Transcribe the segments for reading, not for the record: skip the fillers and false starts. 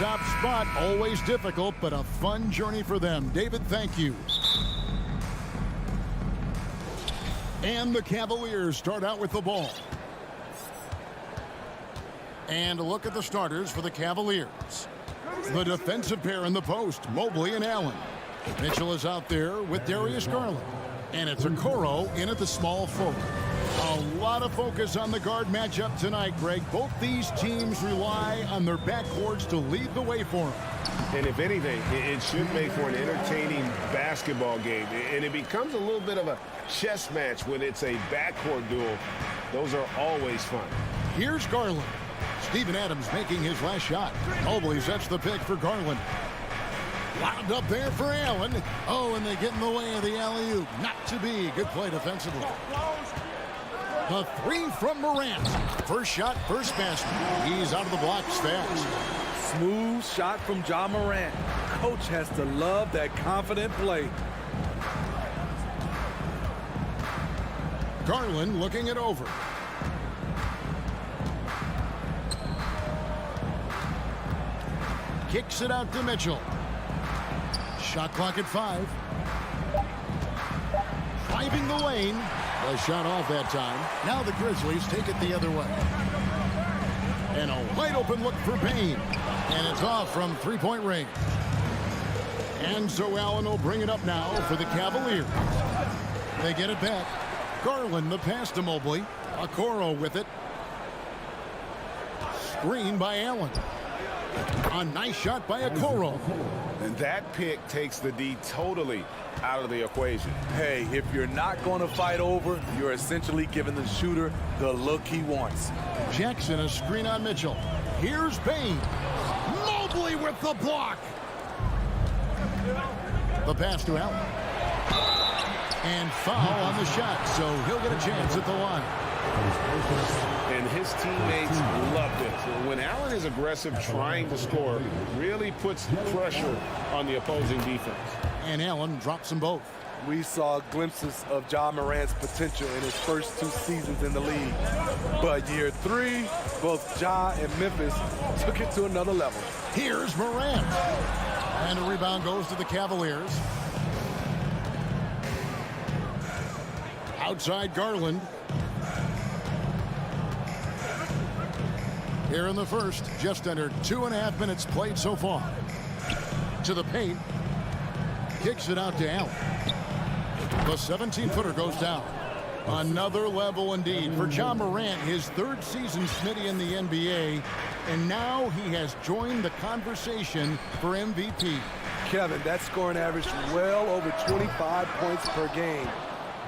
top spot, always difficult, but a fun journey for them. David, thank you. And the Cavaliers start out with the ball. And a look at the starters for the Cavaliers. The defensive pair in the post, Mobley and Allen. Mitchell is out there with Darius Garland. And it's Okoro in at the small forward. A lot of focus on the guard matchup tonight, Greg. Both these teams rely on their backcourts to lead the way for them. And if anything, it should make for an entertaining basketball game. And it becomes a little bit of a chess match when it's a backcourt duel. Those are always fun. Here's Garland. Steven Adams making his last shot. Mobley sets the pick for Garland. Wound up there for Allen. Oh, and they get in the way of the alley-oop. Not to be. Good play defensively. The three from Morant. First shot, first basket. He's out of the blocks fast. Smooth shot from Ja Morant. Coach has to love that confident play. Garland looking it over. Kicks it out to Mitchell. Shot clock at 5. Driving the lane. The shot off that time. Now the Grizzlies take it the other way. And a wide open look for Payne. And it's off from three-point range. And so Allen will bring it up now for the Cavaliers. They get it back. Garland the pass to Mobley. Okoro with it. Screen by Allen. A nice shot by Okoro. And that pick takes the D totally out of the equation. Hey, if you're not going to fight over, you're essentially giving the shooter the look he wants. Jackson a screen on Mitchell. Here's Payne. Mobley with the block. The pass to Allen. And foul on the shot, so he'll get a chance at the line. And his teammates love this. When Allen is aggressive trying to score, really puts pressure on the opposing defense. And Allen drops them both. We saw glimpses of Ja Morant's potential in his first 2 seasons in the league. But year 3, both Ja and Memphis took it to another level. Here's Morant. And a rebound goes to the Cavaliers. Outside Garland. Here in the first, just under 2.5 minutes played so far. To the paint. Kicks it out to Allen. The 17-footer goes down. Another level indeed for Ja Morant, his 3rd season Smitty in the NBA. And now he has joined the conversation for MVP. Kevin, that scoring average well over 25 points per game.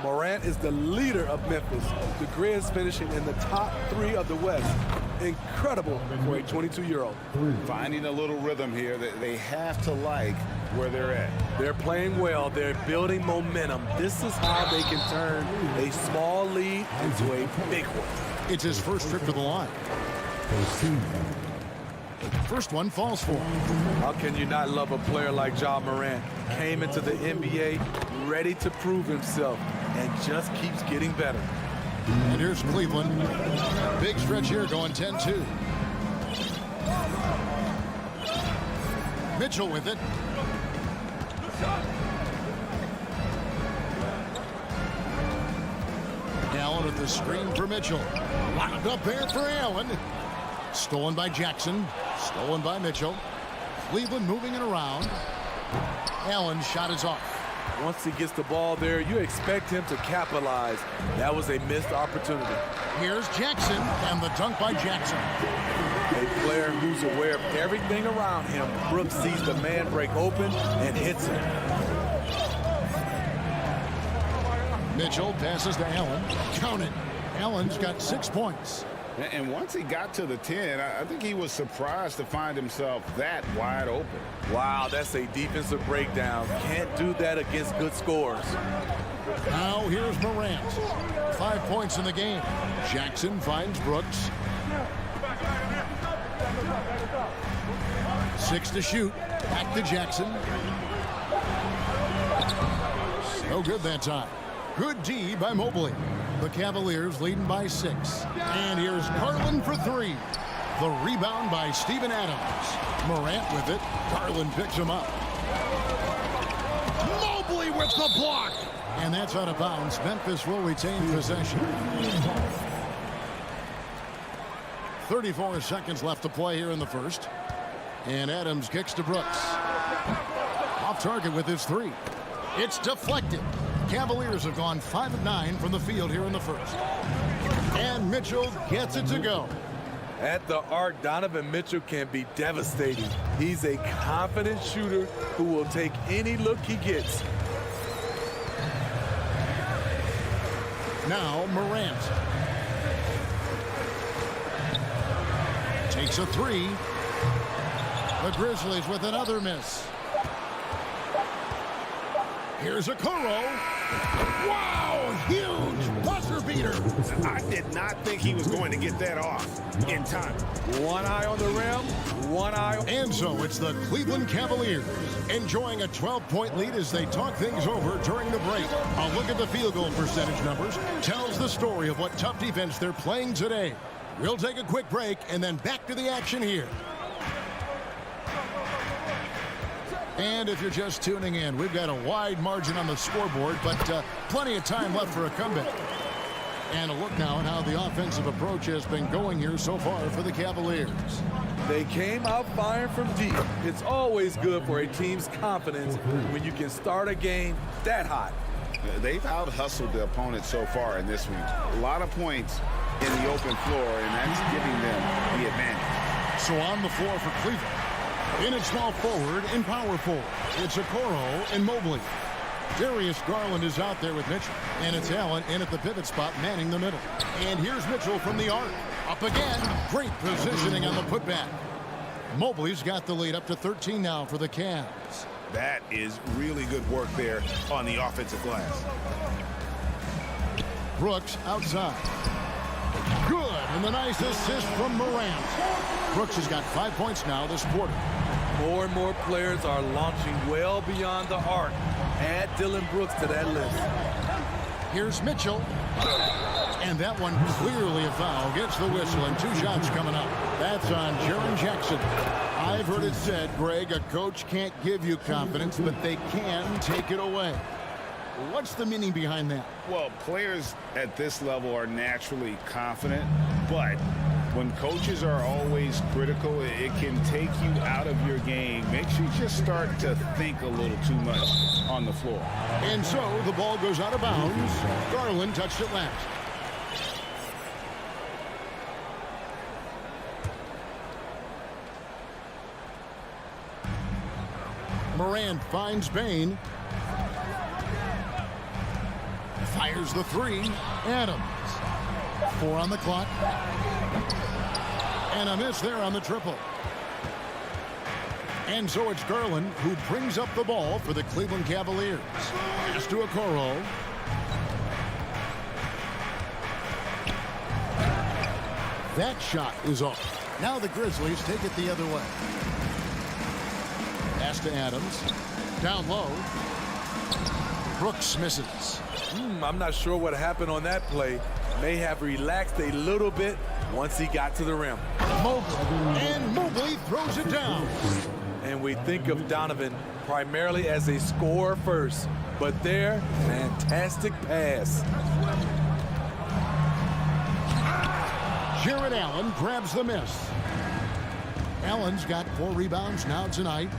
Morant is the leader of Memphis. The Grizz finishing in the top 3 of the West. Incredible for a 22-year-old. Finding a little rhythm here that they have to like where they're at. They're playing well. They're building momentum. This is how they can turn a small lead into a big one. It's his first trip to the line. First one falls for him. How can you not love a player like Ja Morant? Came into the NBA ready to prove himself and just keeps getting better. And here's Cleveland. Big stretch here going 10-2. Mitchell with it. Allen at the screen for Mitchell. Wound up there for Allen. Stolen by Jackson. Stolen by Mitchell. Cleveland moving it around. Allen's shot is off. Once he gets the ball there, you expect him to capitalize. That was a missed opportunity. Here's Jackson, and the dunk by Jackson. A player who's aware of everything around him. Brooks sees the man break open and hits him. Mitchell passes to Allen. Count it. Allen's got 6 points. And once he got to the 10, I think he was surprised to find himself that wide open. Wow, that's a defensive breakdown. Can't do that against good scores. Now here's Morant. 5 points in the game. Jackson finds Brooks. 6 to shoot. Back to Jackson. No good that time. Good D by Mobley. The Cavaliers leading by 6. And here's Garland for 3. The rebound by Steven Adams. Morant with it. Garland picks him up. Mobley with the block. And that's out of bounds. Memphis will retain possession. 34 seconds left to play here in the first. And Adams kicks to Brooks. Off target with his three. It's deflected. Cavaliers have gone 5 of 9 from the field here in the first. And Mitchell gets it to go. At the arc, Donovan Mitchell can be devastating. He's a confident shooter who will take any look he gets. Now Morant. Takes a three. The Grizzlies with another miss. Here's a Okoro. Wow, huge buzzer beater. I did not think he was going to get that off in time. One eye on the rim, one eye on... And so it's the Cleveland Cavaliers enjoying a 12-point lead as they talk things over during the break. A look at the field goal percentage numbers tells the story of what tough defense they're playing today. We'll take a quick break and then back to the action here. And if you're just tuning in, we've got a wide margin on the scoreboard, but plenty of time left for a comeback. And a look now at how the offensive approach has been going here so far for the Cavaliers. They came out firing from deep. It's always good for a team's confidence when you can start a game that hot. They've out-hustled the opponent so far in this one. A lot of points in the open floor, and that's giving them the advantage. So on the floor for Cleveland. In at small forward and power forward, it's Okoro and Mobley. Darius Garland is out there with Mitchell. And it's Allen in at the pivot spot, manning the middle. And here's Mitchell from the arc. Up again. Great positioning on the putback. Mobley's got the lead up to 13 now for the Cavs. That is really good work there on the offensive glass. Brooks outside. Good. And the nice assist from Morant. Brooks has got 5 points now this quarter. More and more players are launching well beyond the arc. Add Dylan Brooks to that list. Here's Mitchell. And that one clearly a foul. Gets the whistle and 2 shots coming up. That's on Jaren Jackson. I've heard it said, Greg, a coach can't give you confidence, but they can take it away. What's the meaning behind that? Well, players at this level are naturally confident, but when coaches are always critical, it can take you out of your game. Makes you just start to think a little too much on the floor. And so the ball goes out of bounds. Garland touched it last. Morant finds Bain. Fires the three. Adams. 4 on the clock. And a miss there on the triple. And so it's Garland who brings up the ball for the Cleveland Cavaliers. Pass to Okoro. That shot is off. Now the Grizzlies take it the other way. Pass to Adams. Down low. Brooks misses. I'm not sure what happened on that play. May have relaxed a little bit once he got to the rim. Mobley. And Mobley throws it down. And we think of Donovan primarily as a scorer first. But there, fantastic pass. Jared Allen grabs the miss. Allen's got 4 rebounds now tonight.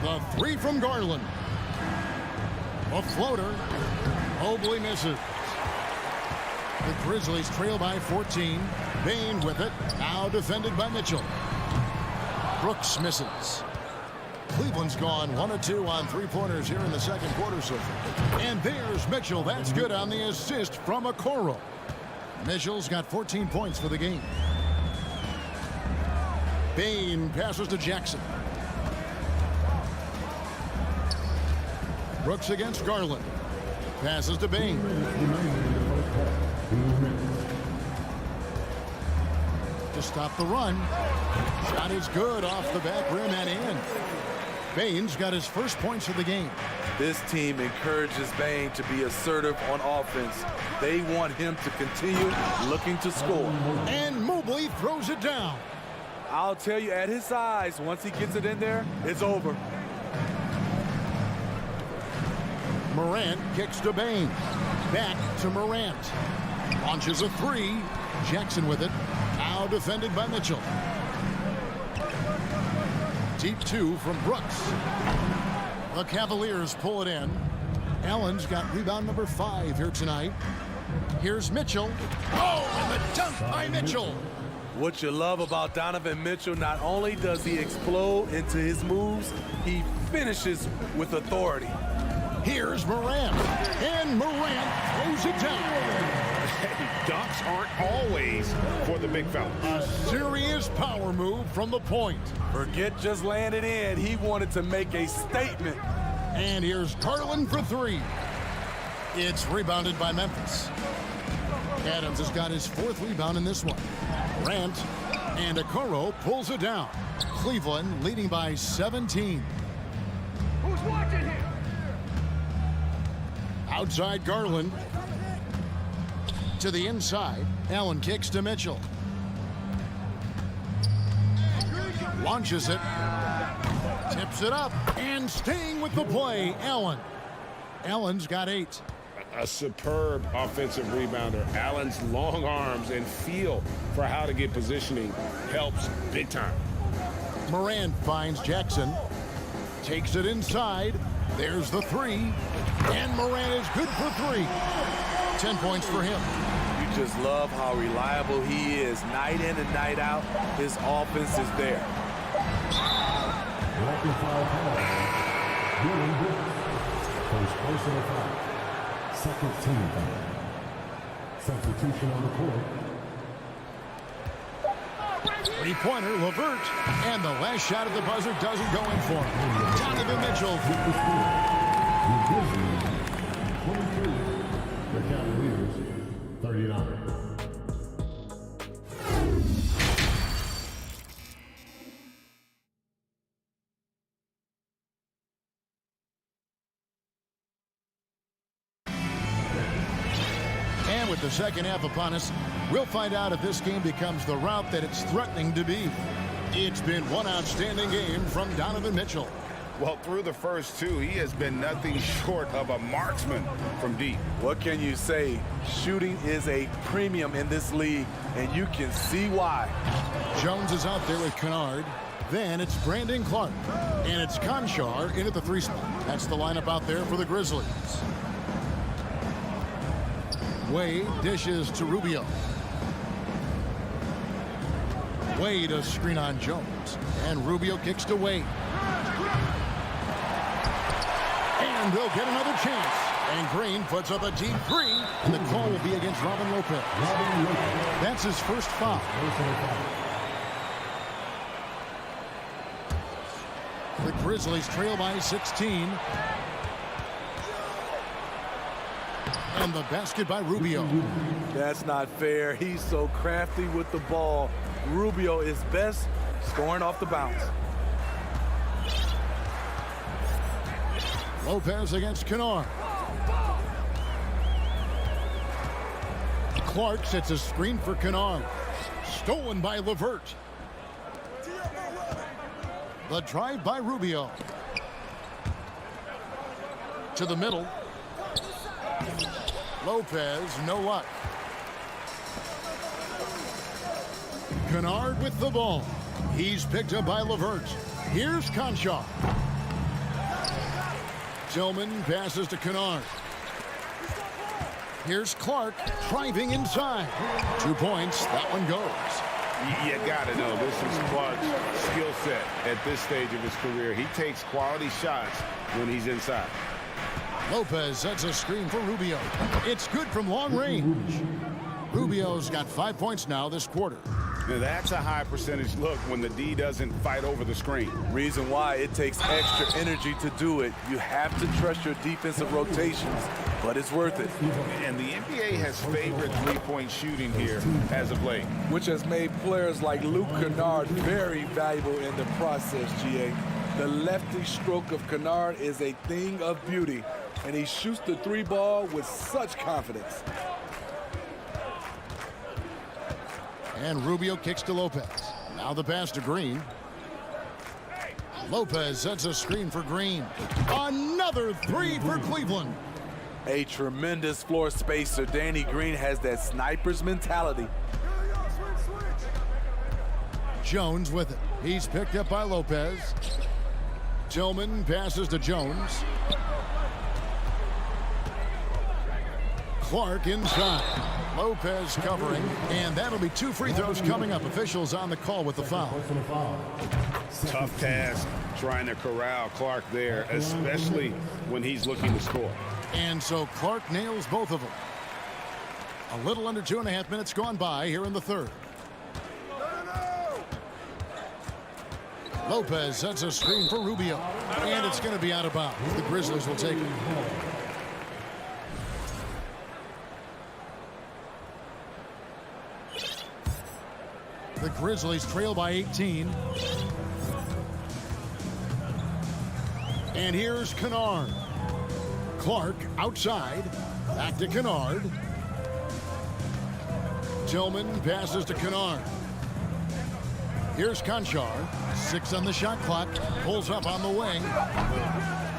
The 3 from Garland. A floater. Mobley misses. The Grizzlies trail by 14. Bain with it. Now defended by Mitchell. Brooks misses. Cleveland's gone 1 of 2 on 3-pointers here in the second quarter so far. And there's Mitchell. That's good on the assist from Okoro. Mitchell's got 14 points for the game. Bain passes to Jackson. Brooks against Garland. Passes to Bain. To stop the run. Shot is good off the back rim and in. Bane's got his first points of the game. This team encourages Bane to be assertive on offense. They want him to continue looking to score. And Mobley throws it down. I'll tell you, at his size, once he gets it in there, it's over. Morant kicks to Bane. Back to Morant. Launches a three. Jackson with it. Now defended by Mitchell. Deep two from Brooks. The Cavaliers pull it in. Allen's got rebound number 5 here tonight. Here's Mitchell. Oh, and the dunk by Mitchell. What you love about Donovan Mitchell, not only does he explode into his moves, he finishes with authority. Here's Morant. And Morant throws it down. Hey, dunks aren't always for the big fella. A serious power move from the point. Forget just laying it in. He wanted to make a statement. And here's Garland for 3. It's rebounded by Memphis. Adams has got his 4th rebound in this one. Grant and Okoro pulls it down. Cleveland leading by 17. Who's watching here? Outside Garland. To the inside. Allen kicks to Mitchell. Launches it. Tips it up. And staying with the play, Allen. Allen's got 8. A superb offensive rebounder. Allen's long arms and feel for how to get positioning helps big time. Morant finds Jackson. Takes it inside. There's the 3. And Morant is good for 3. 10 points for him. You just love how reliable he is. Night in and night out, his offense is there. Rapid foul penalty. Dylan Brooks. First personal foul. Second team foul. Substitution on the court. 3-pointer, Levert. And the last shot at the buzzer doesn't go in for him. Donovan Mitchell. The Grizzlies, 23. The Cavaliers, 39. And with the second half upon us, we'll find out if this game becomes the route that it's threatening to be. It's been one outstanding game from Donovan Mitchell. Well, through the first 2, he has been nothing short of a marksman from deep. What can you say? Shooting is a premium in this league, and you can see why. Jones is out there with Kennard. Then it's Brandon Clark. And it's Conchar in at the 3 spot. That's the lineup out there for the Grizzlies. Wade dishes to Rubio. Wade a screen on Jones. And Rubio kicks to Wade. And they'll get another chance. And Green puts up a deep 3. And the call will be against Robin Lopez. That's his first foul. The Grizzlies trail by 16. And the basket by Rubio. That's not fair. He's so crafty with the ball. Rubio is best scoring off the bounce. Lopez against Kennard. Clark sets a screen for Kennard. Stolen by Levert. The drive by Rubio. To the middle. Lopez, no luck. Kennard with the ball. He's picked up by Levert. Here's Conchar. Tillman passes to Kennard. Here's Clark driving inside. 2 points. That one goes. You got to know this is Clark's skill set at this stage of his career. He takes quality shots when he's inside. Lopez sets a screen for Rubio. It's good from long range. Rubio's got 5 points now this quarter. Now that's a high percentage look when the D doesn't fight over the screen. Reason why it takes extra energy to do it. You have to trust your defensive rotations, but it's worth it. And the NBA has favored three-point shooting here as of late. Which has made players like Luke Kennard very valuable in the process, GA. The lefty stroke of Kennard is a thing of beauty, and he shoots the three ball with such confidence. And Rubio kicks to Lopez. Now the pass to Green. Lopez sets a screen for Green. Another three for Cleveland. A tremendous floor spacer. Danny Green has that sniper's mentality. Jones with it. He's picked up by Lopez. Tillman passes to Jones. Clark inside. Lopez covering, and that'll be 2 free throws coming up. Officials on the call with the foul. Tough task trying to corral Clark there, especially when he's looking to score. And so Clark nails both of them. A little under 2.5 minutes gone by here in the third. Lopez sets a screen for Rubio, and it's going to be out of bounds. The Grizzlies will take it. The Grizzlies trail by 18. And here's Kennard. Clark outside. Back to Kennard. Tillman passes to Kennard. Here's Conchar. 6 on the shot clock. Pulls up on the wing.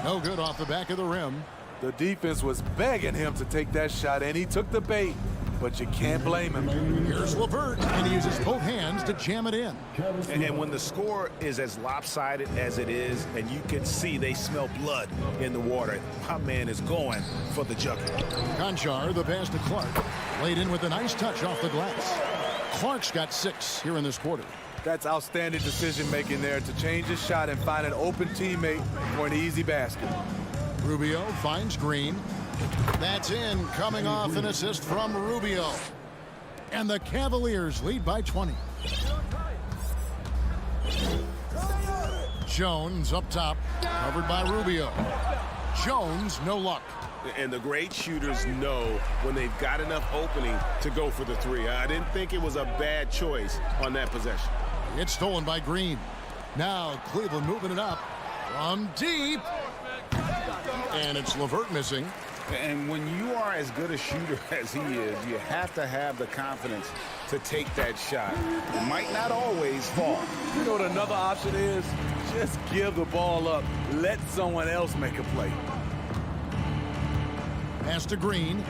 No good off the back of the rim. The defense was begging him to take that shot, and he took the bait. But you can't blame him. Here's LeVert, and he uses both hands to jam it in. And when the score is as lopsided as it is, and you can see they smell blood in the water, my man is going for the jugular. Conchar, the pass to Clark. Laid in with a nice touch off the glass. Clark's got 6 here in this quarter. That's outstanding decision-making there to change his shot and find an open teammate for an easy basket. Rubio finds Green. That's in, coming off an assist from Rubio. And the Cavaliers lead by 20. Jones up top, covered by Rubio. Jones, no luck. And the great shooters know when they've got enough opening to go for the three. I didn't think it was a bad choice on that possession. It's stolen by Green. Now Cleveland moving it up from deep. And it's LeVert missing. And when you are as good a shooter as he is, you have to have the confidence to take that shot. It might not always fall. You know what another option is? Just give the ball up. Let someone else make a play. Pass to Green.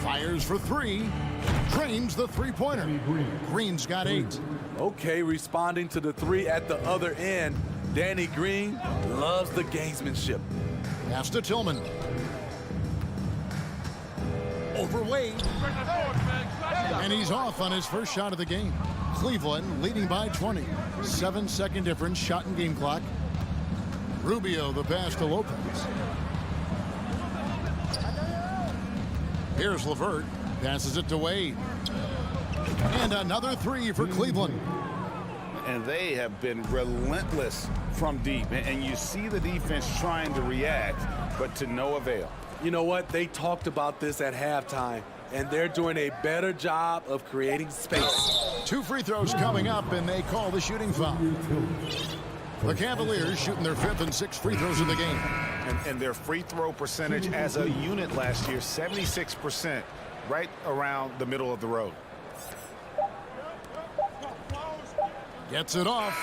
Fires for 3. Drains the three-pointer. Green's got 8. Okay, responding to the 3 at the other end. Danny Green loves the gamesmanship. Pass to Tillman. Over Wade. And he's off on his first shot of the game. Cleveland leading by 20. 7-second difference, shot and game clock. Rubio, the pass to Lopez. Here's LeVert. Passes it to Wade. And another 3 for Cleveland. And they have been relentless from deep. And you see the defense trying to react, but to no avail. You know what? They talked about this at halftime, and they're doing a better job of creating space. 2 free throws coming up, and they call the shooting foul. The Cavaliers shooting their 5th and 6th free throws of the game. And their free throw percentage as a unit last year, 76%, right around the middle of the road. Gets it off,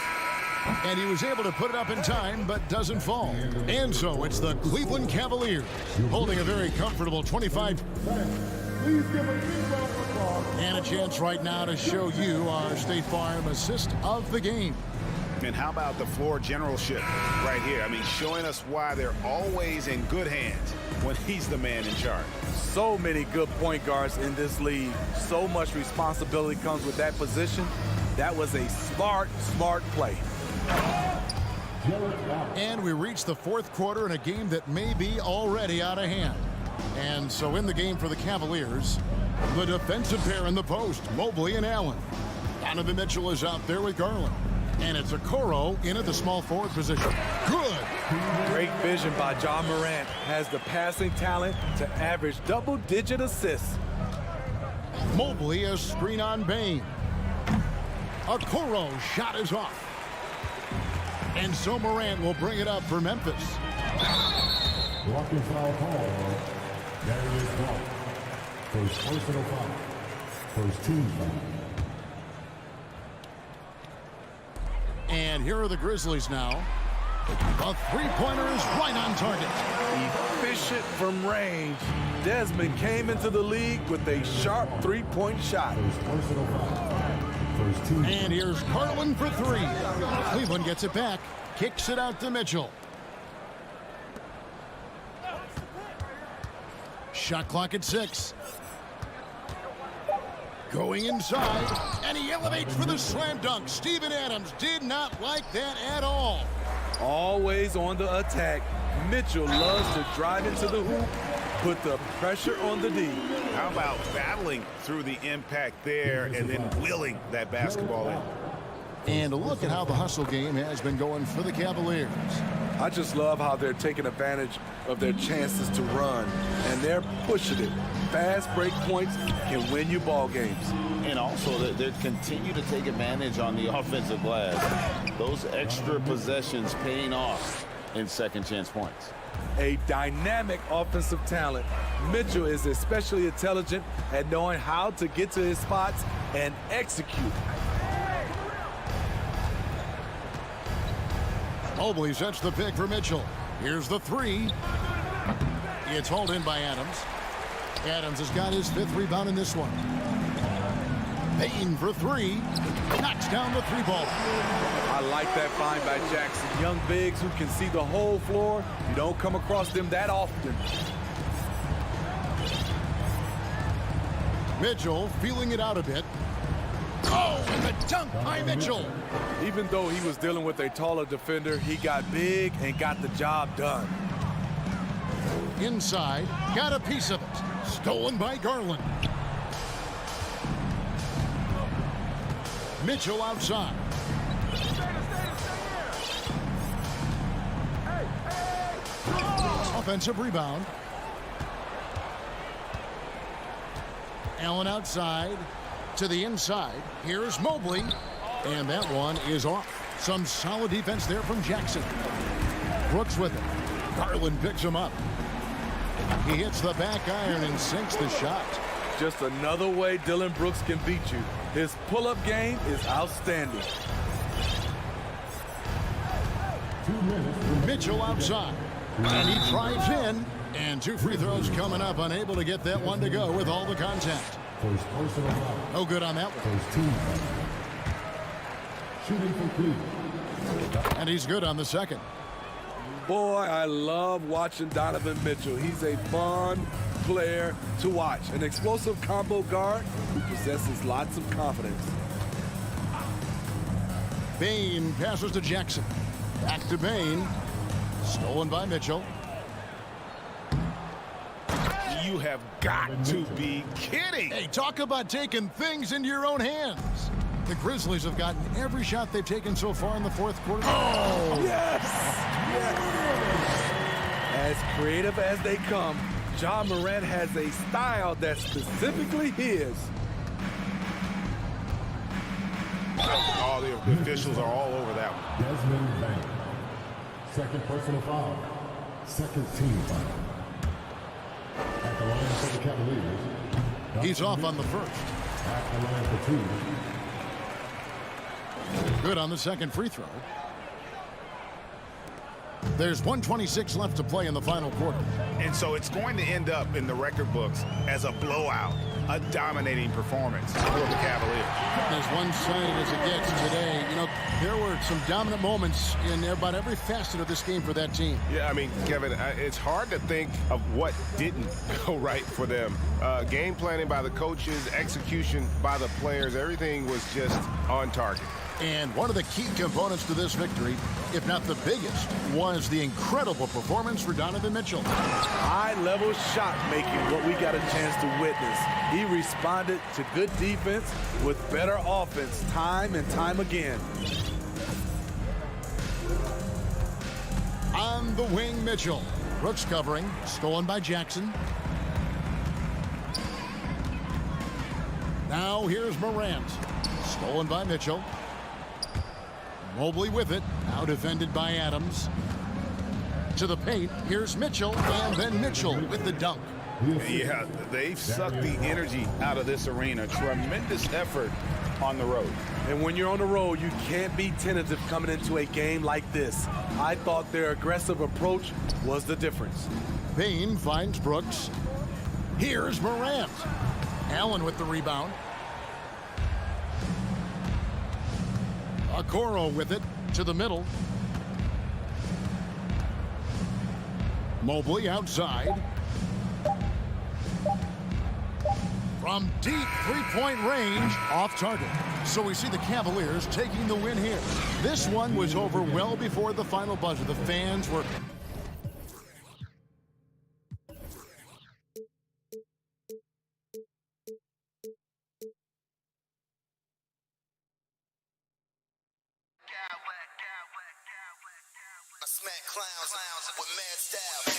and he was able to put it up in time, but doesn't fall. And so it's the Cleveland Cavaliers holding a very comfortable 25. And a chance right now to show you our State Farm assist of the game. And how about the floor generalship right here? I mean, showing us why they're always in good hands when he's the man in charge. So many good point guards in this league. So much responsibility comes with that position. That was a smart play. And we reach the 4th quarter in a game that may be already out of hand. And so in the game for the Cavaliers, the defensive pair in the post, Mobley and Allen. Donovan Mitchell is out there with Garland. And it's Okoro in at the small forward position. Good. Great vision by John Morant. Has the passing talent to average double-digit assists. Mobley a screen on Bain. Okoro's shot is off. And so Morant will bring it up for Memphis. Blocking foul call. Darius Block. First personal foul. First team foul. And here are the Grizzlies now. A three-pointer is right on target. Efficient from range. Desmond came into the league with a sharp three-point shot. First personal foul. First team. And here's Garland for three. Cleveland gets it back. Kicks it out to Mitchell. Shot clock at 6. Going inside, and he elevates for the slam dunk. Steven Adams did not like that at all. Always on the attack. Mitchell loves to drive into the hoop, put the pressure on the D. How about battling through the impact there and then willing that basketball in? And look at how the hustle game has been going for the Cavaliers. I just love how they're taking advantage of their chances to run, and they're pushing it. Fast break points can win you ball games. And also, they continue to take advantage on the offensive glass. Those extra possessions paying off in second chance points. A dynamic offensive talent. Mitchell is especially intelligent at knowing how to get to his spots and execute. Mobley sets the pick for Mitchell. Here's the three. It's hauled in by Adams. Adams has got his 5th rebound in this one. Payne for three. Knocks down the three ball. I like that find by Jackson. Young bigs who can see the whole floor. You don't come across them that often. Mitchell feeling it out a bit. Oh, and the dunk by Mitchell. Even though he was dealing with a taller defender, he got big and got the job done. Inside, got a piece of it. Stolen by Garland. Mitchell outside. Offensive rebound. Allen outside to the inside. Here's Mobley. And that one is off. Some solid defense there from Jackson. Brooks with it. Garland picks him up. He hits the back iron and sinks the shot. Just another way Dillon Brooks can beat you. His pull-up game is outstanding. 2 minutes. Mitchell outside. And he drives in. And 2 free throws coming up. Unable to get that one to go with all the contact. First personal foul. No good on that one. First team foul. Shooting for Cleveland. And he's good on the second. Boy, I love watching Donovan Mitchell. He's a fun player to watch. An explosive combo guard who possesses lots of confidence. Bain passes to Jackson. Back to Bain. Stolen by Mitchell. You have got to be kidding. Hey, talk about taking things into your own hands. The Grizzlies have gotten every shot they've taken so far in the 4th quarter. Oh! Yes! Yes! As creative as they come, Ja Morant has a style that's specifically his. All the officials are all over that one. Desmond Bain. Second personal foul. Second team foul. At the line for the Cavaliers. He's off on the first. At the line for 2. Good on the second free throw. There's 1:26 left to play in the final quarter. And so it's going to end up in the record books as a blowout, a dominating performance for the Cavaliers. As one-sided as it gets today, you know, there were some dominant moments in about every facet of this game for that team. Yeah, I mean, Kevin, it's hard to think of what didn't go right for them. Game planning by the coaches, execution by the players, everything was just on target. And one of the key components to this victory, if not the biggest, was the incredible performance for Donovan Mitchell. High-level shot making, what we got a chance to witness. He responded to good defense with better offense time and time again. On the wing, Mitchell. Brooks covering, stolen by Jackson. Now here's Morant. Stolen by Mitchell. Mobley with it. Now defended by Adams. To the paint. Here's Mitchell. And then Mitchell with the dunk. Yeah, they've sucked the energy out of this arena. Tremendous effort on the road. And when you're on the road, you can't be tentative coming into a game like this. I thought their aggressive approach was the difference. Payne finds Brooks. Here's Morant. Allen with the rebound. Okoro with it to the middle. Mobley outside. From deep three-point range, off target. So we see the Cavaliers taking the win here. This one was over well before the final buzzer. The fans were... I smack clowns with mad style.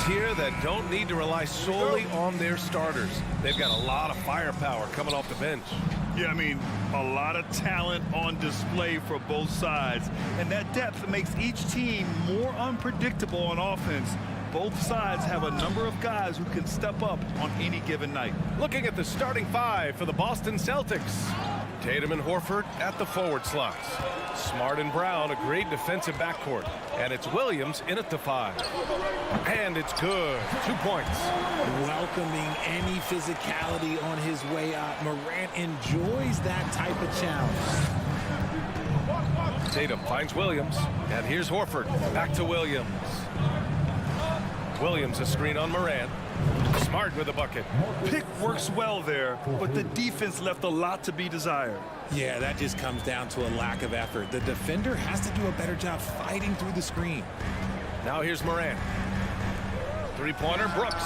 teams here that don't need to rely solely on their starters. They've got a lot of firepower coming off the bench. Yeah, I mean, a lot of talent on display for both sides. And that depth makes each team more unpredictable on offense. Both sides have a number of guys who can step up on any given night. Looking at the starting five for the Boston Celtics. Tatum and Horford at the forward slots. Smart and Brown, a great defensive backcourt. And it's Williams in at the 5. And it's good. 2 points. Welcoming any physicality on his way out. Morant enjoys that type of challenge. Tatum finds Williams. And here's Horford. Back to Williams. Williams a screen on Morant. Smart with a bucket. Pick works well there, but the defense left a lot to be desired. Yeah, that just comes down to a lack of effort. The defender has to do a better job fighting through the screen. Now here's Morant. Three-pointer, Brooks.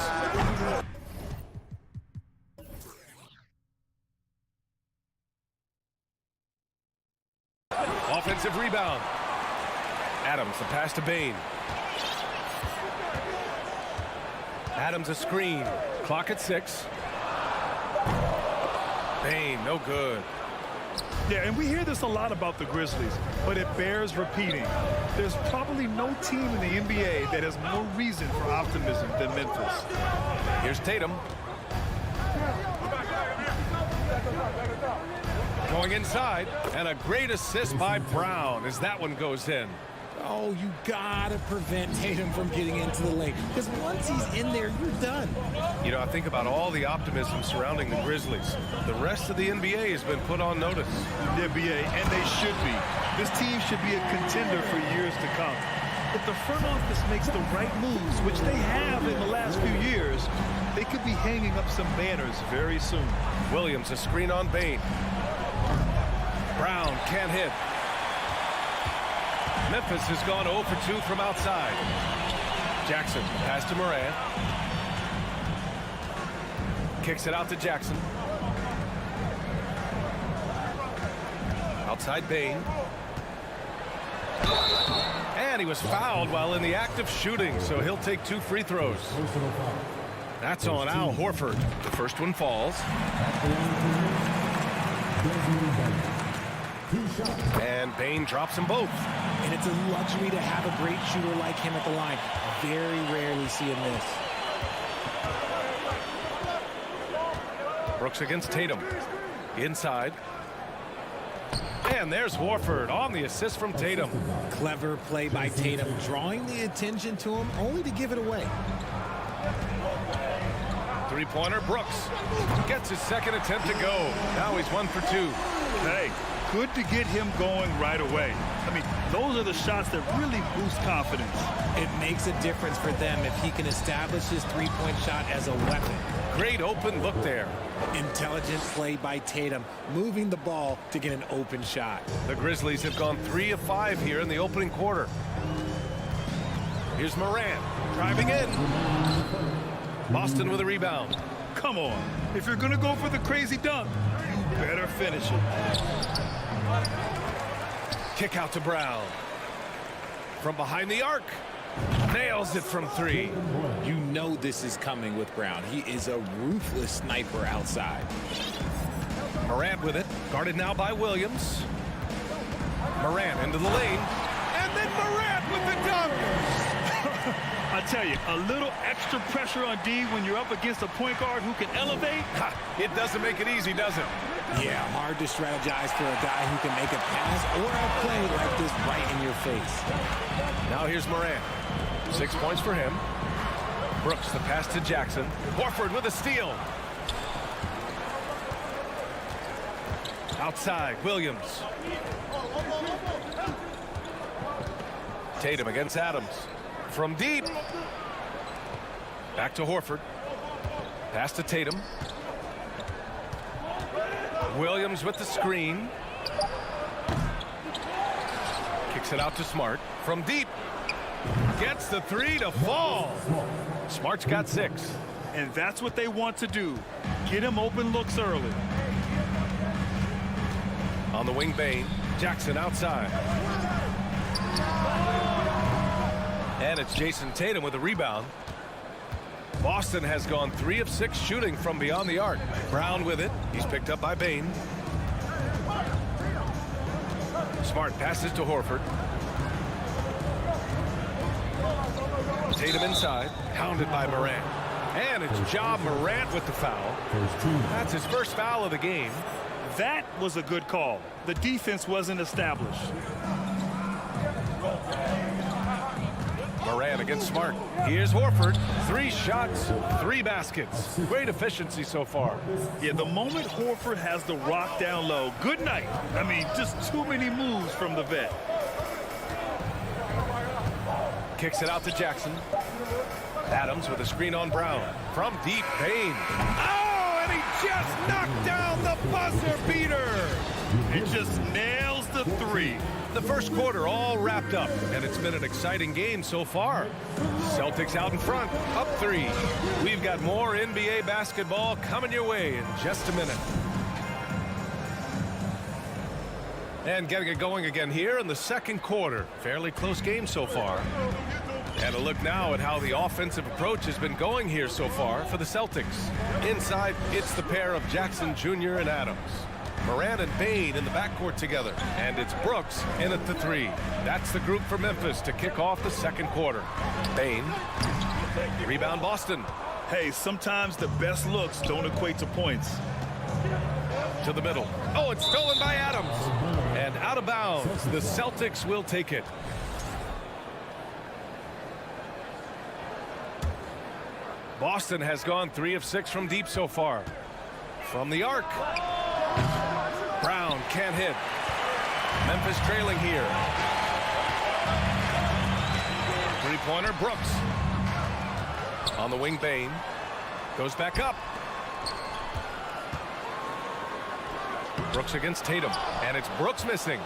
Offensive rebound. Adams, the pass to Bane. Adams a screen. Clock at 6. Bane, no good. Yeah, and we hear this a lot about the Grizzlies, but it bears repeating. There's probably no team in the NBA that has more reason for optimism than Memphis. Here's Tatum. Going inside, and a great assist by Brown as that one goes in. Oh, you gotta prevent Tatum from getting into the lane, because once he's in there, you're done. You know, I think about all the optimism surrounding the Grizzlies. The rest of the NBA has been put on notice. The NBA, and they should be. This team should be a contender for years to come. If the front office makes the right moves, which they have in the last few years, they could be hanging up some banners very soon. Williams a screen on Bane. Brown can't hit. Memphis has gone 0 for 2 from outside. Jackson pass to Morant. Kicks it out to Jackson. Outside Bane. And he was fouled while in the act of shooting, so he'll take 2 free throws. That's on Al Horford. The first one falls. And Bane drops them both. And it's a luxury to have a great shooter like him at the line. Very rarely see him miss. Brooks against Tatum. Inside. And there's Horford on the assist from Tatum. Clever play by Tatum, drawing the attention to him, only to give it away. Three-pointer, Brooks. Gets his second attempt to go. Now he's 1 for 2. Hey, good to get him going right away. I mean, those are the shots that really boost confidence. It makes a difference for them if he can establish his three-point shot as a weapon. Great open look there. Intelligent play by Tatum, moving the ball to get an open shot. The Grizzlies have gone 3 of 5 here in the opening quarter. Here's Morant driving in. Boston with a rebound. Come on. If you're going to go for the crazy dunk, you better finish it. Kick out to Brown. From behind the arc. Nails it from 3. You know this is coming with Brown. He is a ruthless sniper outside. Morant with it. Guarded now by Williams. Morant into the lane. And then Morant with the dunk. I tell you, a little extra pressure on D when you're up against a point guard who can elevate. It doesn't make it easy, does it? Yeah, hard to strategize for a guy who can make a pass or a play like this right in your face. Now here's Morant. 6 points for him. Brooks the pass to Jackson. Horford with a steal. Outside, Williams. Tatum against Adams. From deep. Back to Horford. Pass to Tatum. Williams with the screen. Kicks it out to Smart. From deep. Gets the 3 to fall. Smart's got 6. And that's what they want to do. Get him open looks early. On the wing, Bane. Jackson outside. And it's Jason Tatum with a rebound. Boston has gone 3 of 6 shooting from beyond the arc. Brown with it. He's picked up by Bain. Smart passes to Horford. Tatum inside, hounded by Morant. And it's Ja Morant with the foul. That's his first foul of the game. That was a good call. The defense wasn't established. Morant against Smart. Here's Horford. 3 shots, 3 baskets. Great efficiency so far. Yeah, the moment Horford has the rock down low, good night. I mean, just too many moves from the vet. Kicks it out to Jackson. Adams with a screen on Brown. From deep, Bain. Oh, and he just knocked down the buzzer beater. It just nails the 3. The first quarter all wrapped up, and it's been an exciting game so far. Celtics out in front, up 3. We've got more NBA basketball coming your way in just a minute. And getting it going again here in the second quarter. Fairly close game so far. And a look now at how the offensive approach has been going here so far for the Celtics. Inside, it's the pair of Jackson Jr. and Adams. Morant and Bain in the backcourt together. And it's Brooks in at the 3. That's the group for Memphis to kick off the second quarter. Bain. Rebound Boston. Hey, sometimes the best looks don't equate to points. To the middle. Oh, it's stolen by Adams. And out of bounds. The Celtics will take it. Boston has gone 3 of 6 from deep so far. From the arc. Brown can't hit. Memphis trailing here. 3-pointer Brooks. On the wing, Bain. Goes back up. Brooks against Tatum. And it's Brooks missing.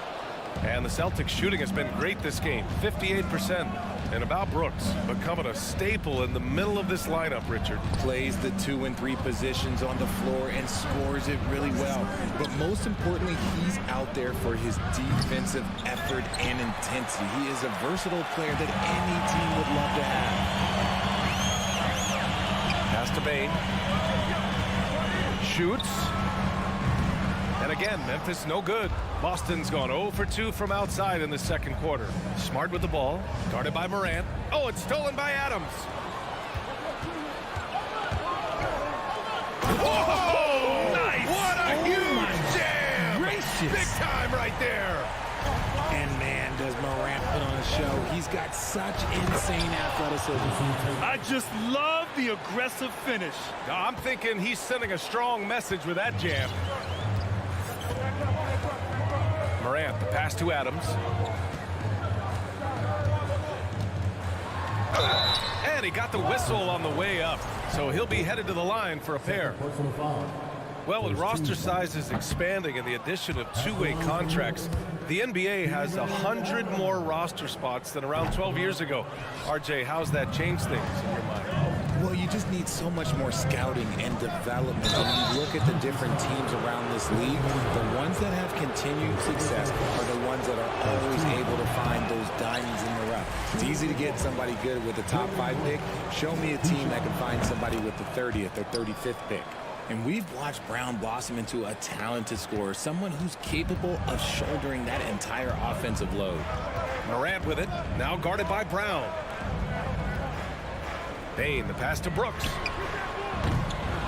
And the Celtics shooting has been great this game. 58%. And about Brooks, becoming a staple in the middle of this lineup, Richard. Plays the 2 and 3 positions on the floor and scores it really well. But most importantly, he's out there for his defensive effort and intensity. He is a versatile player that any team would love to have. Pass to Bain. Shoots. And again, Memphis no good. Boston's gone 0 for 2 from outside in the second quarter. Smart with the ball. Guarded by Morant. Oh, it's stolen by Adams. Whoa! Nice! What a huge jam! Gracious. Big time right there. And man, does Morant put on a show. He's got such insane athleticism. I just love the aggressive finish. I'm thinking he's sending a strong message with that jam. Morant, the pass to Adams. And he got the whistle on the way up. So he'll be headed to the line for a pair. Well, with roster sizes expanding and the addition of 2-way contracts, the NBA has 100 more roster spots than around 12 years ago. RJ, how's that changed things in your mind? Well, you just need so much more scouting and development. When you look at the different teams around this league, the ones that have continued success are the ones that are always able to find those diamonds in the rough. It's easy to get somebody good with the top 5 pick. Show me a team that can find somebody with the 30th or 35th pick. And we've watched Brown blossom into a talented scorer, someone who's capable of shouldering that entire offensive load. Morant with it, now guarded by Brown. Bain, the pass to Brooks.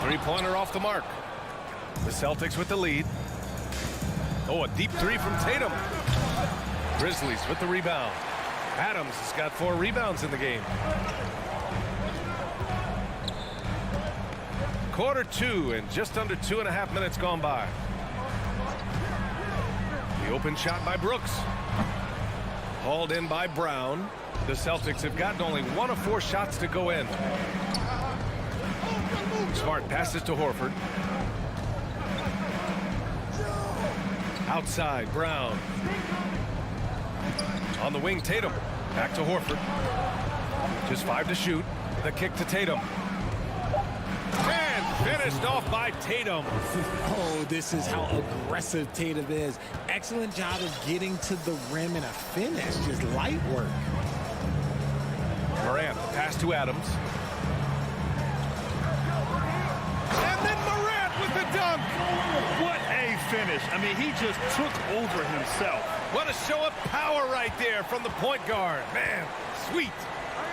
3-pointer off the mark. The Celtics with the lead. Oh, a deep 3 from Tatum. Grizzlies with the rebound. Adams has got 4 rebounds in the game. Quarter 2 and just under 2.5 minutes gone by. The open shot by Brooks. Hauled in by Brown. The Celtics have gotten only 1 of 4 shots to go in. Smart passes to Horford. Outside, Brown. On the wing, Tatum. Back to Horford. Just 5 to shoot. The kick to Tatum. And finished off by Tatum. Oh, this is how aggressive Tatum is. Excellent job of getting to the rim and a finish. Just light work. Morant, pass to Adams. finish. I mean, he just took over himself. What a show of power right there from the point guard. Man, sweet.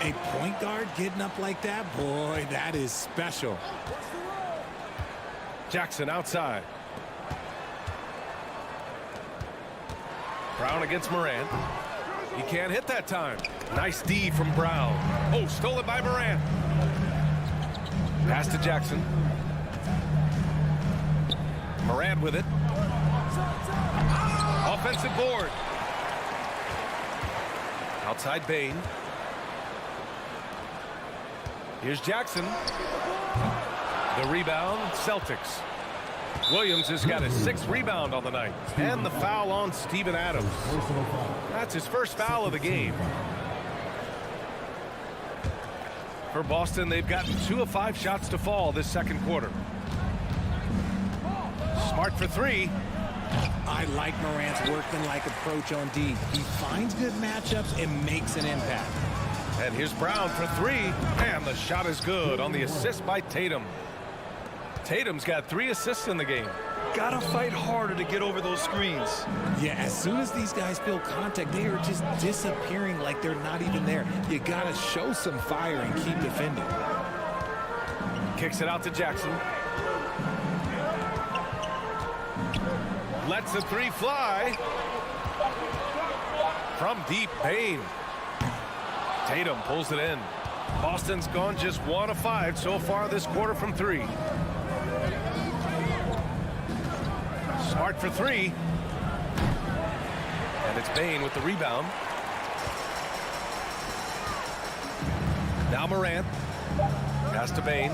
A point guard getting up like that, boy, that is special. Jackson outside. Brown against Morant. He can't hit that time. Nice D from Brown. Oh, stolen by Morant. Pass to Jackson. Morant with it. Offensive board. Outside Bain. Here's Jackson. The rebound, Celtics. Williams has got his 6th rebound on the night. And the foul on Steven Adams. That's his first foul of the game. For Boston, they've gotten 2 of 5 shots to fall this second quarter. Smart for 3. I like Morant's workman-like approach on D. He finds good matchups and makes an impact. And here's Brown for 3. And the shot is good on the assist by Tatum. Tatum's got 3 assists in the game. Gotta fight harder to get over those screens. Yeah, as soon as these guys feel contact, they are just disappearing like they're not even there. You gotta show some fire and keep defending. Kicks it out to Jackson. Lets the 3 fly. From deep, Bain. Tatum pulls it in. Boston's gone just 1 of 5 so far this quarter from 3. Smart for 3. And it's Bain with the rebound. Now Morant. Pass to Bain.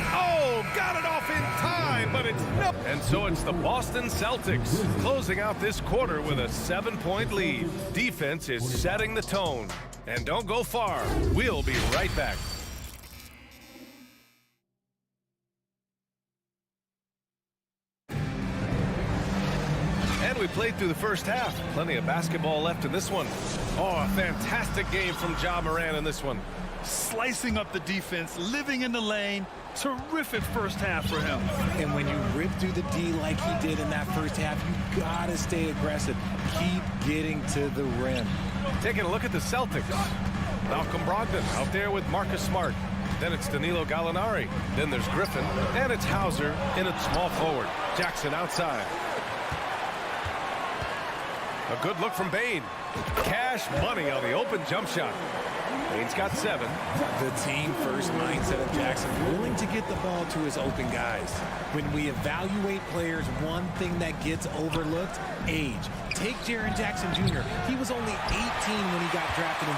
Oh, got it off in time, but it's no. And so it's the Boston Celtics closing out this quarter with a 7-point lead. Defense is setting the tone. And don't go far. We'll be right back. And we played through the first half. Plenty of basketball left in this one. Oh, a fantastic game from Ja Morant in this one. Slicing up the defense, living in the lane. Terrific first half for him. And when you rip through the D like he did in that first half, you gotta stay aggressive. Keep getting to the rim. Taking a look at the Celtics. Malcolm Brogdon out there with Marcus Smart. Then it's Danilo Gallinari. Then there's Griffin. And it's Hauser in at small forward. Jackson outside. A good look from Bain. Cash money on the open jump shot. Bain's got 7. The team first mindset of Jackson, willing to get the ball to his open guys. When we evaluate players, one thing that gets overlooked, age. Take Jaren Jackson Jr. He was only 18 when he got drafted in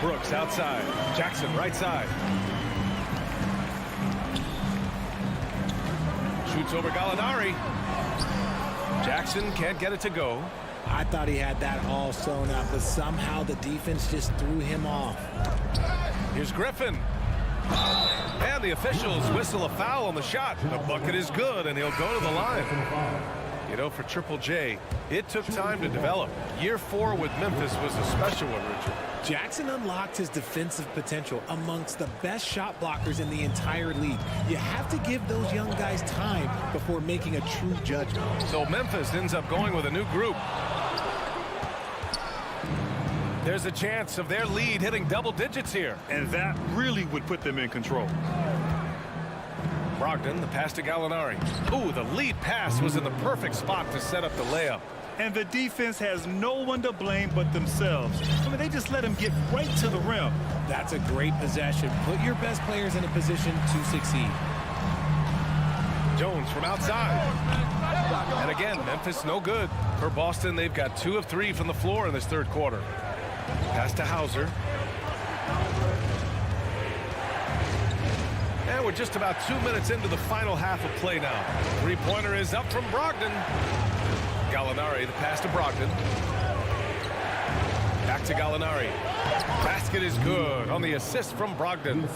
2018. Brooks outside. Jackson right side. Shoots over Gallinari. Jackson can't get it to go. I thought he had that all sewn up, but somehow the defense just threw him off. Here's Griffin. And the officials whistle a foul on the shot. The bucket is good, and he'll go to the line. You know, for Triple J, it took time to develop. Year 4 with Memphis was a special one, Richard. Jackson unlocked his defensive potential amongst the best shot blockers in the entire league. You have to give those young guys time before making a true judgment. So Memphis ends up going with a new group. There's a chance of their lead hitting double digits here. And that really would put them in control. Brogdon, the pass to Gallinari. Ooh, the lead pass was in the perfect spot to set up the layup. And the defense has no one to blame but themselves. I mean, they just let him get right to the rim. That's a great possession. Put your best players in a position to succeed. Jones from outside. And again, Memphis no good. For Boston, they've got 2 of 3 from the floor in this third quarter. Pass to Hauser. And we're just about 2 minutes into the final half of play now. Three-pointer is up from Brogdon. Gallinari, the pass to Brogdon. Back to Gallinari. Basket is good on the assist from Brogdon.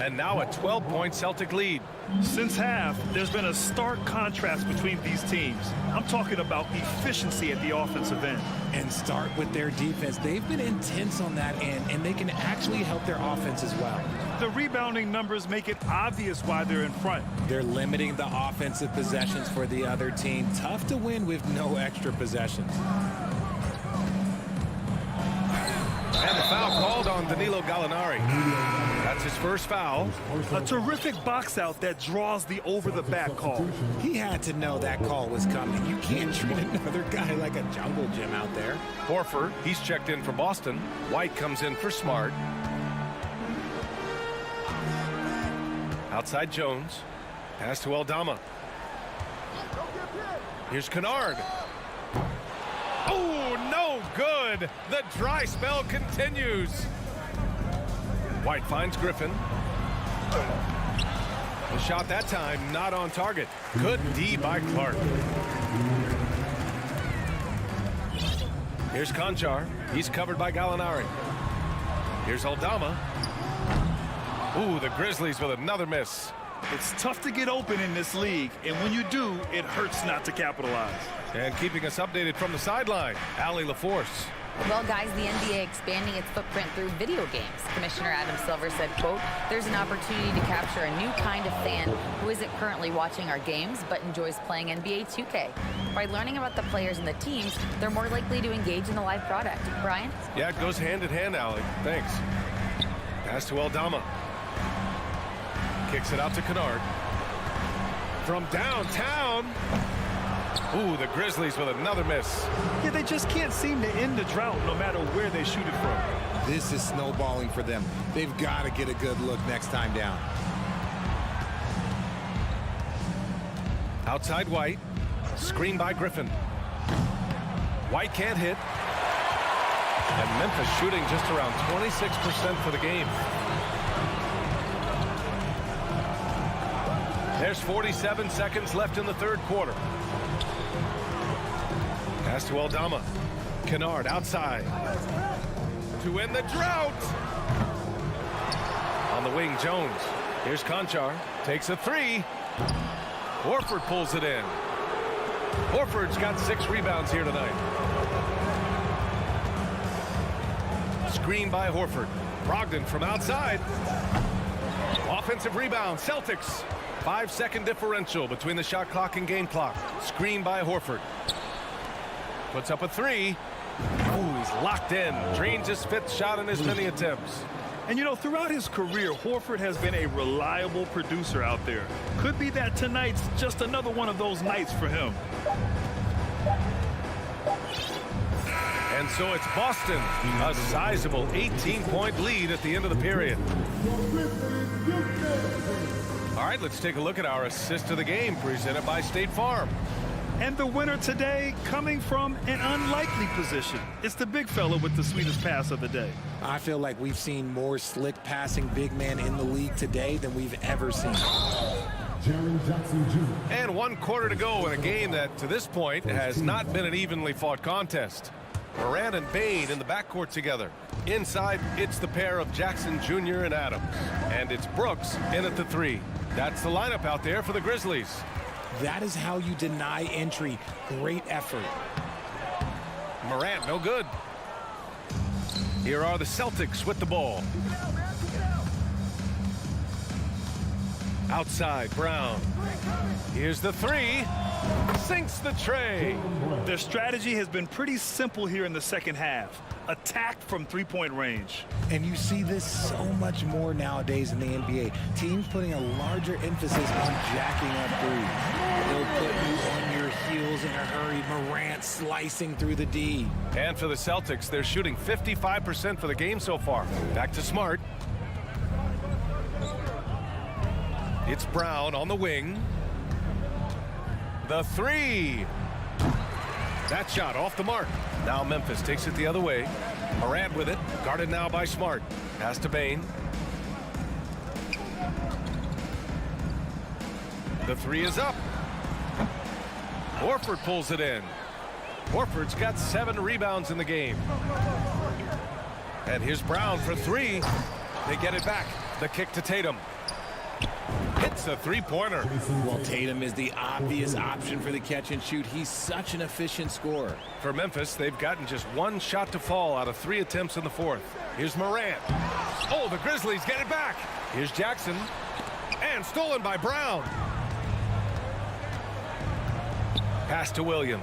And now a 12-point Celtic lead. Since half, there's been a stark contrast between these teams. I'm talking about efficiency at the offensive end. And start with their defense. They've been intense on that end, and they can actually help their offense as well. The rebounding numbers make it obvious why they're in front. They're limiting the offensive possessions for the other team. Tough to win with no extra possessions. And the foul called on Danilo Gallinari. That's his first foul. A terrific box out that draws the over-the-back call. He had to know that call was coming. You can't treat another guy like a jungle gym out there. Horford, he's checked in for Boston. White comes in for Smart. Outside Jones. Pass to Aldama. Here's Kennard. Oh, no good. The dry spell continues. White finds Griffin. The shot that time not on target. Good D by Clark. Here's Conchar. He's covered by Gallinari. Here's Aldama. Ooh, the Grizzlies with another miss. It's tough to get open in this league, and when you do, it hurts not to capitalize. And keeping us updated from the sideline, Allie LaForce. Well, guys, the NBA expanding its footprint through video games. Commissioner Adam Silver said, quote, there's an opportunity to capture a new kind of fan who isn't currently watching our games but enjoys playing NBA 2K. By learning about the players and the teams, they're more likely to engage in the live product. Brian? Yeah, it goes hand in hand, Allie. Thanks. Pass to Aldama. Kicks it out to Kennard. From downtown. Ooh, the Grizzlies with another miss. Yeah, they just can't seem to end the drought no matter where they shoot it from. This is snowballing for them. They've got to get a good look next time down. Outside White. Screen by Griffin. White can't hit. And Memphis shooting just around 26% for the game. There's 47 seconds left in the third quarter. Pass to Aldama. Kennard outside. To end the drought. On the wing, Jones. Here's Conchar. Takes a three. Horford pulls it in. Horford's got 6 rebounds here tonight. Screen by Horford. Brogdon from outside. Offensive rebound, Celtics. 5-second differential between the shot clock and game clock. Screen by Horford. Puts up a three. Oh, he's locked in. Drains his 5th shot in as many attempts. And you know, throughout his career, Horford has been a reliable producer out there. Could be that tonight's just another one of those nights for him. And so it's Boston, a sizable 18-point lead at the end of the period. All right, let's take a look at our assist of the game presented by State Farm. And the winner today coming from an unlikely position. It's the big fella with the sweetest pass of the day. I feel like we've seen more slick passing big man in the league today than we've ever seen. And 1 quarter to go in a game that, to this point, has not been an evenly fought contest. Morant and Bain in the backcourt together. Inside, it's the pair of Jackson Jr. and Adams. And it's Brooks in at the 3. That's the lineup out there for the Grizzlies. That is how you deny entry. Great effort. Morant, no good. Here are the Celtics with the ball. Outside, Brown. Here's the 3. Sinks the tray. Their strategy has been pretty simple here in the second half. Attack from three-point range. And you see this so much more nowadays in the NBA. Teams putting a larger emphasis on jacking up threes. They'll put you on your heels in a hurry. Morant slicing through the D. And for the Celtics, they're shooting 55% for the game so far. Back to Smart. It's Brown on the wing. The 3. That shot off the mark. Now Memphis takes it the other way. Morant with it. Guarded now by Smart. Pass to Bain. The 3 is up. Horford pulls it in. Horford's got 7 rebounds in the game. And here's Brown for three. They get it back. The kick to Tatum. Hits a three-pointer. Well, Tatum is the obvious option for the catch and shoot. He's such an efficient scorer. For Memphis, they've gotten just one shot to fall out of 3 attempts in the fourth. Here's Morant. Oh, the Grizzlies get it back. Here's Jackson. And stolen by Brown. Pass to Williams.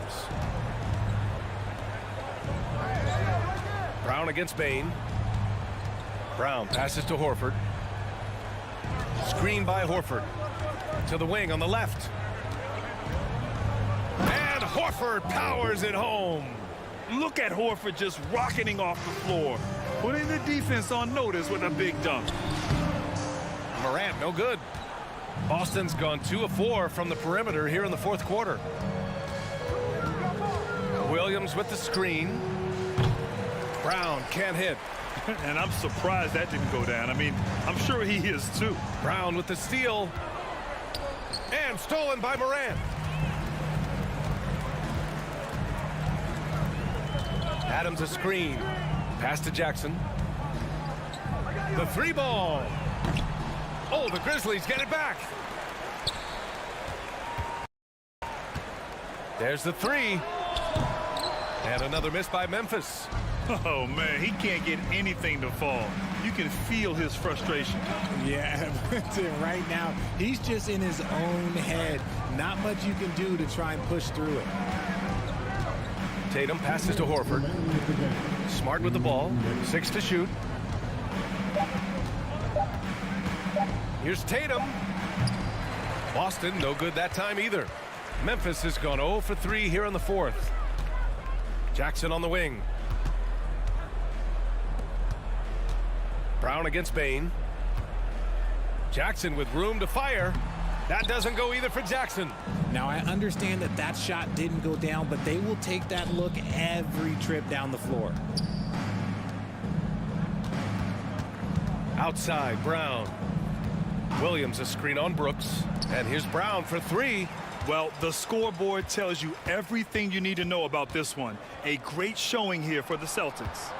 Brown against Bain. Brown passes to Horford. Screen by Horford. To the wing on the left. And Horford powers it home. Look at Horford just rocketing off the floor, putting the defense on notice with a big dunk. Morant, no good. Boston's gone 2 of 4 from the perimeter here in the fourth quarter. Williams with the screen. Brown can't hit. And I'm surprised that didn't go down. I mean, I'm sure he is too. Brown with the steal. And stolen by Morant. Adams a screen. Pass to Jackson. The 3-ball. Oh, the Grizzlies get it back. There's the 3. And another miss by Memphis. Oh, man, he can't get anything to fall. You can feel his frustration. Yeah, right now, he's just in his own head. Not much you can do to try and push through it. Tatum passes to Horford. Smart with the ball. 6 to shoot. Here's Tatum. Boston, no good that time either. Memphis has gone 0 for 3 here in the fourth. Jackson on the wing. Brown against Bain. Jackson with room to fire. That doesn't go either for Jackson. Now, I understand that that shot didn't go down, but they will take that look every trip down the floor. Outside, Brown. Williams a screen on Brooks. And here's Brown for 3. Well, the scoreboard tells you everything you need to know about this one. A great showing here for the Celtics.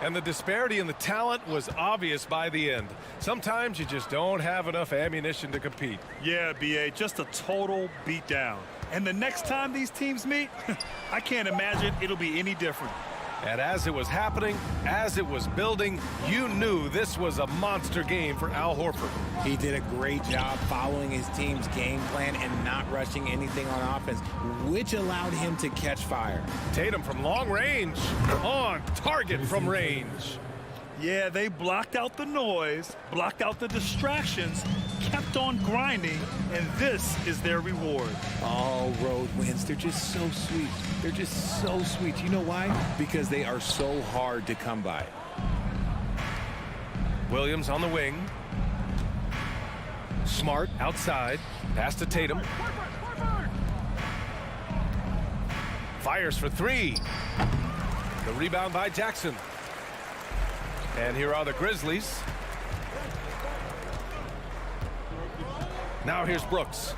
And the disparity in the talent was obvious by the end. Sometimes you just don't have enough ammunition to compete. Yeah, B.A., just a total beatdown. And the next time these teams meet, I can't imagine it'll be any different. And as it was happening, as it was building, you knew this was a monster game for Al Horford. He did a great job following his team's game plan and not rushing anything on offense, which allowed him to catch fire. Tatum from long range, on target from range. Yeah, they blocked out the noise, blocked out the distractions, kept on grinding, and this is their reward. All road wins. They're just so sweet. They're just so sweet. You know why? Because they are so hard to come by. Williams on the wing. Smart outside. Pass to Tatum. Fires for 3. The rebound by Jackson. And here are the Grizzlies. Now here's Brooks.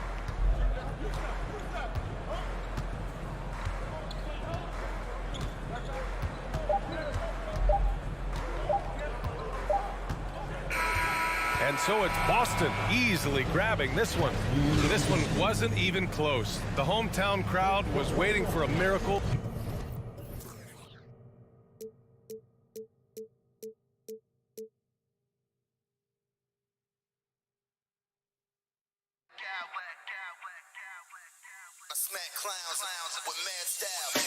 And so it's Boston easily grabbing this one. This one wasn't even close. The hometown crowd was waiting for a miracle. Smack clowns with mad style.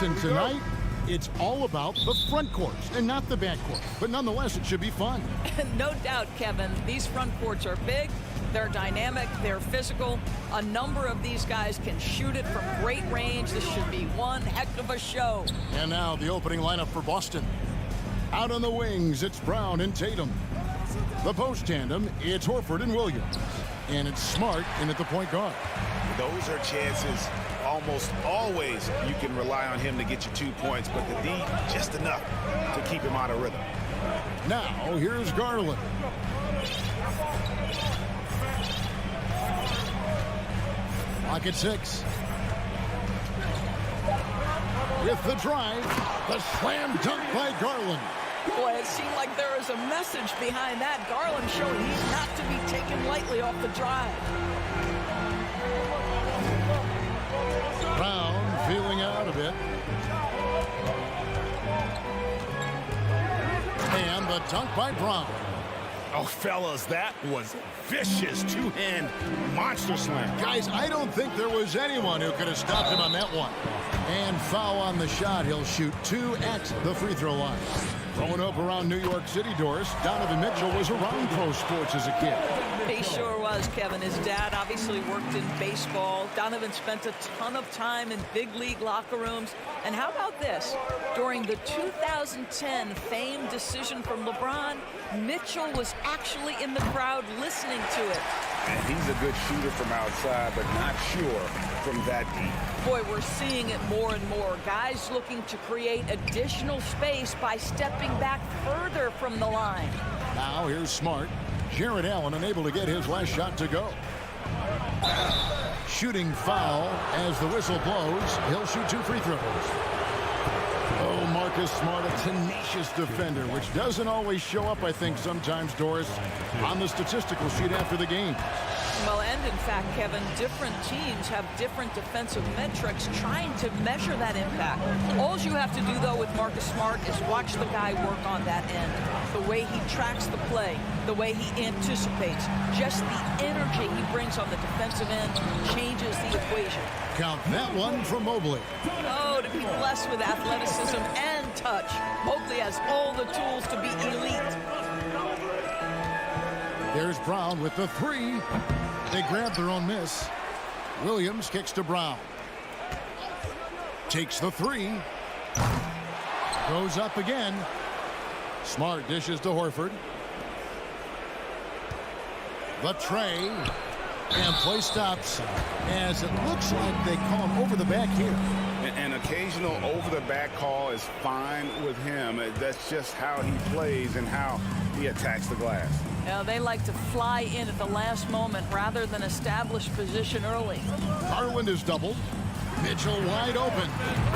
Listen, tonight, it's all about the front courts and not the back court. But nonetheless, it should be fun. No doubt, Kevin. These front courts are big, they're dynamic, they're physical. A number of these guys can shoot it from great range. This should be one heck of a show. And now the opening lineup for Boston. Out on the wings, it's Brown and Tatum. The post tandem, it's Horford and Williams. And it's Smart in at the point guard. Those are chances almost always you can rely on him to get you 2 points, but the D, just enough to keep him out of rhythm. Now, here's Garland. Lock at 6. With the drive, the slam dunk by Garland. Boy, it seemed like there was a message behind that. Garland showing he's not to be taken lightly off the drive. Brown feeling out a bit. And the dunk by Brown. Oh, fellas, that was vicious two-hand monster slam. Guys, I don't think there was anyone who could have stopped him on that one. And foul on the shot. He'll shoot 2 at the free throw line. Growing up around New York City, Doris, Donovan Mitchell was around pro sports as a kid. He sure was, Kevin. His dad obviously worked in baseball. Donovan spent a ton of time in big league locker rooms. And how about this? During the 2010 famed decision from LeBron, Mitchell was actually in the crowd listening to it. And he's a good shooter from outside, but not sure from that deep. Boy, we're seeing it more and more. Guys looking to create additional space by stepping back further from the line. Now here's Smart. Jared Allen unable to get his last shot to go. Shooting foul as the whistle blows. He'll shoot 2 free throws. Oh, Marcus Smart, a tenacious defender, which doesn't always show up, I think, sometimes, Doris, on the statistical sheet after the game. Well, and in fact, Kevin, different teams have different defensive metrics trying to measure that impact. All you have to do, though, with Marcus Smart is watch the guy work on that end. The way he tracks the play, the way he anticipates, just the energy he brings on the defensive end changes the equation. Count that one from Mobley. Oh, to be blessed with athleticism and touch. Mobley has all the tools to be elite. There's Brown with the 3. They grab their own miss. Williams kicks to Brown. Takes the 3. Goes up again. Smart dishes to Horford. The tray. And play stops as it looks like they call him over the back here. An occasional over-the-back call is fine with him. That's just how he plays and how he attacks the glass. They like to fly in at the last moment rather than establish position early. Garland is doubled. Mitchell wide open.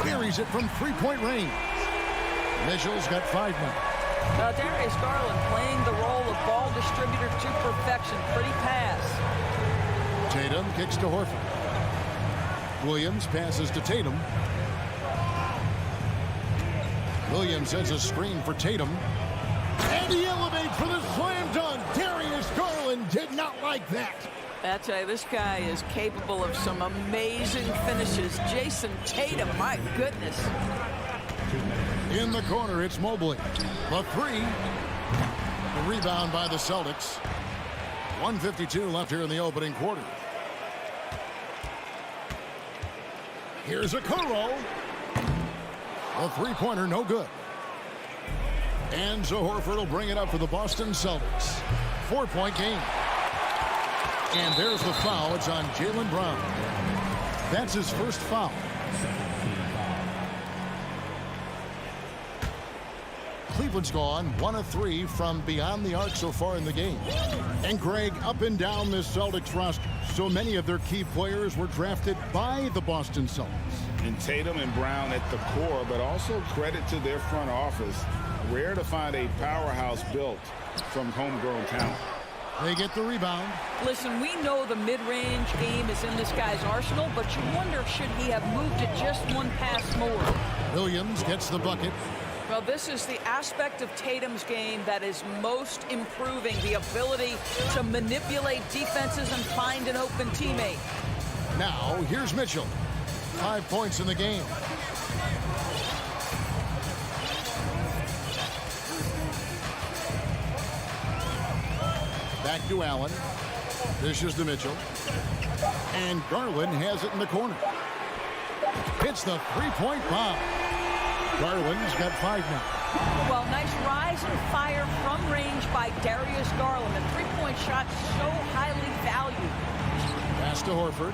Buries it from 3-point range. Mitchell's got 5 now. Darius Garland playing the role of ball distributor to perfection. Pretty pass. Tatum kicks to Horford. Williams passes to Tatum. Williams has a screen for Tatum. And he elevates for the slam dunk. Darius Garland did not like that. I tell you, this guy is capable of some amazing finishes. Jason Tatum, my goodness. In the corner, it's Mobley. The 3. The rebound by the Celtics. 1:52 left here in the opening quarter. Here's a Okoro. A 3-pointer, no good. And so Horford will bring it up for the Boston Celtics. 4-point game. And there's the foul. It's on Jaylen Brown. That's his first foul. Cleveland's gone 1 of 3 from beyond the arc so far in the game. And Greg, up and down this Celtics roster, so many of their key players were drafted by the Boston Celtics. And Tatum and Brown at the core, but also credit to their front office. Rare to find a powerhouse built from homegrown talent. They get the rebound. Listen, we know the mid-range game is in this guy's arsenal, but you wonder, should he have moved it just one pass more? Williams gets the bucket. Well, this is the aspect of Tatum's game that is most improving, the ability to manipulate defenses and find an open teammate. Now, here's Mitchell. 5 points in the game. Back to Allen. Dishes to Mitchell. And Garland has it in the corner. Hits the three-point bomb. Garland's got 5 now. Well, nice rise and fire from range by Darius Garland. The three-point shot so highly valued. Pass to Horford.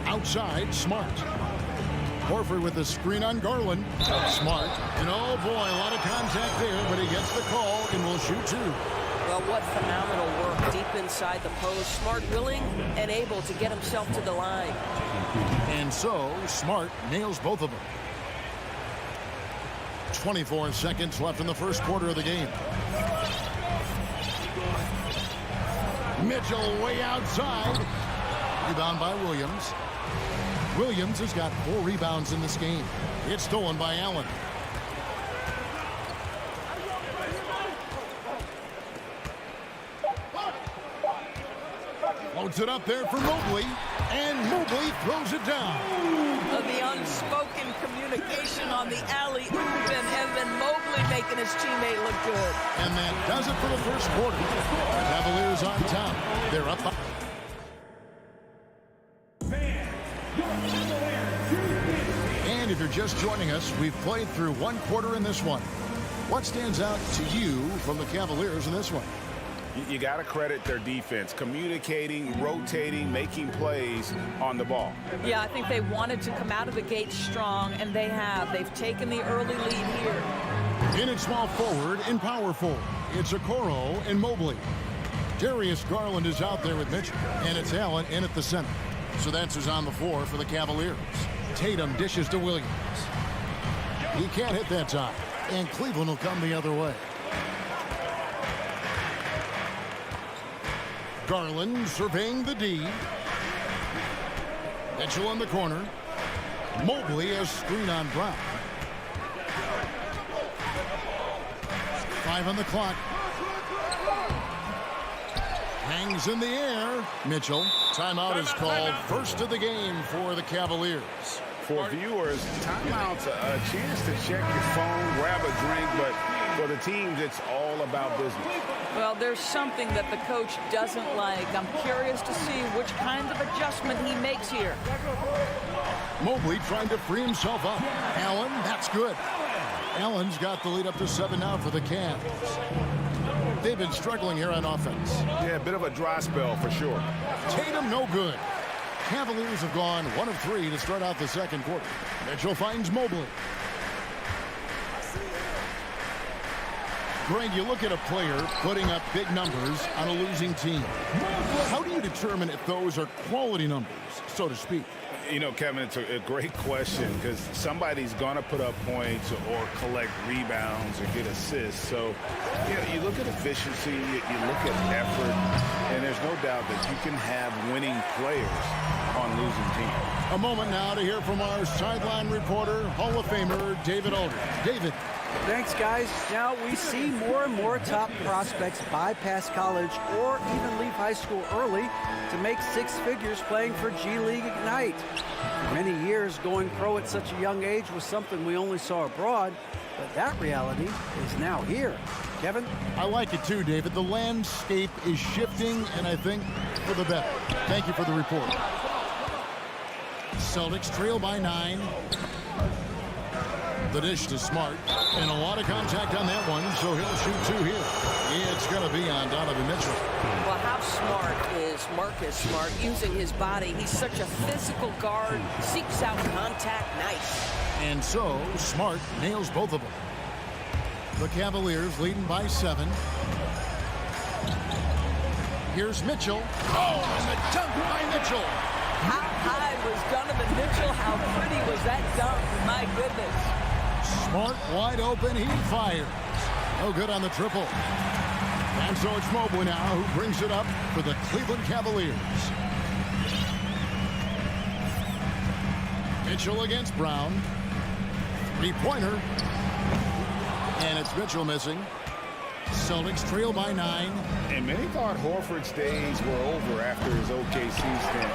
Outside, Smart. Horford with the screen on Garland. Smart. And oh boy, a lot of contact there, but he gets the call and will shoot 2. Well, what phenomenal work deep inside the post. Smart willing and able to get himself to the line. And so, Smart nails both of them. 24 seconds left in the first quarter of the game. Mitchell way outside. Rebound by Williams. Williams has got 4 rebounds in this game. It's stolen by Allen. Loads it up there for Mobley, and Mobley throws it down. The unspoken communication on the alley-oop, and then Mobley making his teammate look good. And that does it for the first quarter. The Cavaliers on top. They're up by... And if you're just joining us, we've played through 1 quarter in this one. What stands out to you from the Cavaliers in this one? You got to credit their defense, communicating, rotating, making plays on the ball. Yeah, I think they wanted to come out of the gate strong, and they have. They've taken the early lead here. In at small forward and power forward, it's Okoro and Mobley. Darius Garland is out there with Mitchell, and it's Allen in at the center. So that's who's on the floor for the Cavaliers. Tatum dishes to Williams. He can't hit that time, and Cleveland will come the other way. Garland surveying the D. Mitchell in the corner. Mobley has screen on Brown. 5 on the clock. Hangs in the air. Mitchell. Timeout is called. First of the game for the Cavaliers. For viewers, timeout's a chance to check your phone, grab a drink, but for the teams, it's all about business. Well, there's something that the coach doesn't like. I'm curious to see which kind of adjustment he makes here. Mobley trying to free himself up. Allen, that's good. Allen's got the lead up to 7 now for the Cavs. They've been struggling here on offense. Yeah, a bit of a dry spell for sure. Tatum, no good. Cavaliers have gone 1 of 3 to start out the second quarter. Mitchell finds Mobley. Greg, you look at a player putting up big numbers on a losing team. How do you determine if those are quality numbers, so to speak? You know, Kevin, it's a great question because somebody's going to put up points or collect rebounds or get assists. So, you know, you look at efficiency, you look at effort, and there's no doubt that you can have winning players on losing teams. A moment now to hear from our sideline reporter, Hall of Famer David Aldridge. David. Thanks, guys. Now we see more and more top prospects bypass college or even leave high school early to make 6 figures playing for G League Ignite. For many years, going pro at such a young age was something we only saw abroad, but that reality is now here. Kevin? I like it too, David. The landscape is shifting, and I think for the better. Thank you for the report. Celtics trail by 9. The dish to Smart, and a lot of contact on that one, so he'll shoot 2 here. It's going to be on Donovan Mitchell. Well, how smart is Marcus Smart using his body? He's such a physical guard, seeks out contact, nice. And so, Smart nails both of them. The Cavaliers leading by 7. Here's Mitchell. Oh, and the dunk by Mitchell. How high was Donovan Mitchell? How pretty was that dunk? My goodness. Smart wide open, he fires. No good on the triple. And so it's Mobley now who brings it up for the Cleveland Cavaliers. Mitchell against Brown. 3-pointer. And it's Mitchell missing. Celtics trail by 9. And many thought Horford's days were over after his OKC stint.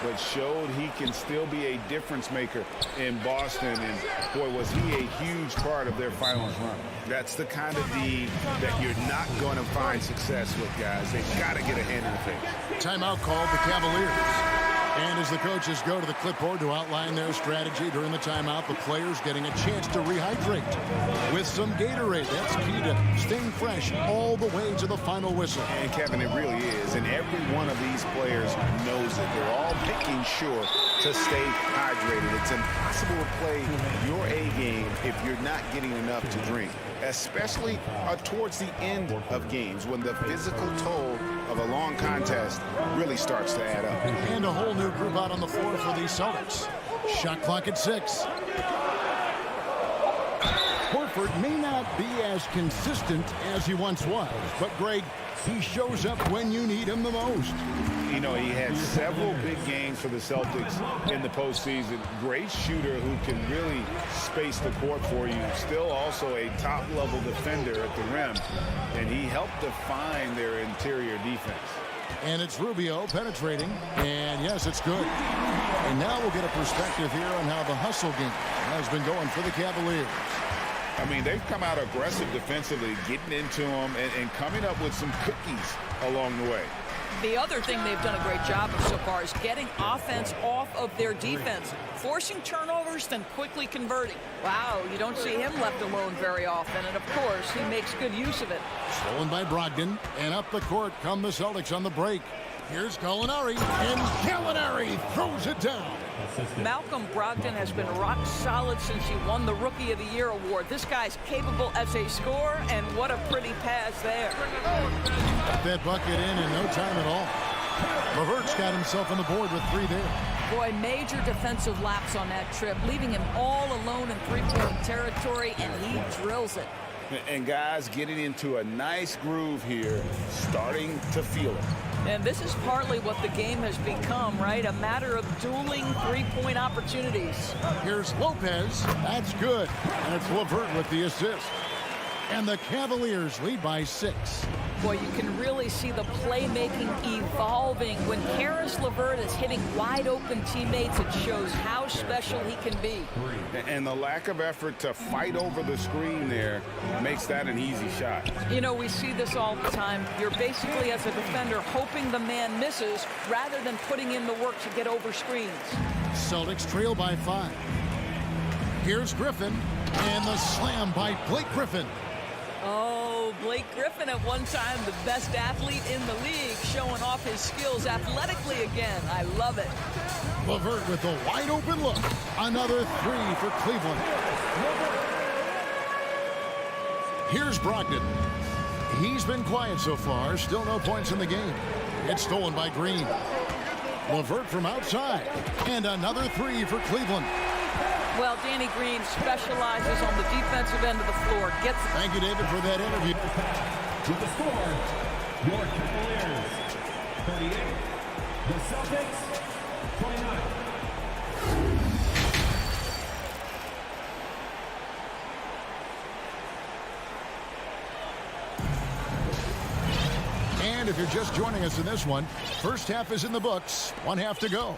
but showed he can still be a difference maker in Boston. And, boy, was he a huge part of their finals run. That's the kind of D that you're not going to find success with, guys. They've got to get a hand in the face. Timeout called the Cavaliers. And as the coaches go to the clipboard to outline their strategy during the timeout, the players getting a chance to rehydrate with some Gatorade. That's key to staying fresh all the way to the final whistle. And, Kevin, it really is. And every one of these players knows it. They're all making sure to stay hydrated. It's impossible to play your A game if you're not getting enough to drink, especially towards the end of games when the physical toll of a long contest really starts to add up. And a whole new group out on the floor for the Celtics. Shot clock at 6. Horford may not be as consistent as he once was, but Greg, he shows up when you need him the most. You know, he had several big games for the Celtics in the postseason. Great shooter who can really space the court for you. Still also a top-level defender at the rim. And he helped define their interior defense. And it's Rubio penetrating. And, yes, it's good. And now we'll get a perspective here on how the hustle game has been going for the Cavaliers. I mean, they've come out aggressive defensively, getting into them and coming up with some cookies along the way. The other thing they've done a great job of so far is getting offense off of their defense, forcing turnovers, then quickly converting. Wow, you don't see him left alone very often, and of course, he makes good use of it. Stolen by Brogdon, and up the court come the Celtics on the break. Here's Gallinari, and Gallinari throws it down. Malcolm Brogdon has been rock solid since he won the Rookie of the Year award. This guy's capable as a scorer, and what a pretty pass there. Got that bucket in no time at all. LeVert's got himself on the board with 3 there. Boy, major defensive lapse on that trip, leaving him all alone in three-point territory, and he drills it. And guys getting into a nice groove here, starting to feel it. And this is partly what the game has become, right? A matter of dueling three-point opportunities. Here's Lopez. That's good. And it's LeVert with the assist. And the Cavaliers lead by 6. Boy, you can really see the playmaking evolving. When Caris LeVert is hitting wide-open teammates, it shows how special he can be. And the lack of effort to fight over the screen there makes that an easy shot. You know, we see this all the time. You're basically, as a defender, hoping the man misses rather than putting in the work to get over screens. Celtics trail by 5. Here's Griffin, and the slam by Blake Griffin. Oh, Blake Griffin, at one time the best athlete in the league, showing off his skills athletically again. I love it. LeVert with a wide open look. Another 3 for Cleveland. Here's Brogdon. He's been quiet so far. Still no points in the game. It's stolen by Green. LeVert from outside. And another 3 for Cleveland. Well, Danny Green specializes on the defensive end of the floor. Thank you, David, for that interview. To the score, your Cavaliers 38, the Celtics 29. And if you're just joining us in this one, first half is in the books. 1 half to go.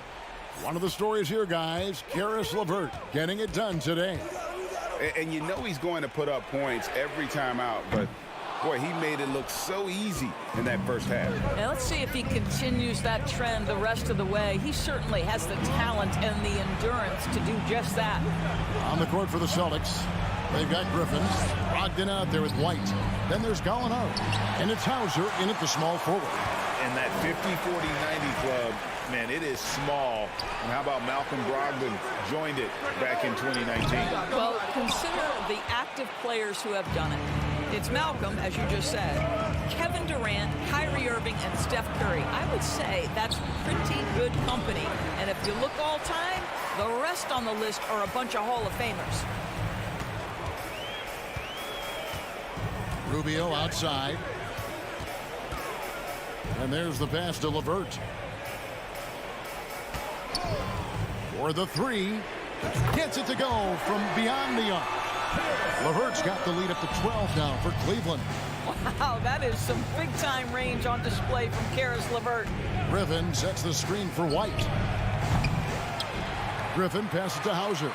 One of the stories here, guys, Caris LeVert getting it done today. And you know he's going to put up points every time out, but boy, he made it look so easy in that first half. Now let's see if he continues that trend the rest of the way. He certainly has the talent and the endurance to do just that. On the court for the Celtics, they've got Griffin, Brogdon out there with White. Then there's Gallinari, and it's Hauser in at the small forward. And that 50-40-90 club, man, it is small. And how about Malcolm Brogdon joined it back in 2019? Well, consider the active players who have done it. It's Malcolm, as you just said, Kevin Durant, Kyrie Irving, and Steph Curry. I would say that's pretty good company. And if you look all time, the rest on the list are a bunch of Hall of Famers. Rubio outside. And there's the pass to LeVert. For the 3. Gets it to go from beyond the arc. LeVert's got the lead up to 12 now for Cleveland. Wow, that is some big-time range on display from Caris LeVert. Griffin sets the screen for White. Griffin passes to Hauser.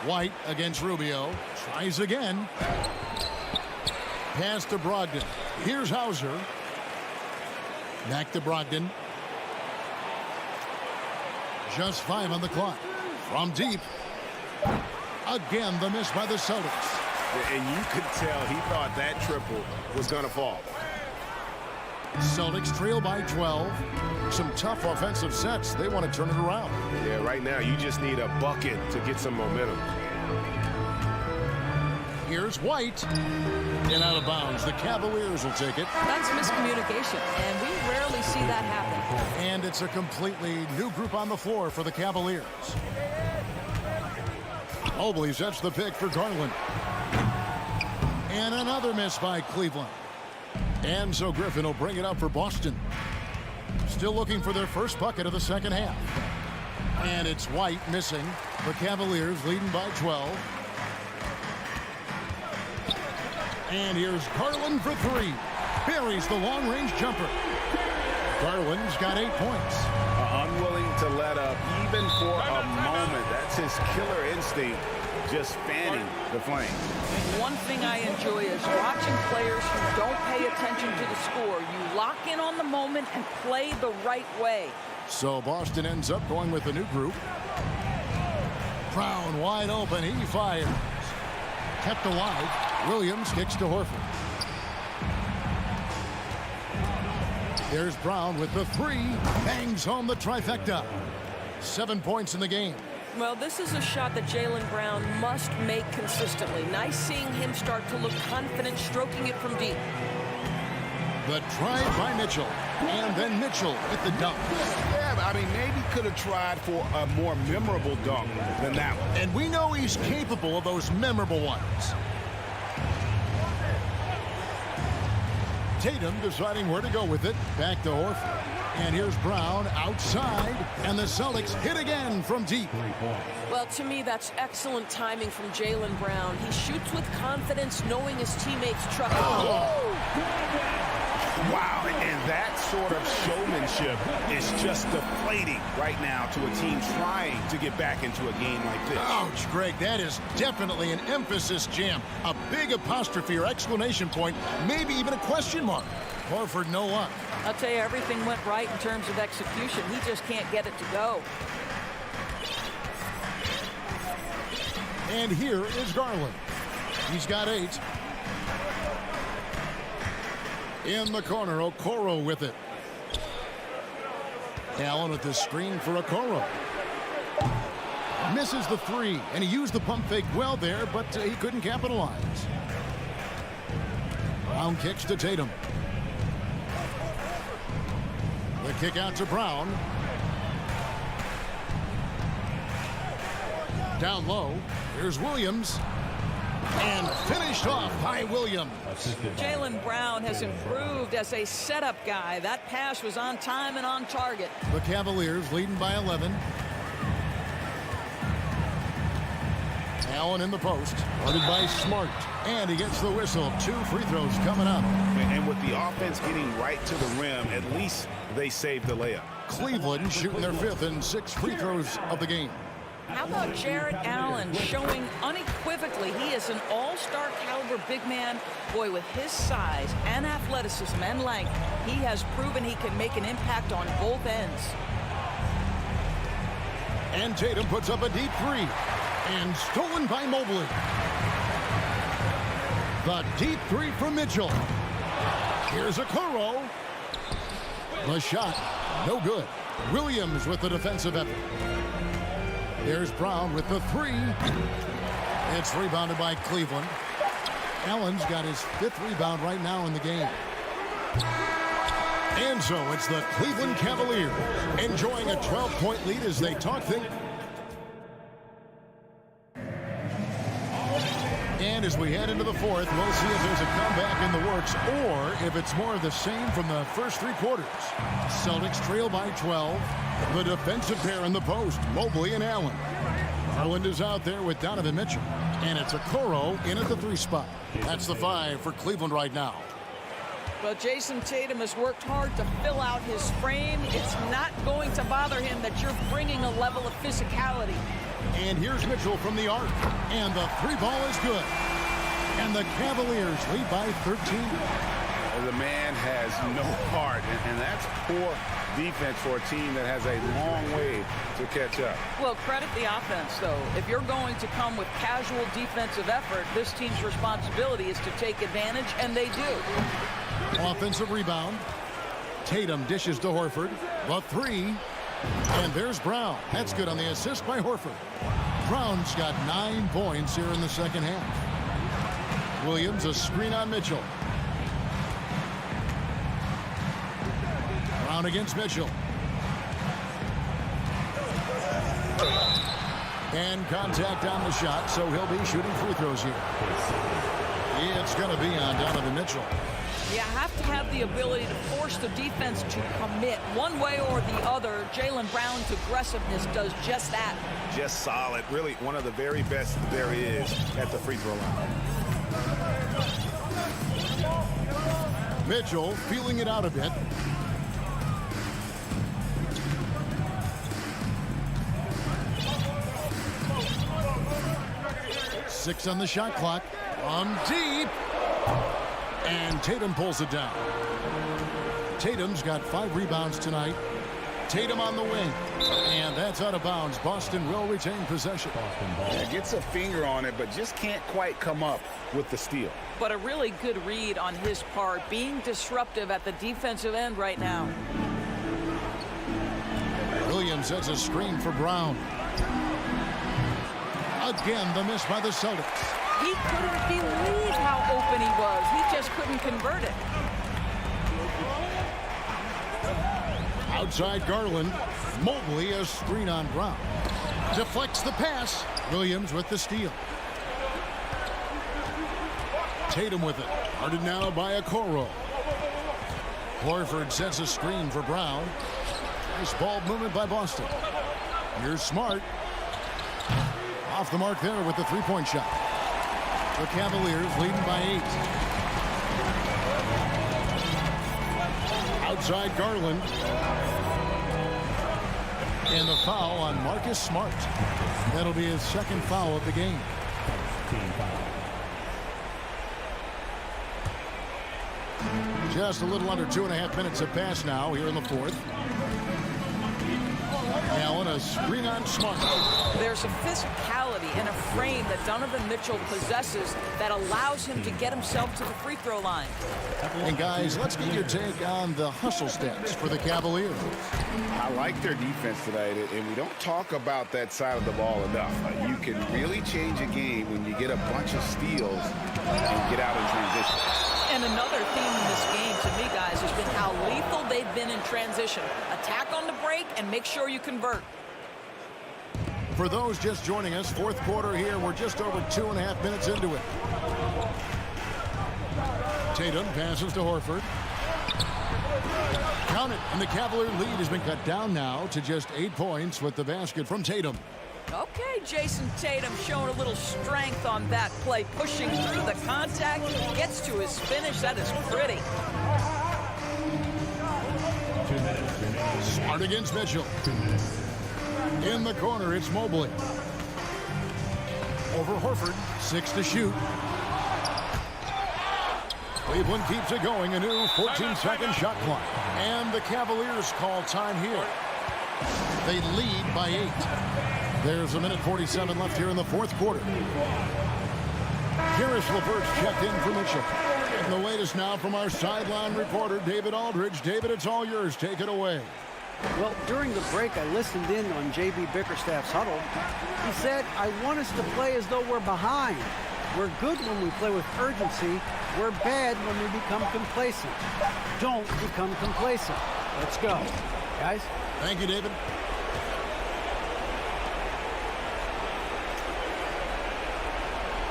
White against Rubio. Tries again. Pass to Brogdon. Here's Hauser. Back to Brogdon. Just 5 on the clock. From deep. Again, the miss by the Celtics. And you could tell he thought that triple was going to fall. Celtics trail by 12. Some tough offensive sets. They want to turn it around. Yeah, right now you just need a bucket to get some momentum. Here's White. And out of bounds. The Cavaliers will take it. That's miscommunication, and we rarely see that happen. And it's a completely new group on the floor for the Cavaliers. Mobley sets the pick for Garland. And another miss by Cleveland. And so Griffin will bring it up for Boston. Still looking for their first bucket of the second half. And it's White missing. The Cavaliers leading by 12. And here's Garland for 3. Buries the long-range jumper. Garland's got 8 points. Unwilling to let up even for a moment. That's his killer instinct, just fanning the flame. One thing I enjoy is watching players who don't pay attention to the score. You lock in on the moment and play the right way. So Boston ends up going with a new group. Brown wide open. He fires. Kept alive. Williams kicks to Horford. There's Brown with the 3. Bangs home the trifecta. 7 points in the game. Well, this is a shot that Jaylen Brown must make consistently. Nice seeing him start to look confident, stroking it from deep. The drive by Mitchell. And then Mitchell with the dunk. Yeah, I mean, maybe could have tried for a more memorable dunk than that one. And we know he's capable of those memorable ones. Tatum deciding where to go with it. Back to Horford. And here's Brown outside. And the Celtics hit again from deep. Well, to me, that's excellent timing from Jaylen Brown. He shoots with confidence, knowing his teammates trust him. Wow, and that sort of showmanship is just deflating right now to a team trying to get back into a game like this. Ouch, Greg, that is definitely an emphasis jam. A big apostrophe or exclamation point, maybe even a question mark. Horford, no luck. I'll tell you, everything went right in terms of execution. He just can't get it to go. And here is Garland. He's got 8. In the corner, Okoro with it. Allen with the screen for Okoro. Misses the 3, and he used the pump fake well there, but he couldn't capitalize. Brown kicks to Tatum. The kick out to Brown. Down low, here's Williams. And finished off by Williams. Jaylen Brown has improved as a setup guy. That pass was on time and on target. The Cavaliers leading by 11. Allen in the post. Guarded by Smart. And he gets the whistle. 2 free throws coming up. And with the offense getting right to the rim, at least they saved the layup. Cleveland shooting their 5th and 6 free throws of the game. How about Jarrett Allen showing unequivocally he is an all-star caliber big man. Boy, with his size and athleticism and length, he has proven he can make an impact on both ends. And Tatum puts up a deep 3. And stolen by Mobley. The deep 3 from Mitchell. Here's Okoro. The shot, no good. Williams with the defensive effort. There's Brown with the 3. It's rebounded by Cleveland. Allen's got his 5th rebound right now in the game. And so it's the Cleveland Cavaliers enjoying a 12-point lead as they talk things. And as we head into the 4th, we'll see if there's a comeback in the works or if it's more of the same from the first 3 quarters. Celtics trail by 12. The defensive pair in the post, Mobley and Allen. Garland is out there with Donovan Mitchell. And it's Okoro in at the 3 spot. That's the 5 for Cleveland right now. Well, Jason Tatum has worked hard to fill out his frame. It's not going to bother him that you're bringing a level of physicality. And here's Mitchell from the arc. And the three ball is good. And the Cavaliers lead by 13. The man has no heart, and that's poor defense for a team that has a long way to catch up. Well, credit the offense, though. If you're going to come with casual defensive effort, this team's responsibility is to take advantage, and they do. Offensive rebound. Tatum dishes to Horford. The three. And there's Brown. That's good on the assist by Horford. Brown's got 9 points here in the second half. Williams, a screen on Mitchell. Brown against Mitchell. And contact on the shot, so he'll be shooting free throws here. It's going to be on Donovan Mitchell. You have to have the ability to force the defense to commit one way or the other. Jaylen Brown's aggressiveness does just that. Just solid. Really one of the very best there is at the free throw line. Mitchell feeling it out a bit. Six on the shot clock. On deep. And Tatum pulls it down. Tatum's got 5 rebounds tonight. Tatum on the wing. And that's out of bounds. Boston will retain possession. Yeah, gets a finger on it, but just can't quite come up with the steal. But a really good read on his part, being disruptive at the defensive end right now. Williams sets a screen for Brown. Again, the miss by the Celtics. He couldn't believe how open he was. He just couldn't convert it. Outside Garland. Mobley a screen on Brown. Deflects the pass. Williams with the steal. Tatum with it. Guarded now by Okoro. Horford sets a screen for Brown. Nice ball movement by Boston. Here's Smart. Off the mark there with the three-point shot. The Cavaliers leading by 8. Outside Garland. And the foul on Marcus Smart. That'll be his second foul of the game. Just a little under 2.5 minutes have passed now here in the fourth. Allen, a screen on Smart. There's a physicality and a frame that Donovan Mitchell possesses that allows him to get himself to the free throw line. And guys, let's get your take on the hustle stats for the Cavaliers. I like their defense tonight, and we don't talk about that side of the ball enough. You can really change a game when you get a bunch of steals and get out in transition. And another theme in this game, to me, guys, has been how lethal they've been in transition. Attack on the break and make sure you convert. For those just joining us, fourth quarter here. We're just over 2.5 minutes into it. Tatum passes to Horford. Count it, and the Cavalier lead has been cut down now to just 8 points with the basket from Tatum. Okay, Jason Tatum showing a little strength on that play, pushing through the contact, gets to his finish. That is pretty. Smart against Mitchell. In the corner, it's Mobley. Over Horford, 6 to shoot. Cleveland keeps it going, a new 14-second shot clock. And the Cavaliers call time here. They lead by 8. There's a minute 47 left here in the fourth quarter. Karis LeVert's checked in for Mitchell. And the latest now from our sideline reporter, David Aldridge. David, it's all yours. Take it away. Well, during the break, I listened in on J.B. Bickerstaff's huddle. He said, I want us to play as though we're behind. We're good when we play with urgency. We're bad when we become complacent. Don't become complacent. Let's go. Guys? Thank you, David.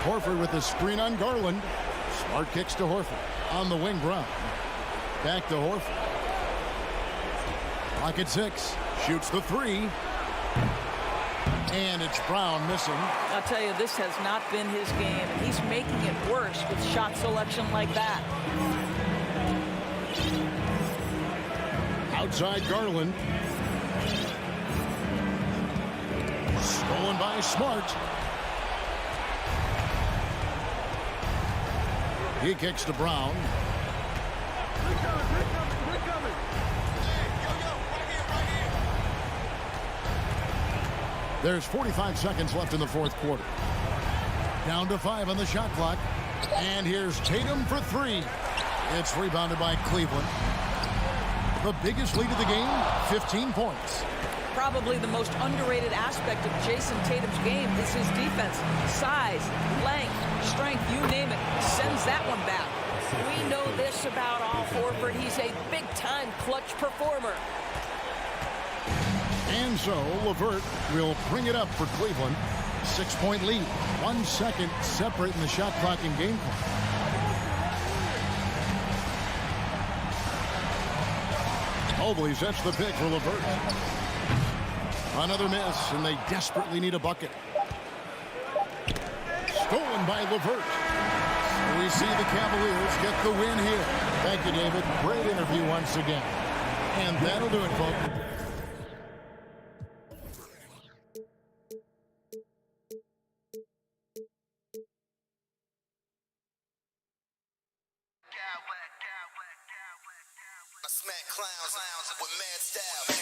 Horford with the screen on Garland. Smart kicks to Horford. On the wing, Brown. Back to Horford. Clock at 6. Shoots the 3. And it's Brown missing. I'll tell you, this has not been his game, and he's making it worse with shot selection like that. Outside Garland. Stolen by Smart. He kicks to Brown. There's 45 seconds left in the fourth quarter. Down to 5 on the shot clock. And here's Tatum for 3. It's rebounded by Cleveland. The biggest lead of the game, 15 points. Probably the most underrated aspect of Jason Tatum's game is his defense. Size, length, strength, you name it, sends that one back. We know this about Al Horford. He's a big-time clutch performer. And so LeVert will bring it up for Cleveland. 6-point lead. 1 second separating the shot clock and game clock. Mobley sets the pick for LeVert. Another miss, and they desperately need a bucket. Stolen by LeVert. We see the Cavaliers get the win here. Thank you, David. Great interview once again. And that'll do it, folks. Smack clowns with mad style.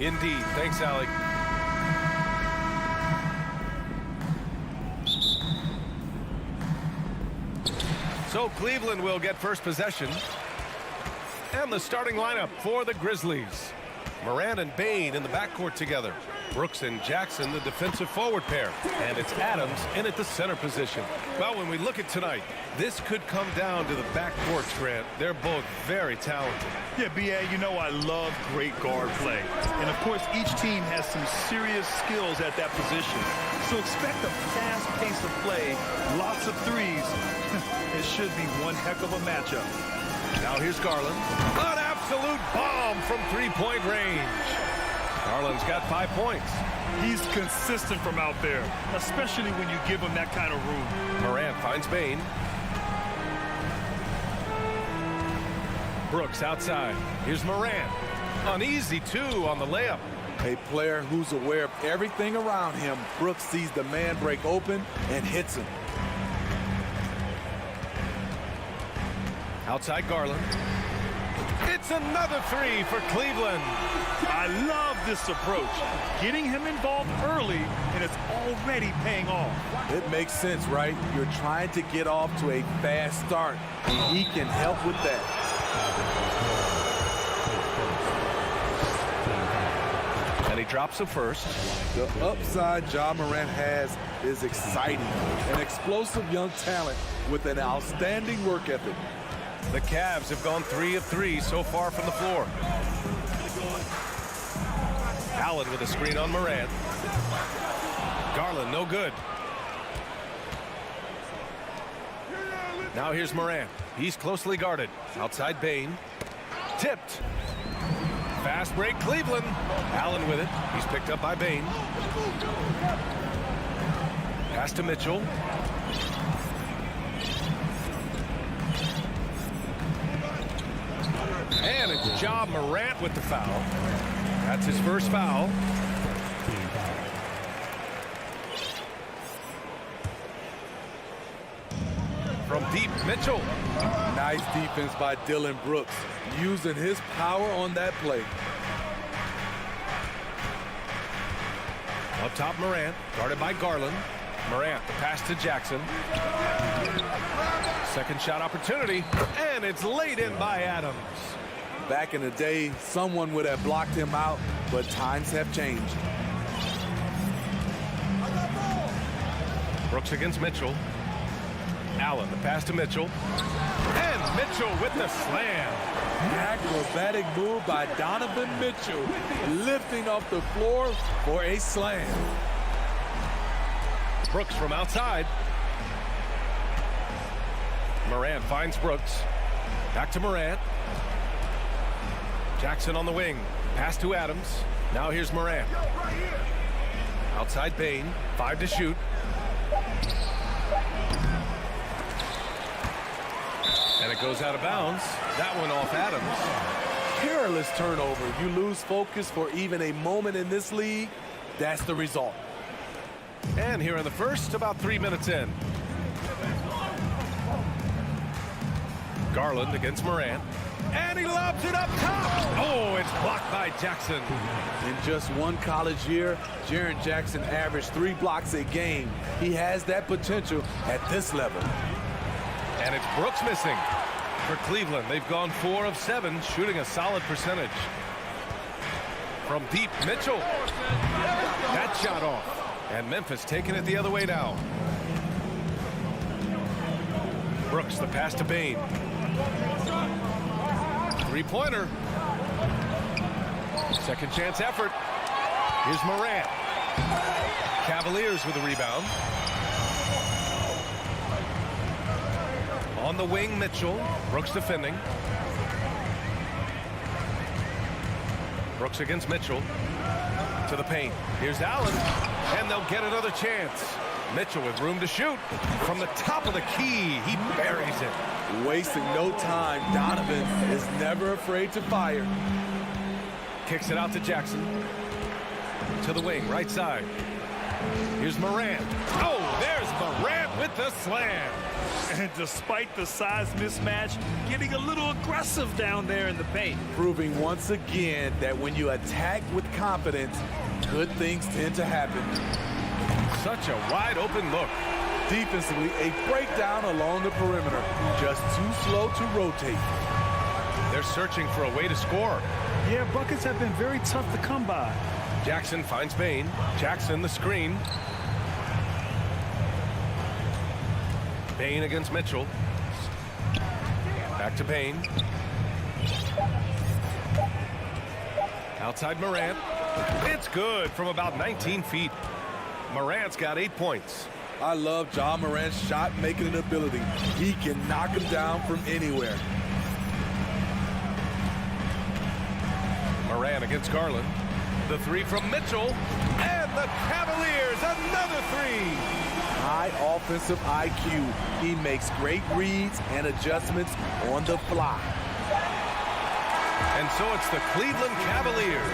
Indeed. Thanks, Allie. So Cleveland will get first possession. And the starting lineup for the Grizzlies. Morant and Bane in the backcourt together. Brooks and Jackson, the defensive forward pair. And it's Adams in at the center position. Well, when we look at tonight, this could come down to the backcourt, Grant. They're both very talented. Yeah, B.A., you know I love great guard play. And, of course, each team has some serious skills at that position. So expect a fast pace of play, lots of threes. It should be one heck of a matchup. Now here's Garland. An absolute bomb from three-point range. Garland's got 5 points. He's consistent from out there, especially when you give him that kind of room. Morant finds Bane. Brooks outside. Here's Morant. An easy 2 on the layup. A player who's aware of everything around him. Brooks sees the man break open and hits him. Outside Garland. It's another 3 for Cleveland. I love this approach. Getting him involved early, and it's already paying off. It makes sense, right? You're trying to get off to a fast start, and he can help with that. And he drops the first. The upside Ja Morant has is exciting. An explosive young talent with an outstanding work ethic. The Cavs have gone 3 of 3 so far from the floor. Allen with a screen on Morant. Garland, no good. Now here's Morant. He's closely guarded. Outside Bane. Tipped. Fast break, Cleveland. Allen with it. He's picked up by Bane. Pass to Mitchell. And it's Ja Morant with the foul. That's his first foul. From deep, Mitchell. Nice defense by Dylan Brooks, using his power on that play. Up top, Morant, guarded by Garland. Morant, the pass to Jackson. Second shot opportunity, and it's laid in by Adams. Back in the day, someone would have blocked him out, but times have changed. Brooks against Mitchell. Allen, the pass to Mitchell. And Mitchell with the slam. Acrobatic move by Donovan Mitchell, lifting off the floor for a slam. Brooks from outside. Morant finds Brooks. Back to Morant. Jackson on the wing. Pass to Adams. Now here's Morant. Outside Bane. 5 to shoot. And it goes out of bounds. That one off Adams. Careless turnover. You lose focus for even a moment in this league. That's the result. And here in the first, about 3 minutes in. Garland against Morant. And he lobs it up top. Oh, it's blocked by Jackson. In just one college year, Jaren Jackson averaged 3 blocks a game. He has that potential at this level. And it's Brooks missing for Cleveland. They've gone 4 of 7, shooting a solid percentage. From deep, Mitchell. That shot off. And Memphis taking it the other way now. Brooks, the pass to Bane. Three-pointer. Second chance effort. Here's Morant. Cavaliers with a rebound. On the wing, Mitchell. Brooks defending. Brooks against Mitchell. To the paint. Here's Allen. And they'll get another chance. Mitchell with room to shoot. From the top of the key, he buries it. Wasting no time. Donovan is never afraid to fire. Kicks it out to Jackson. To the wing, right side. Here's Morant. Oh, there's Morant with the slam. And despite the size mismatch, getting a little aggressive down there in the paint. Proving once again that when you attack with confidence, good things tend to happen. Such a wide open look. Defensively, a breakdown along the perimeter. Just too slow to rotate. They're searching for a way to score. Yeah, buckets have been very tough to come by. Jackson finds Bain. Jackson the screen. Bain against Mitchell. Back to Bain. Outside Morant. It's good from about 19 feet. Morant's got 8 points. I love Ja Morant's shot-making ability. He can knock him down from anywhere. Morant against Garland. The three from Mitchell. And the Cavaliers, another three. High offensive IQ. He makes great reads and adjustments on the fly. And so it's the Cleveland Cavaliers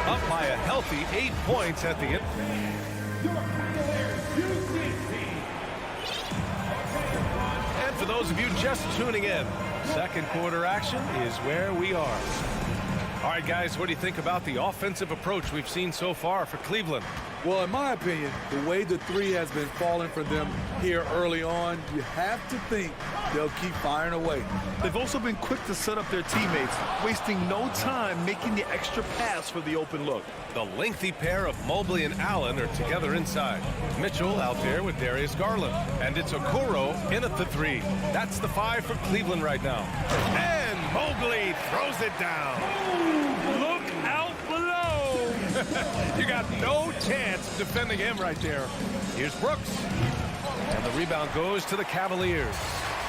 up by a healthy 8 points at the end. And for those of you just tuning in, second quarter action is where we are. All right, guys, what do you think about the offensive approach we've seen so far for Cleveland? Well, in my opinion, the way the three has been falling for them here early on, you have to think they'll keep firing away. They've also been quick to set up their teammates, wasting no time making the extra pass for the open look. The lengthy pair of Mobley and Allen are together inside. Mitchell out there with Darius Garland. And it's Okoro in at the three. That's the 5 for Cleveland right now. And Mobley throws it down. Look out below. You got no chance defending him right there. Here's Brooks. And the rebound goes to the Cavaliers.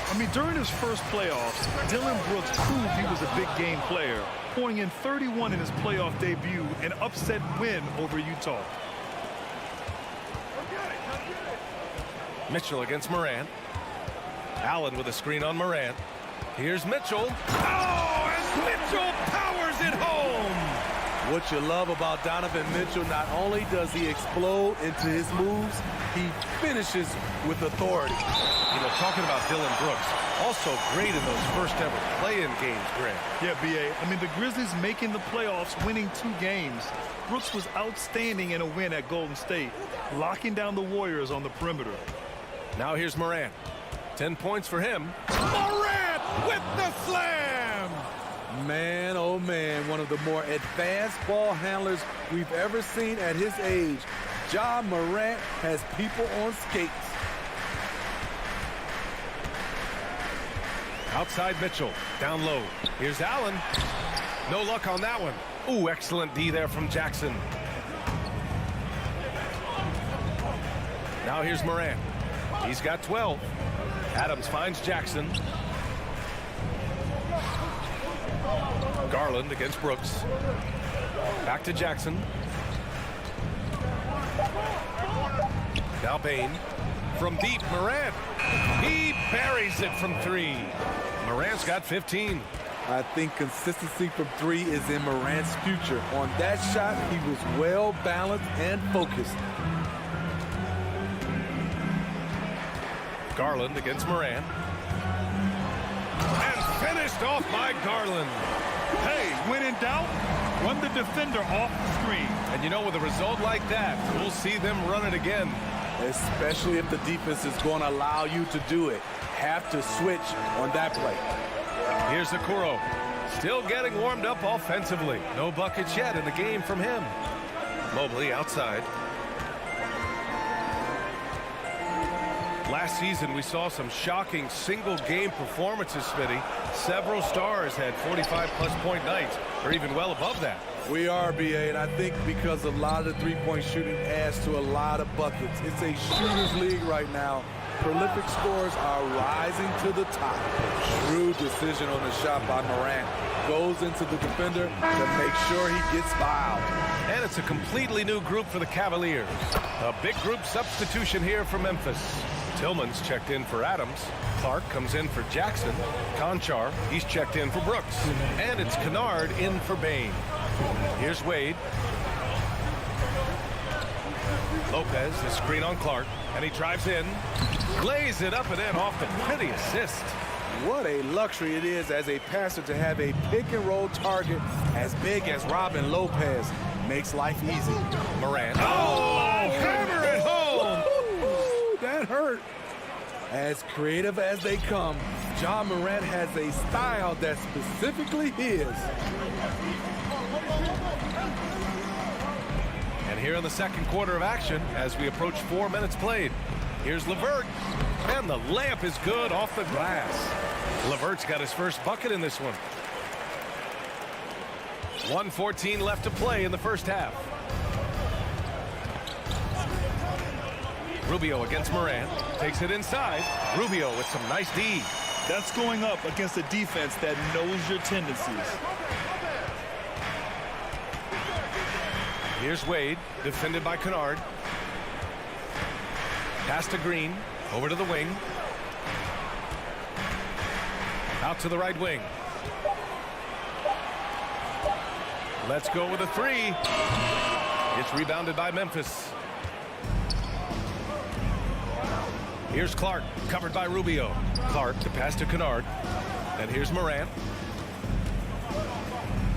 I mean, during his first playoffs, Dylan Brooks proved he was a big game player, pouring in 31 in his playoff debut, an upset win over Utah. Mitchell against Morant. Allen with a screen on Morant. Here's Mitchell. Oh, and Mitchell powers it home. What you love about Donovan Mitchell, not only does he explode into his moves, he finishes with authority. You know, talking about Dylan Brooks, also great in those first ever play-in games, Greg. Yeah, B.A. I mean, the Grizzlies making the playoffs, winning 2 games. Brooks was outstanding in a win at Golden State, locking down the Warriors on the perimeter. Now here's Morant. 10 points for him. Morant with the slam! Man, oh man, one of the more advanced ball handlers we've ever seen at his age. Ja Morant has people on skates. Outside Mitchell, down low. Here's Allen. No luck on that one. Ooh, excellent D there from Jackson. Now here's Morant. He's got 12. Adams finds Jackson. Garland against Brooks. Back to Jackson. Now Bain. From deep, Morant. He buries it from 3. Morant's got 15. I think consistency from 3 is in Morant's future. On that shot, he was well balanced and focused. Garland against Morant. And finished off by Garland. Hey, when in doubt, run the defender off the screen. And you know, with a result like that, we'll see them run it again. Especially if the defense is going to allow you to do it. Have to switch on that play. Here's Okoro. Still getting warmed up offensively. No buckets yet in the game from him. Mobley outside. Last season, we saw some shocking single-game performances, Smitty. Several stars had 45-plus point nights, or even well above that. We are, B.A., and I think because a lot of the three-point shooting adds to a lot of buckets. It's a shooter's league right now. Prolific scorers are rising to the top. Shrewd decision on the shot by Morant. Goes into the defender to make sure he gets fouled. And it's a completely new group for the Cavaliers. A big group substitution here for Memphis. Tillman's checked in for Adams. Clark comes in for Jackson. Conchar, he's checked in for Brooks. And it's Kennard in for Bain. Here's Wade. Lopez, the screen on Clark, and he drives in, lays it up and in off the pretty assist. What a luxury it is as a passer to have a pick-and-roll target as big as Robin Lopez. Makes life easy. Morant. Oh, hammer it home! Woo-hoo, that hurt. As creative as they come, Ja Morant has a style that's specifically his. And here in the second quarter of action, as we approach 4 minutes played, here's LeVert, and the layup is good off the glass. LeVert's got his first bucket in this one. 1:14 left to play in the first half. Rubio against Morant, takes it inside. Rubio with some nice D. That's going up against a defense that knows your tendencies. Here's Wade, defended by Kennard. Pass to Green, over to the wing. Out to the right wing. Let's go with a three. It's rebounded by Memphis. Here's Clark, covered by Rubio. Clark to pass to Kennard. And here's Morant.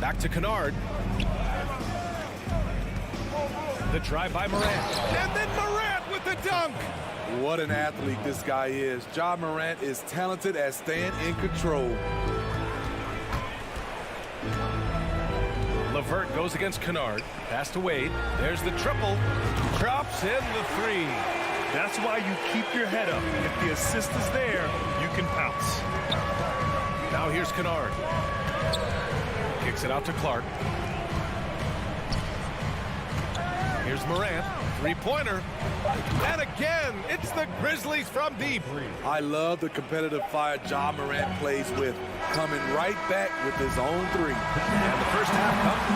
Back to Kennard. The drive by Morant. And then Morant with the dunk. What an athlete this guy is. Ja Morant is talented at staying in control. LeVert goes against Kennard. Pass to Wade. There's the triple. Drops in the three. That's why you keep your head up. If the assist is there, you can pounce. Now here's Kennard. Kicks it out to Clark. Here's Morant. Three-pointer. And again, it's the Grizzlies from deep. I love the competitive fire Ja Morant plays with, coming right back with his own three. And the first half comes.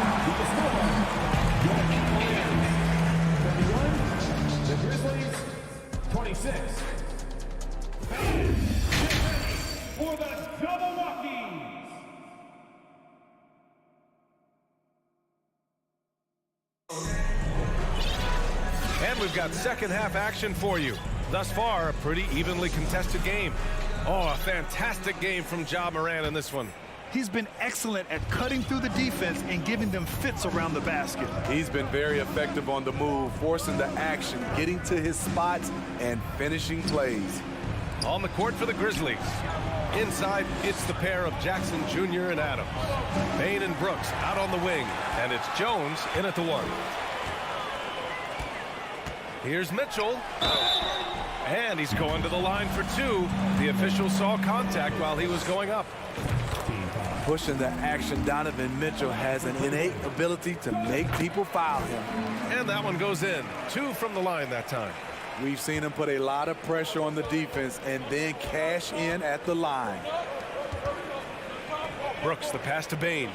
The Grizzlies, 26. For the double Rockies. And we've got second half action for you. Thus far, a pretty evenly contested game. Oh, a fantastic game from Ja Morant in this one. He's been excellent at cutting through the defense and giving them fits around the basket. He's been very effective on the move, forcing the action, getting to his spots, and finishing plays. On the court for the Grizzlies. Inside, it's the pair of Jackson Jr. and Adams. Bain and Brooks out on the wing, and it's Jones in at the one. Here's Mitchell. And he's going to the line for two. The official saw contact while he was going up. Pushing the action, Donovan Mitchell has an innate ability to make people foul him. And that one goes in. Two from the line that time. We've seen him put a lot of pressure on the defense and then cash in at the line. Brooks, the pass to Bain.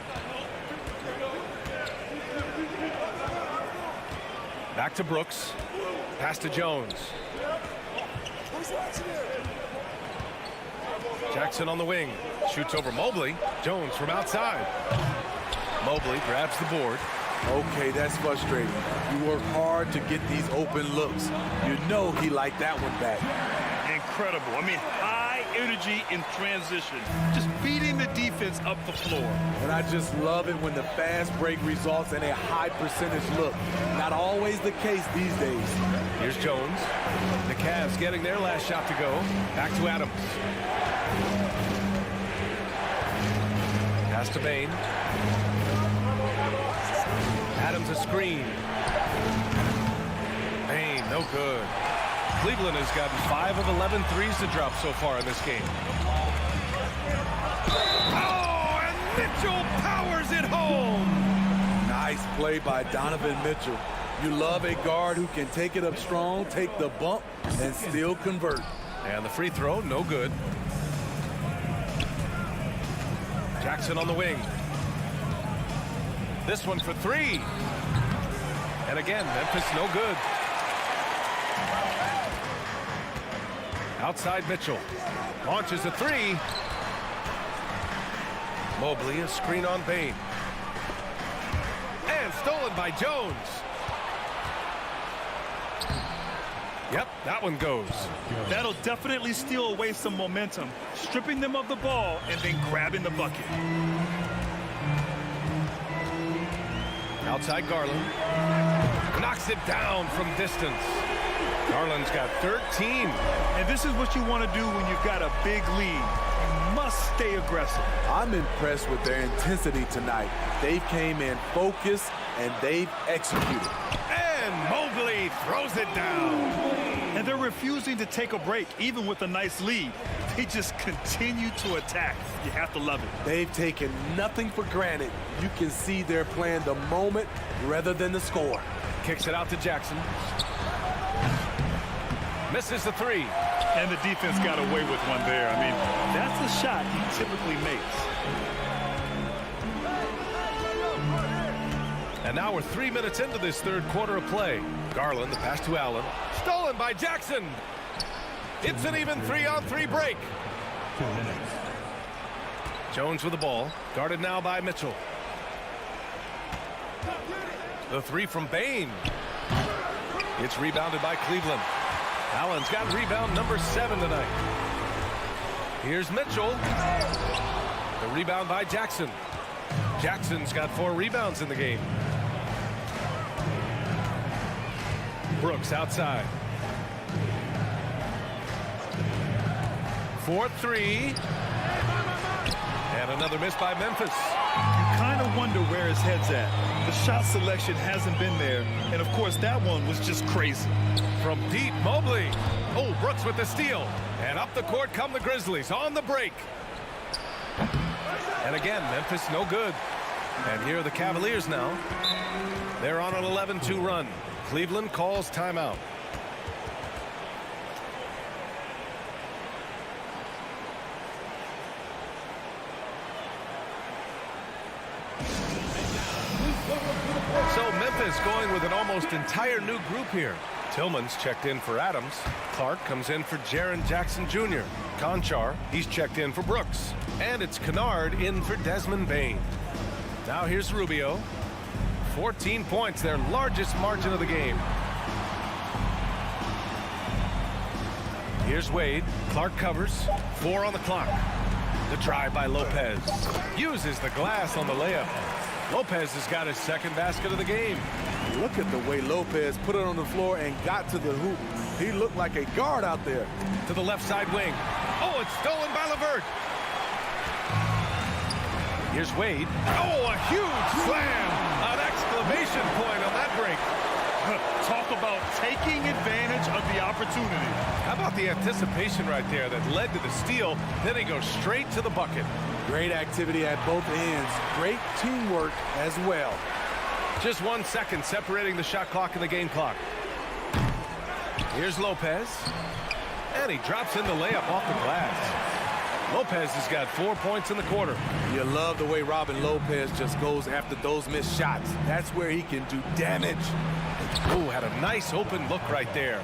Back to Brooks. Pass to Jones. Jackson on the wing. Shoots over Mobley. Jones from outside. Mobley grabs the board. Okay, that's frustrating. You work hard to get these open looks. You know he liked that one back. Incredible. I mean, high energy in transition. Just beating the defense up the floor. And I just love it when the fast break results in a high percentage look. Not always the case these days. Here's Jones. The Cavs getting their last shot to go. Back to Adams. Pass to Bain. Adams a screen. Bain, no good. Cleveland has gotten 5 of 11 threes to drop so far in this game. Oh, and Mitchell powers it home. Nice play by Donovan Mitchell. You love a guard who can take it up strong, take the bump, and still convert. And the free throw, no good. Jackson on the wing. This one for three. And again, Memphis no good. Outside Mitchell. Launches a three. Mobley, a screen on Bain. And stolen by Jones. Yep, that one goes. That'll definitely steal away some momentum, stripping them of the ball and then grabbing the bucket. Outside Garland. Knocks it down from distance. Garland's got 13. And this is what you want to do when you've got a big lead. You must stay aggressive. I'm impressed with their intensity tonight. They came in focused and they've executed. And Mobley throws it down. And they're refusing to take a break, even with a nice lead. They just continue to attack. You have to love it. They've taken nothing for granted. You can see they're playing the moment rather than the score. Kicks it out to Jackson. Misses the three. And the defense got away with one there. I mean, that's a shot he typically makes. And now we're 3 minutes into this third quarter of play. Garland, the pass to Allen. Stolen by Jackson. It's an even 3-on-3 break. Jones with the ball. Guarded now by Mitchell. The three from Bain. It's rebounded by Cleveland. Allen's got rebound number 7 tonight. Here's Mitchell. The rebound by Jackson. Jackson's got 4 rebounds in the game. Brooks outside. 4-3. And another miss by Memphis. You kind of wonder where his head's at. The shot selection hasn't been there. And, of course, that one was just crazy. From deep, Mobley. Oh, Brooks with the steal. And up the court come the Grizzlies on the break. And again, Memphis no good. And here are the Cavaliers now. They're on an 11-2 run. Cleveland calls timeout. So Memphis going with an almost entire new group here. Tillman's checked in for Adams. Clark comes in for Jaren Jackson Jr. Conchar, he's checked in for Brooks. And it's Kennard in for Desmond Bain. Now here's Rubio. 14 points, their largest margin of the game. Here's Wade. Clark covers. 4 on the clock. The try by Lopez. Uses the glass on the layup. Lopez has got his second basket of the game. Look at the way Lopez put it on the floor and got to the hoop. He looked like a guard out there. To the left side wing. Oh, it's stolen by LeVert. Here's Wade. Oh, a huge slam. An exclamation point on that break. Talk about taking advantage of the opportunity. How about the anticipation right there that led to the steal? Then he goes straight to the bucket. Great activity at both ends. Great teamwork as well. Just 1 second separating the shot clock and the game clock. Here's Lopez. And he drops in the layup off the glass. Lopez has got 4 points in the quarter. You love the way Robin Lopez just goes after those missed shots. That's where he can do damage. Oh, had a nice open look right there.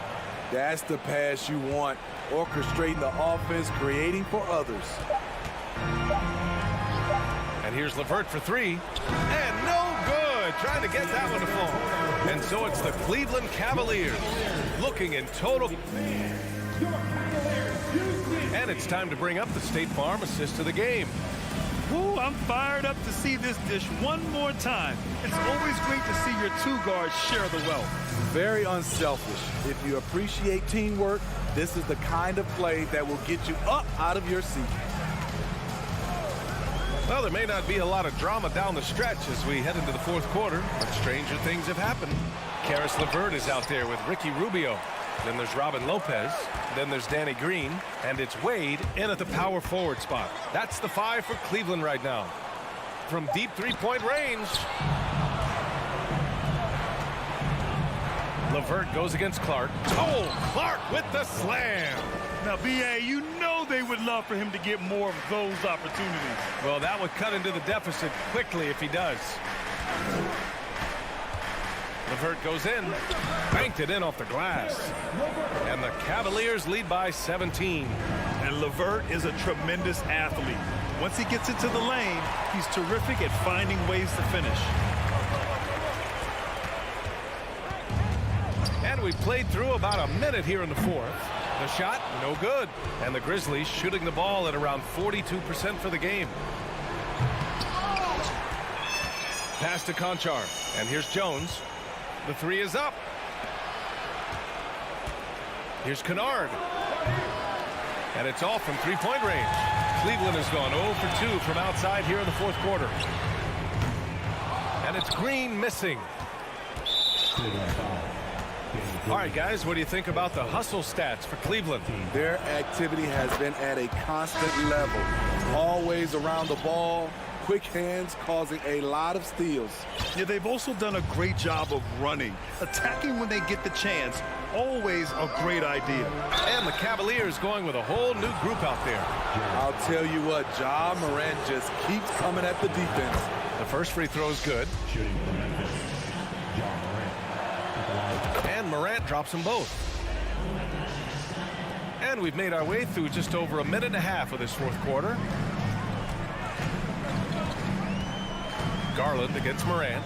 That's the pass you want. Orchestrating the offense, creating for others. And here's LeVert for 3. And no good. Trying to get that one to fall. And so it's the Cleveland Cavaliers looking in total. And it's time to bring up the State Farm assist of the game. Ooh, I'm fired up to see this dish one more time. It's always great to see your 2 guards share the wealth. Very unselfish. If you appreciate teamwork, this is the kind of play that will get you up out of your seat. Well, there may not be a lot of drama down the stretch as we head into the fourth quarter, but stranger things have happened. Karis LeVert is out there with Ricky Rubio. Then there's Robin Lopez. Then there's Danny Green. And it's Wade in at the power forward spot. That's the 5 for Cleveland right now. From deep three-point range. LeVert goes against Clark. Oh, Clark with the slam. Now, B.A., you know they would love for him to get more of those opportunities. Well, that would cut into the deficit quickly if he does. LeVert goes in, banked it in off the glass. And the Cavaliers lead by 17. And LeVert is a tremendous athlete. Once he gets into the lane, he's terrific at finding ways to finish. And we've played through about a minute here in the fourth. The shot, no good. And the Grizzlies shooting the ball at around 42% for the game. Pass to Conchar. And here's Jones. The three is up. Here's Kennard. And it's off from three-point range. Cleveland has gone 0 for 2 from outside here in the fourth quarter. And it's Green missing. All right, guys, what do you think about the hustle stats for Cleveland? Their activity has been at a constant level. Always around the ball, quick hands causing a lot of steals. Yeah, they've also done a great job of running, attacking when they get the chance. Always a great idea. And the Cavaliers going with a whole new group out there. I'll tell you what, Ja Morant just keeps coming at the defense. The first free throw is good. Shooting for Memphis, Ja Morant. And Morant drops them both. And we've made our way through just over a minute and a half of this fourth quarter. Garland against Morant.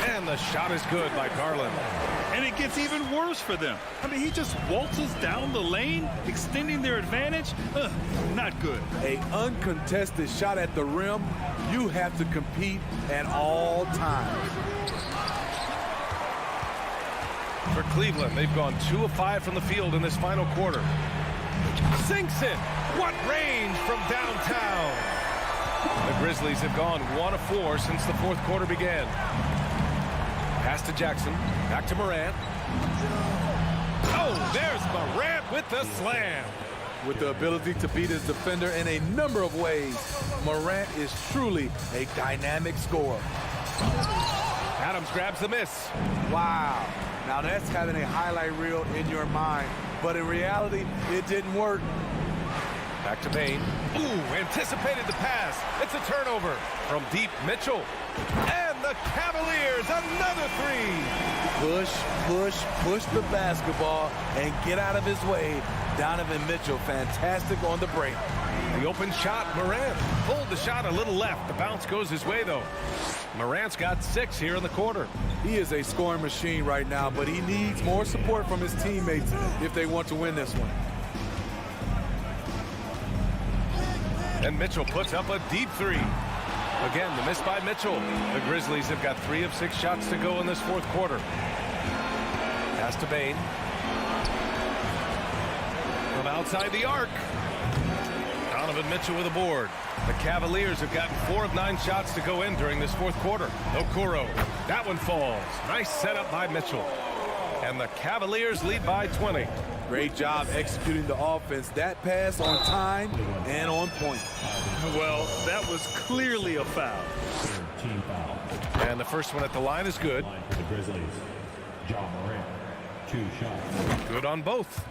And the shot is good by Garland. And it gets even worse for them. I mean, he just waltzes down the lane, extending their advantage. Not good. An uncontested shot at the rim, you have to compete at all times. For Cleveland, they've gone 2 of 5 from the field in this final quarter. Sinks it. What range from downtown. The Grizzlies have gone 1 of 4 since the fourth quarter began. Pass to Jackson. Back to Morant. Oh, there's Morant with the slam. With the ability to beat his defender in a number of ways, Morant is truly a dynamic scorer. Adams grabs the miss. Wow. Now that's having a highlight reel in your mind. But in reality, it didn't work. Back to Payne. Ooh, anticipated the pass. It's a turnover from deep Mitchell. And the Cavaliers, another three. Push the basketball and get out of his way. Donovan Mitchell, fantastic on the break. The open shot, Morant pulled the shot a little left. The bounce goes his way, though. Morant's got 6 here in the quarter. He is a scoring machine right now, but he needs more support from his teammates if they want to win this one. And Mitchell puts up a deep three. Again, the miss by Mitchell. The Grizzlies have got 3 of 6 shots to go in this fourth quarter. Pass to Bane. From outside the arc. Donovan Mitchell with a board. The Cavaliers have gotten 4 of 9 shots to go in during this fourth quarter. Okoro. That one falls. Nice setup by Mitchell. And the Cavaliers lead by 20. Great job executing the offense. That pass on time and on point. Well, that was clearly a foul. Team foul. And the first one at the line is good. Line for the Grizzlies, Ja Morant. 2 shots. Good on both.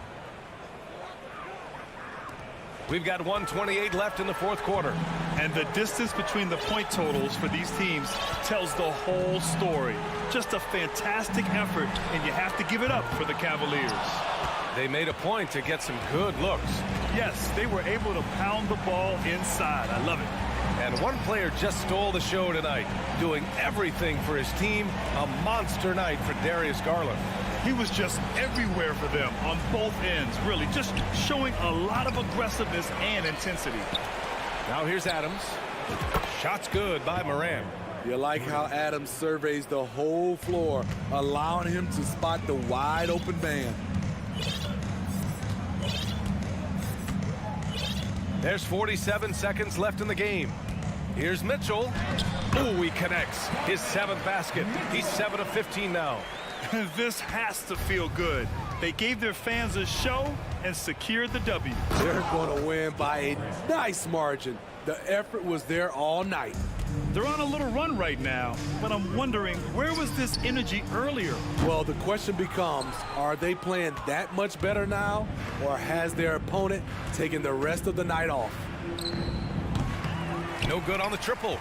We've got 1:28 left in the fourth quarter. And the distance between the point totals for these teams tells the whole story. Just a fantastic effort, and you have to give it up for the Cavaliers. They made a point to get some good looks. Yes, they were able to pound the ball inside. I love it. And one player just stole the show tonight, doing everything for his team. A monster night for Darius Garland. He was just everywhere for them on both ends, really, just showing a lot of aggressiveness and intensity. Now here's Adams. Shot's good by Morant. You like how Adams surveys the whole floor, allowing him to spot the wide open man. There's 47 seconds left in the game. Here's Mitchell. Ooh, he connects. His 7th basket. He's 7 of 15 now. This has to feel good. They gave their fans a show and secured the W. They're going to win by a nice margin. The effort was there all night. They're on a little run right now, but I'm wondering, where was this energy earlier? Well, the question becomes, are they playing that much better now, or has their opponent taken the rest of the night off? No good on the triple.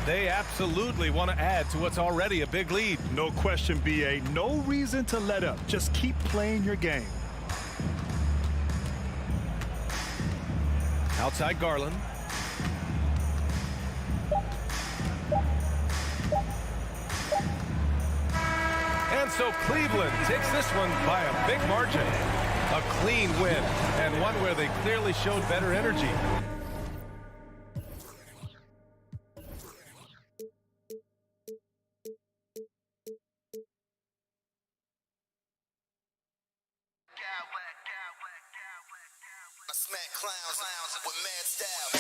They absolutely want to add to what's already a big lead. No question, B.A. No reason to let up. Just keep playing your game. Outside Garland. And so Cleveland takes this one by a big margin. A clean win, and one where they clearly showed better energy. I smack clowns with mad style.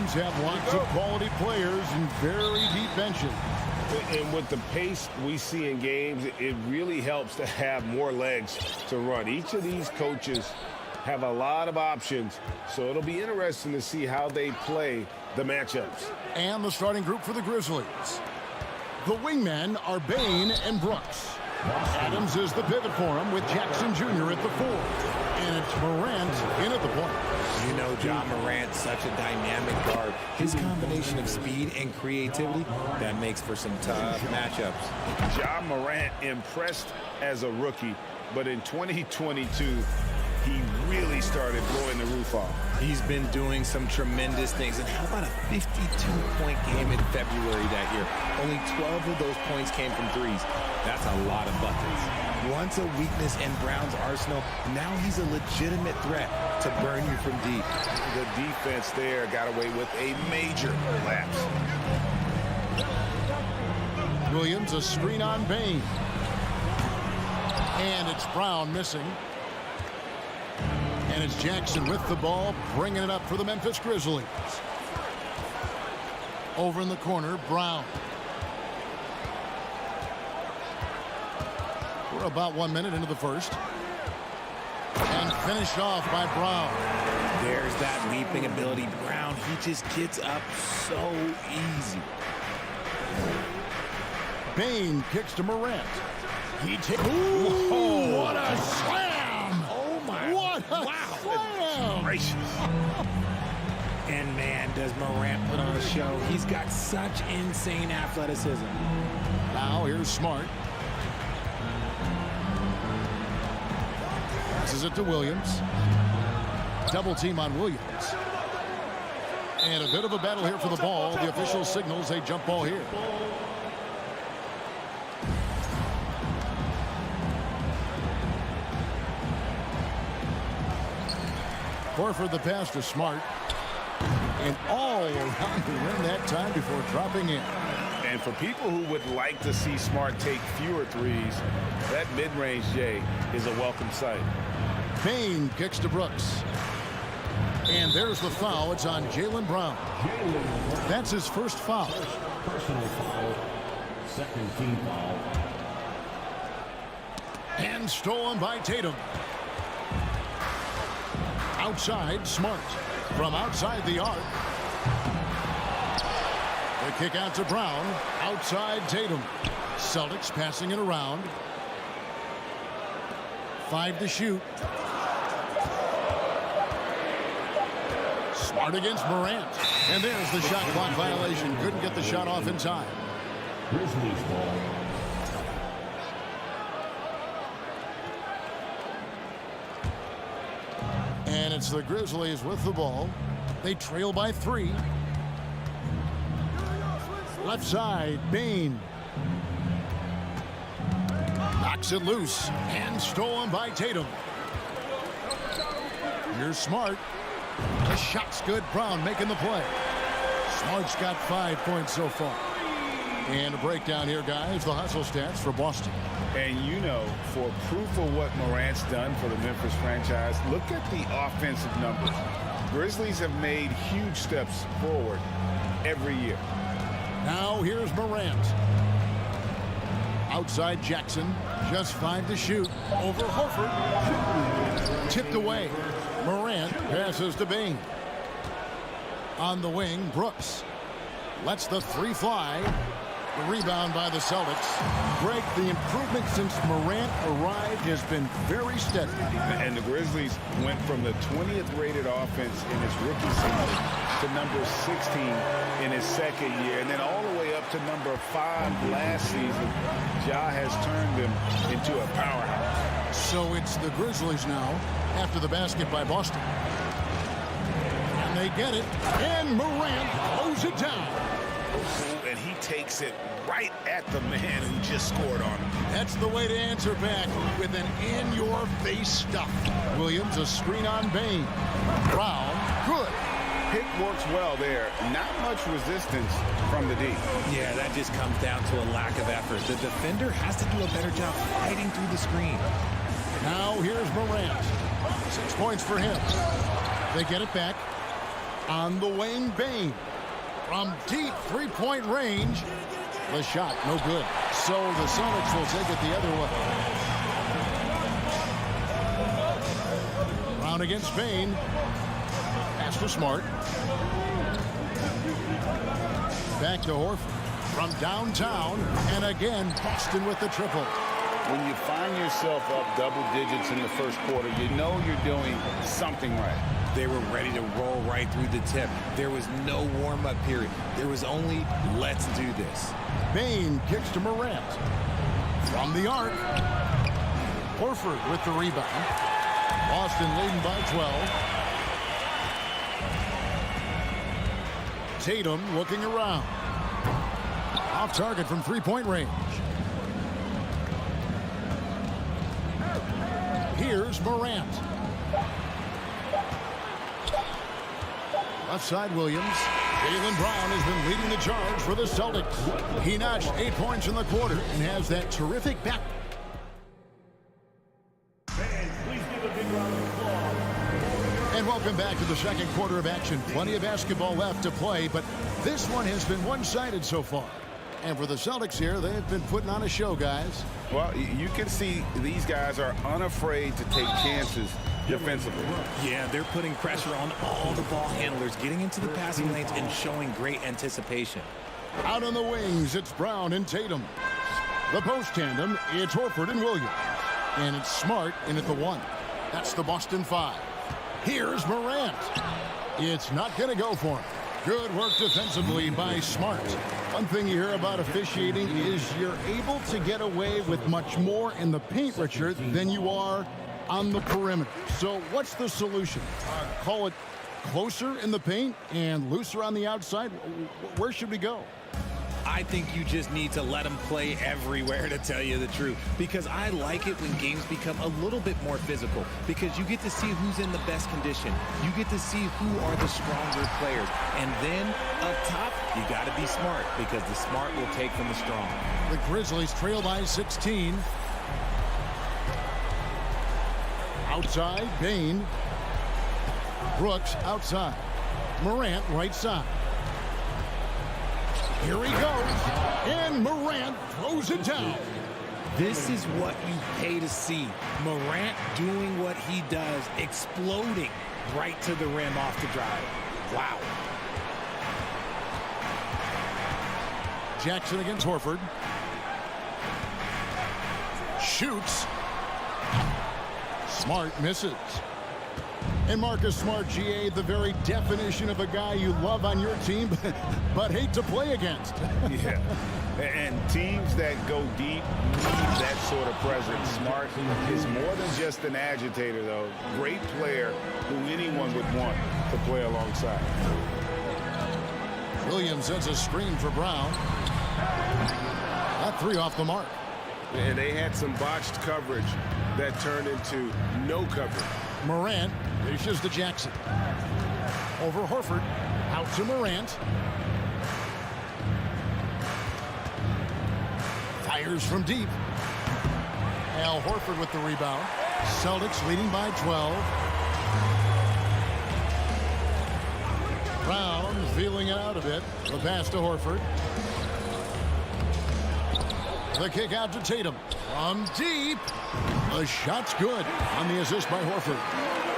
teams have lots of quality players and very deep benches. And with the pace we see in games, it really helps to have more legs to run. Each of these coaches have a lot of options, so it'll be interesting to see how they play the matchups. And the starting group for the Grizzlies. The wingmen are Bain and Brooks. Adams is the pivot for him with Jackson Jr. at the 4. And it's Morant in at the point. You know John Morant, such a dynamic guard. His combination of speed and creativity, that makes for some tough matchups. John Morant impressed as a rookie, but in 2022, he really started blowing the roof off. He's been doing some tremendous things. And how about a 52-point game in February that year? Only 12 of those points came from threes. That's a lot of buckets. Once a weakness in Brown's arsenal, now he's a legitimate threat to burn you from deep. The defense there got away with a major lapse. Williams, a screen on Bain. And it's Brown missing. And it's Jackson with the ball, bringing it up for the Memphis Grizzlies. Over in the corner, Brown. We're about 1 minute into the first. And finished off by Brown. There's that leaping ability. Brown, he just gets up so easy. Bain kicks to Morant. He takes. Ooh, what a slam! Oh my! What a slam! Gracious. And man, does Morant put on a show. He's got such insane athleticism. Now here's Smart. Passes it to Williams. Double team on Williams. And a bit of a battle here for the ball. The official signals a jump ball here. Horford the pass to Smart. And all around the rim that time before dropping in. And for people who would like to see Smart take fewer threes, that mid-range J is a welcome sight. Bain kicks to Brooks. And there's the foul. It's on Jaylen Brown. That's his first foul. Personal foul. Second team foul. And stolen by Tatum. Outside, Smart. From outside the arc. The kick out to Brown. Outside Tatum. Celtics passing it around. 5 to shoot. Smart against Morant. And there's the shot clock violation. Couldn't get the shot off in time. Grizzlies ball. And it's the Grizzlies with the ball. They trail by 3. Left side, Bain. Knocks it loose and stolen by Tatum. Here's Smart. The shot's good. Brown making the play. Smart's got 5 points so far. And a breakdown here, guys. The hustle stats for Boston. And you know, for proof of what Morant's done for the Memphis franchise, look at the offensive numbers. Grizzlies have made huge steps forward every year. Now here's Morant. Outside Jackson. Just 5 to shoot. Over Horford. Tipped away. Morant passes to Bain. On the wing, Brooks. Lets the 3 fly. The rebound by the Celtics. Greg, the improvement since Morant arrived has been very steady. And the Grizzlies went from the 20th rated offense in his rookie season to number 16 in his second year, and then all the way up to number 5 last season. Ja has turned them into a powerhouse. So it's the Grizzlies now after the basket by Boston. And they get it, and Morant blows it down. And he takes it right at the man who just scored on him. That's the way to answer back with an in-your-face stuff. Williams, a screen on Bain. Brown, good. Pick works well there. Not much resistance from the D. Yeah, that just comes down to a lack of effort. The defender has to do a better job fighting through the screen. Now here's Morant. 6 points for him. They get it back. On the wing, Bane. From deep three-point range. The shot, no good. So the Celtics will take it the other way. Brown against Bane. Pass to Smart. Back to Horford. From downtown, and again, Boston with the triple. When you find yourself up double digits in the first quarter, you know you're doing something right. They were ready to roll right through the tip. There was no warm-up period. There was only, let's do this. Bane kicks to Morant. From the arc. Horford with the rebound. Boston leading by 12. Tatum looking around. Off target from three-point range. Here's Morant. Left side Williams. Jaylen Brown has been leading the charge for the Celtics. He notched 8 points in the quarter and has that terrific back. And welcome back to the second quarter of action. Plenty of basketball left to play, but this one has been one-sided so far. And for the Celtics here, they've been putting on a show, guys. Well, you can see these guys are unafraid to take chances defensively. Yeah, they're putting pressure on all the ball handlers, getting into the passing lanes and showing great anticipation. Out on the wings, it's Brown and Tatum. The post tandem, it's Horford and Williams. And it's Smart in at the 1. That's the Boston 5. Here's Morant. It's not going to go for him. Good work defensively by Smart. One thing you hear about officiating is you're able to get away with much more in the paint, Richard, than you are on the perimeter. So what's the solution? Call it closer in the paint and looser on the outside? Where should we go? I think you just need to let them play everywhere, to tell you the truth, because I like it when games become a little bit more physical, because you get to see who's in the best condition. You get to see who are the stronger players. And then up top, you got to be smart, because the smart will take from the strong. The Grizzlies trail by 16. Outside, Bane. Brooks outside. Morant right side. Here he goes, and Morant throws it down. This is what you pay to see. Morant doing what he does, exploding right to the rim off the drive. Wow. Jackson against Horford. Shoots. Smart misses. And Marcus Smart, GA, the very definition of a guy you love on your team, but hate to play against. Yeah, and teams that go deep need that sort of presence. Smart is more than just an agitator, though. Great player who anyone would want to play alongside. Williams sends a screen for Brown. That 3 off the mark. And they had some botched coverage that turned into no coverage. Morant dishes to Jackson. Over Horford. Out to Morant. Fires from deep. Al Horford with the rebound. Celtics leading by 12. Brown feeling it out a bit. The pass to Horford. The kick out to Tatum. From deep. The shot's good on the assist by Horford.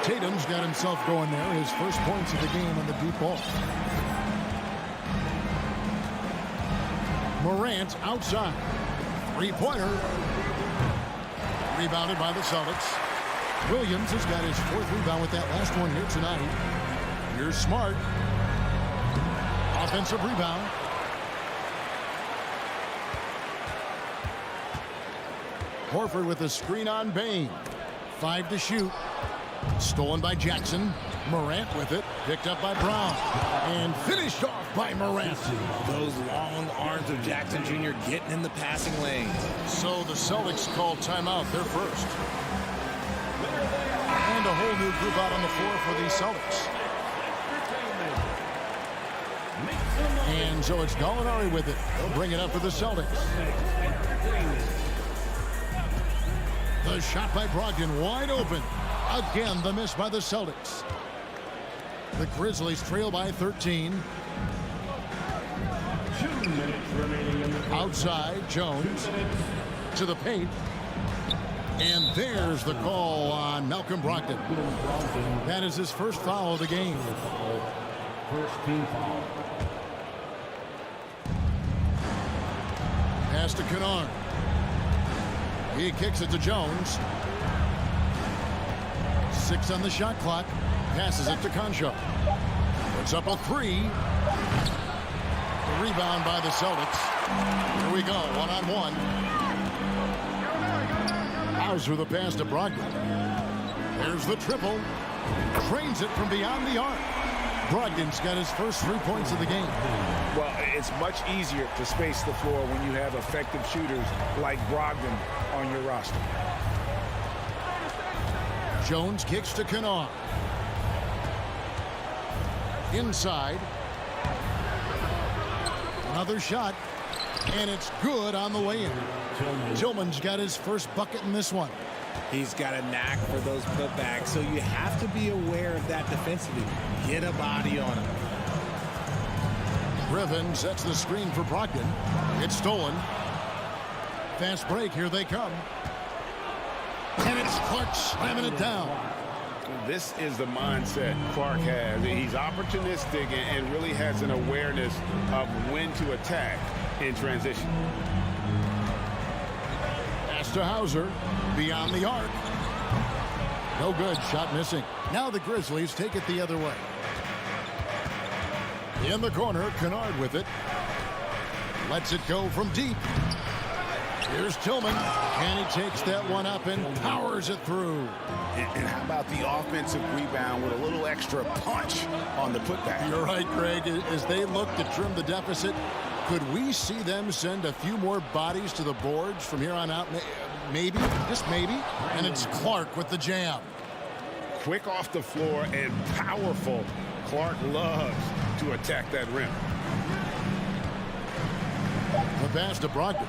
Tatum's got himself going there. His first points of the game on the deep ball. Morant outside. Three-pointer. Rebounded by the Celtics. Williams has got his 4th rebound with that last one here tonight. Here's Smart. Offensive rebound. Horford with a screen on Bane. 5 to shoot. Stolen by Jackson. Morant with it. Picked up by Brown. And finished off by Morant. Those long arms of Jackson Jr. getting in the passing lane. So the Celtics call timeout. They're first. And a whole new group out on the floor for the Celtics. And so it's Gallinari with it. They'll bring it up for the Celtics. The shot by Brogdon wide open. Again, the miss by the Celtics. The Grizzlies trail by 13. 2 minutes remaining in the Outside, Jones to the paint. And there's the call on Malcolm Brogdon. That is his first foul of the game. First team foul. Pass to Kennard. He kicks it to Jones. 6 on the shot clock. Passes it to Concho. Puts up a 3. The rebound by the Celtics. Here we go, one-on-one. Hauser the pass to Brogdon. There's the triple. Trains it from beyond the arc. Brogdon's got his first 3 points of the game. Well, it's much easier to space the floor when you have effective shooters like Brogdon on your roster. Jones kicks to Kennard. Inside. Another shot. And it's good on the way in. Tillman's got his first bucket in this one. He's got a knack for those putbacks, so you have to be aware of that defensively. Get a body on him. Griffin sets the screen for Brogdon. It's stolen. Fast break, here they come. And it's Clark slamming it down. This is the mindset Clark has. He's opportunistic and really has an awareness of when to attack in transition. Pass to Hauser. Beyond the arc. No good. Shot missing. Now the Grizzlies take it the other way. In the corner, Kennard with it. Lets it go from deep. Here's Tillman. And he takes that one up and powers it through. And how about the offensive rebound with a little extra punch on the putback? You're right, Greg. As they look to trim the deficit, could we see them send a few more bodies to the boards from here on out? Maybe, just maybe. And it's Clark with the jam. Quick off the floor and powerful. Clark loves to attack that rim. The pass to Brogdon.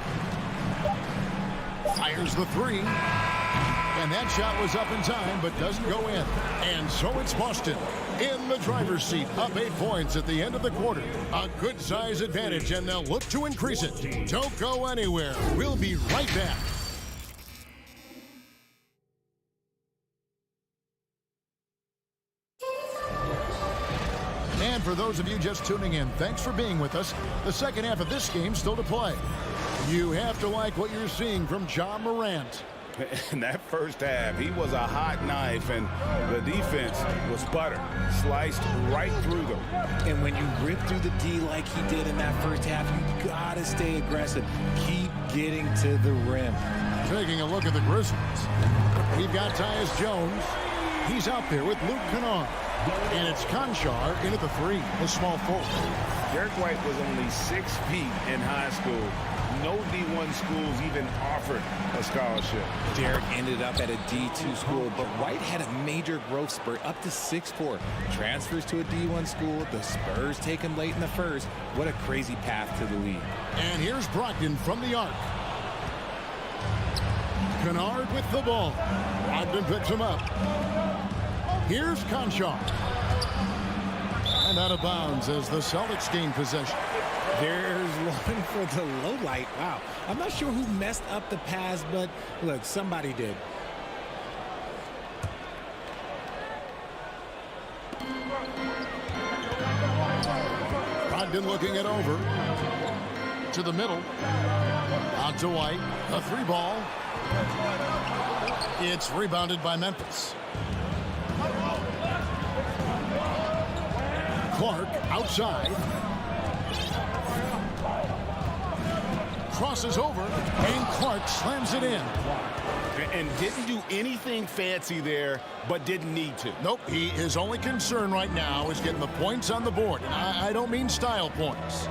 Fires the 3. And that shot was up in time, but doesn't go in. And so it's Boston in the driver's seat, up 8 points at the end of the quarter. A good size advantage, and they'll look to increase it. Don't go anywhere. We'll be right back. And for those of you just tuning in, thanks for being with us. The second half of this game still to play. You have to like what you're seeing from John Morant. In that first half, he was a hot knife, and the defense was butter, sliced right through them. And when you rip through the D like he did in that first half, you gotta stay aggressive. Keep getting to the rim. Taking a look at the Grizzlies. We've got Tyus Jones. He's out there with Luke Kennard. And it's Conchar in at the 3, a small forward. Derek White was only 6 feet in high school. No D1 schools even offered a scholarship. Derek ended up at a D2 school, but White had a major growth spurt up to 6'4". Transfers to a D1 school. The Spurs take him late in the first. What a crazy path to the league. And here's Brogdon from the arc. Kennard with the ball. Brogdon picks him up. Here's Conchar. And out of bounds as the Celtics gain possession. There's one for the low light. Wow. I'm not sure who messed up the pass, but look, somebody did. Brogdon looking it over. To the middle. Out to White. A 3 ball. It's rebounded by Memphis. Clark outside. Crosses over, and Clark slams it in. And didn't do anything fancy there, but didn't need to. Nope, his only concern right now is getting the points on the board. And I don't mean style points.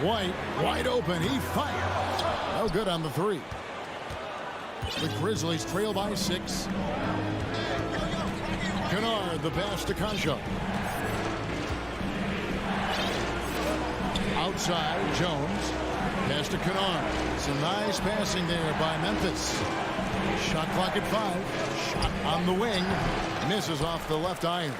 White, wide open, he fires. No good on the 3. The Grizzlies trail by 6. Kennard, the pass to Concho. Outside, Jones. Pass to Kennard. Some nice passing there by Memphis. Shot clock at 5. Shot on the wing. Misses off the left iron.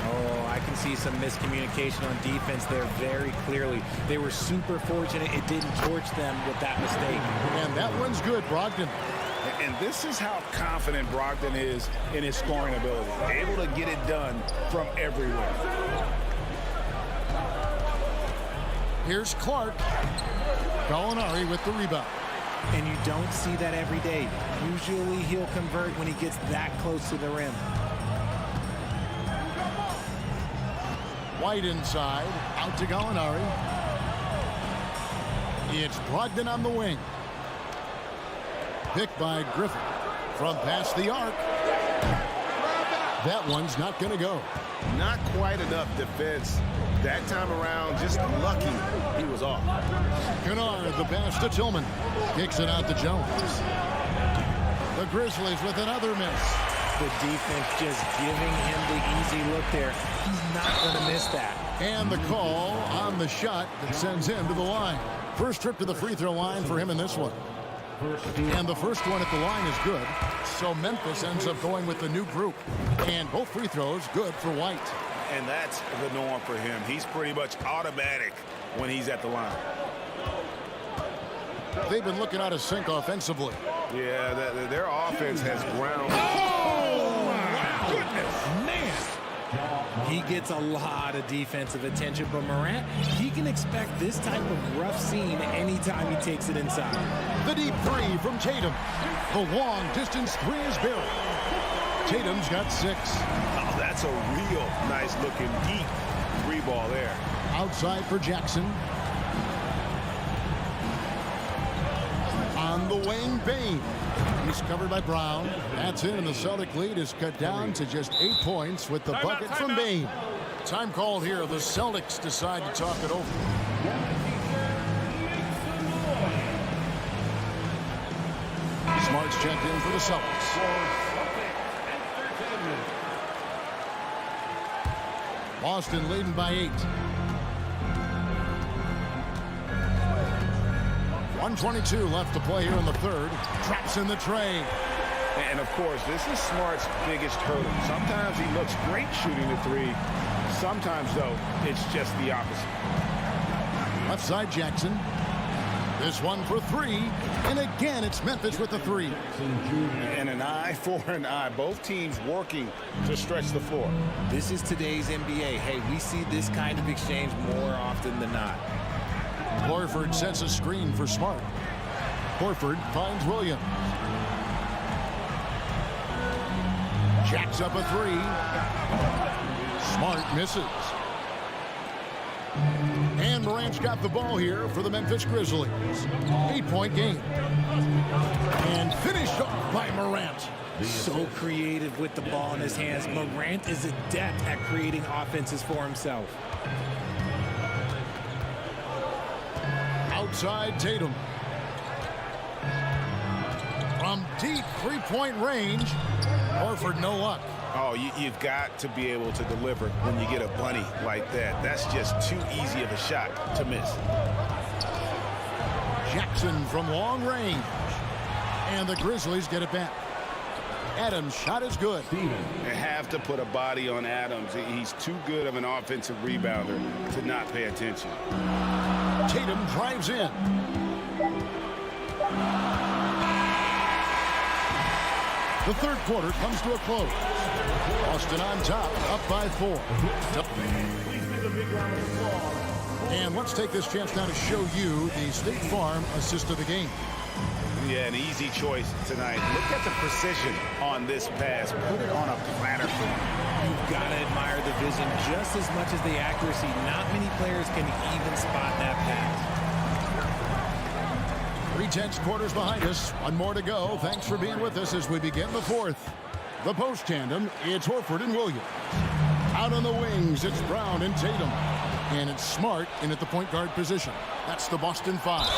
Oh, I can see some miscommunication on defense there very clearly. They were super fortunate it didn't torch them with that mistake. And that one's good, Brogdon. And this is how confident Brogdon is in his scoring ability. Able to get it done from everywhere. Here's Clark. Gallinari with the rebound. And you don't see that every day. Usually he'll convert when he gets that close to the rim. White inside, out to Gallinari. It's Brogdon on the wing. Picked by Griffin from past the arc. That one's not going to go. Not quite enough defense. That time around, just lucky he was off. Kennard, the pass to Tillman. Kicks it out to Jones. The Grizzlies with another miss. The defense just giving him the easy look there. He's not going to miss that. And the call on the shot that sends him to the line. First trip to the free throw line for him in this one. And the first one at the line is good. So Memphis ends up going with the new group. And both free throws good for White. And that's the norm for him. He's pretty much automatic when he's at the line. They've been looking out of sync offensively. Yeah, their offense has ground. Oh, my goodness, man. He gets a lot of defensive attention, but Morant, he can expect this type of rough scene anytime he takes it inside. The deep three from Tatum. The long distance three is buried. Tatum's got 6. Oh, that's a real nice looking deep three ball there. Outside for Jackson. On the wing, Bane. He's covered by Brown. That's in, and the Celtic lead is cut down to just 8 points with the bucket from Bane. Time called here. The Celtics decide to talk it over. Smart's checked in for the Celtics. Boston leading by 8. 1:22 left to play here in the third. Traps in the tray. And, of course, this is Smart's biggest hurdle. Sometimes he looks great shooting the three. Sometimes, though, it's just the opposite. Left side, Jackson. This one for 3. And again, it's Memphis with the 3. And an eye for an eye. Both teams working to stretch the floor. This is today's NBA. Hey, we see this kind of exchange more often than not. Horford sets a screen for Smart. Horford finds Williams. Jacks up a 3. Smart misses. And Morant's got the ball here for the Memphis Grizzlies. 8-point game. And finished off by Morant. So creative with the ball in his hands. Morant is adept at creating offenses for himself. Outside Tatum. From deep three-point range. Horford no luck. Oh, you've got to be able to deliver when you get a bunny like that. That's just too easy of a shot to miss. Jackson from long range. And the Grizzlies get it back. Adams' shot is good. They have to put a body on Adams. He's too good of an offensive rebounder to not pay attention. Tatum drives in. The third quarter comes to a close. Boston on top, up by 4. And let's take this chance now to show you the State Farm assist of the game. Yeah, an easy choice tonight. Look at the precision on this pass. Put it on a platter for him. You've got to admire the vision just as much as the accuracy. Not many players can even spot that pass. 3/10 quarters behind us. One more to go. Thanks for being with us as we begin the fourth. The post tandem, it's Horford and Williams. Out on the wings, it's Brown and Tatum. And it's Smart in at the point guard position. That's the Boston 5.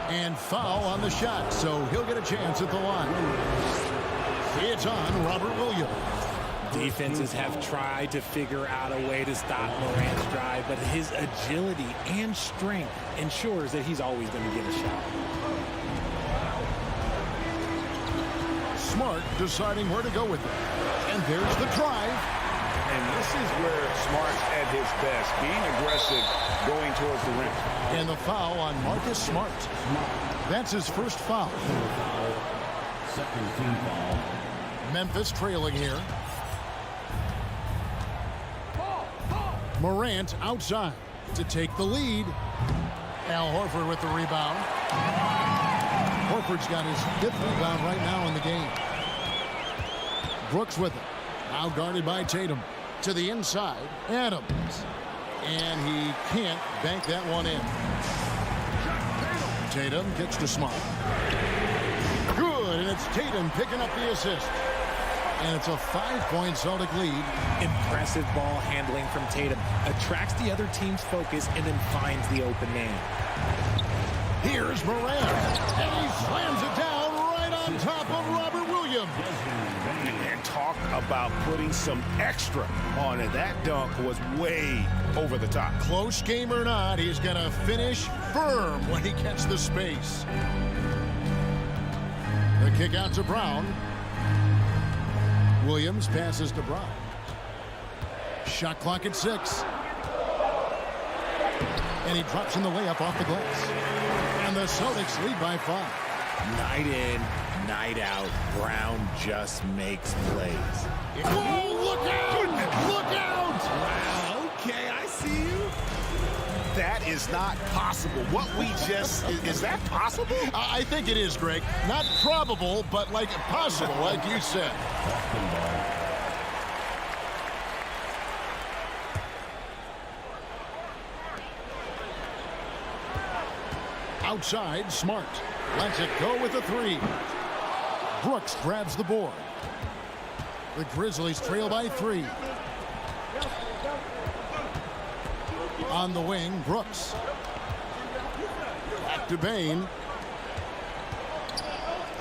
And foul on the shot, so he'll get a chance at the line. It's on Robert Williams. Defenses have tried to figure out a way to stop Morant's drive, but his agility and strength ensures that he's always going to get a shot. Smart deciding where to go with it. And there's the drive. And this is where Smart's at his best, being aggressive, going towards the rim. And the foul on Marcus Smart. That's his first foul. Second team foul. Memphis trailing here. Morant outside to take the lead. Al Horford with the rebound. Horford's got his 5th rebound right now in the game. Brooks with it. Now guarded by Tatum. To the inside, Adams. And he can't bank that one in. Tatum gets to Smart. Good, and it's Tatum picking up the assist. And it's a 5-point Celtic lead. Impressive ball handling from Tatum. Attracts the other team's focus and then finds the open man. Here's Morant. And he slams it down right on top of Robert Williams. And talk about putting some extra on it. That dunk was way over the top. Close game or not, he's going to finish firm when he gets the space. The kick out to Brown. Williams passes to Brown. Shot clock at 6. And he drops in the layup off the glass. And the Celtics lead by 5. Night in, night out, Brown just makes plays. Whoa, look out! Look out! Wow, okay, I see you. That is not possible. What we just, is that possible? I think it is, Greg. Not probable, but like possible, like you said. Outside, Smart. Lets it go with a 3. Brooks grabs the board. The Grizzlies trail by 3. On the wing, Brooks. Back to Bain.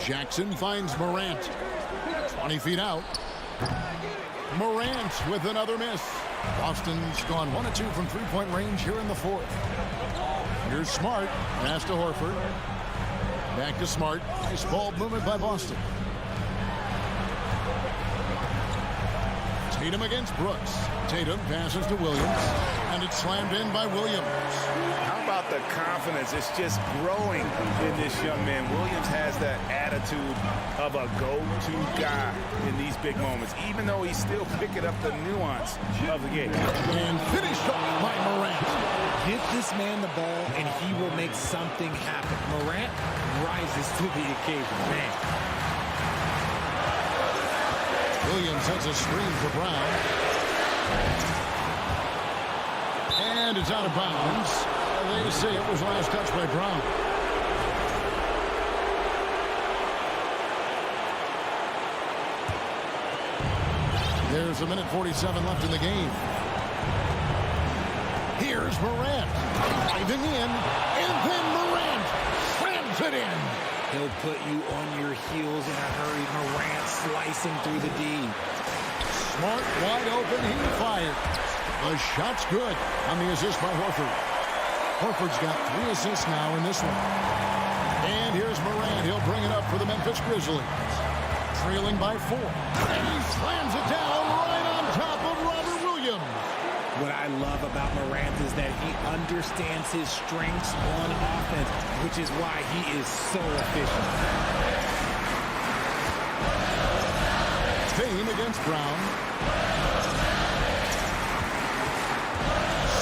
Jackson finds Morant. 20 feet out. Morant with another miss. Boston's gone 1 of 2 from 3-point range here in the 4th. Here's Smart. Pass to Horford. Back to Smart. Nice ball movement by Boston. Tatum against Brooks. Tatum passes to Williams. And it's slammed in by Williams. How about the confidence? It's just growing in this young man. Williams has that attitude of a go-to guy in these big moments, even though he's still picking up the nuance of the game. And finished off by Morant. Give this man the ball and he will make something happen. Morant rises to the occasion, man. Williams sets a screen for Brown. And it's out of bounds. They say it was last touch by Brown. There's a minute 47 left in the game. Here's Morant. Diving in. And then Morant slams it in. He'll put you on your heels in a hurry. Morant slicing through the D. Smart wide open. He fired. The shot's good on the assist by Horford. Horford's got 3 assists now in this one. And here's Morant. He'll bring it up for the Memphis Grizzlies. Trailing by 4. And he slams it down right on top of Robert Williams. What I love about Morant is that he understands his strengths on offense, which is why he is so efficient. Bain against Brown.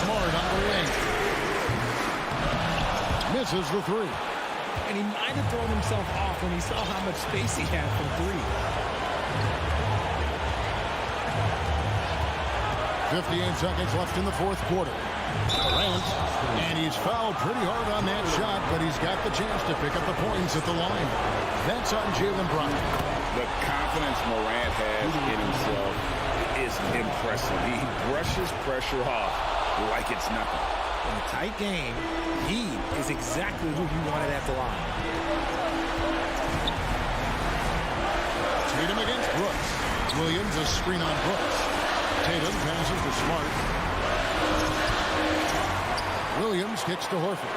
Smart on the wing. Misses the 3. And he might have thrown himself off when he saw how much space he had from 3. 58 seconds left in the 4th quarter. Morant, and he's fouled pretty hard on that shot, but he's got the chance to pick up the points at the line. That's on Jaylen Brown. The confidence Morant has in himself is impressive. He brushes pressure off like it's nothing. In a tight game, he is exactly who you wanted at the line. Tatum against Brooks. Williams a screen on Brooks. Tatum passes to Smart. Williams kicks to Horford.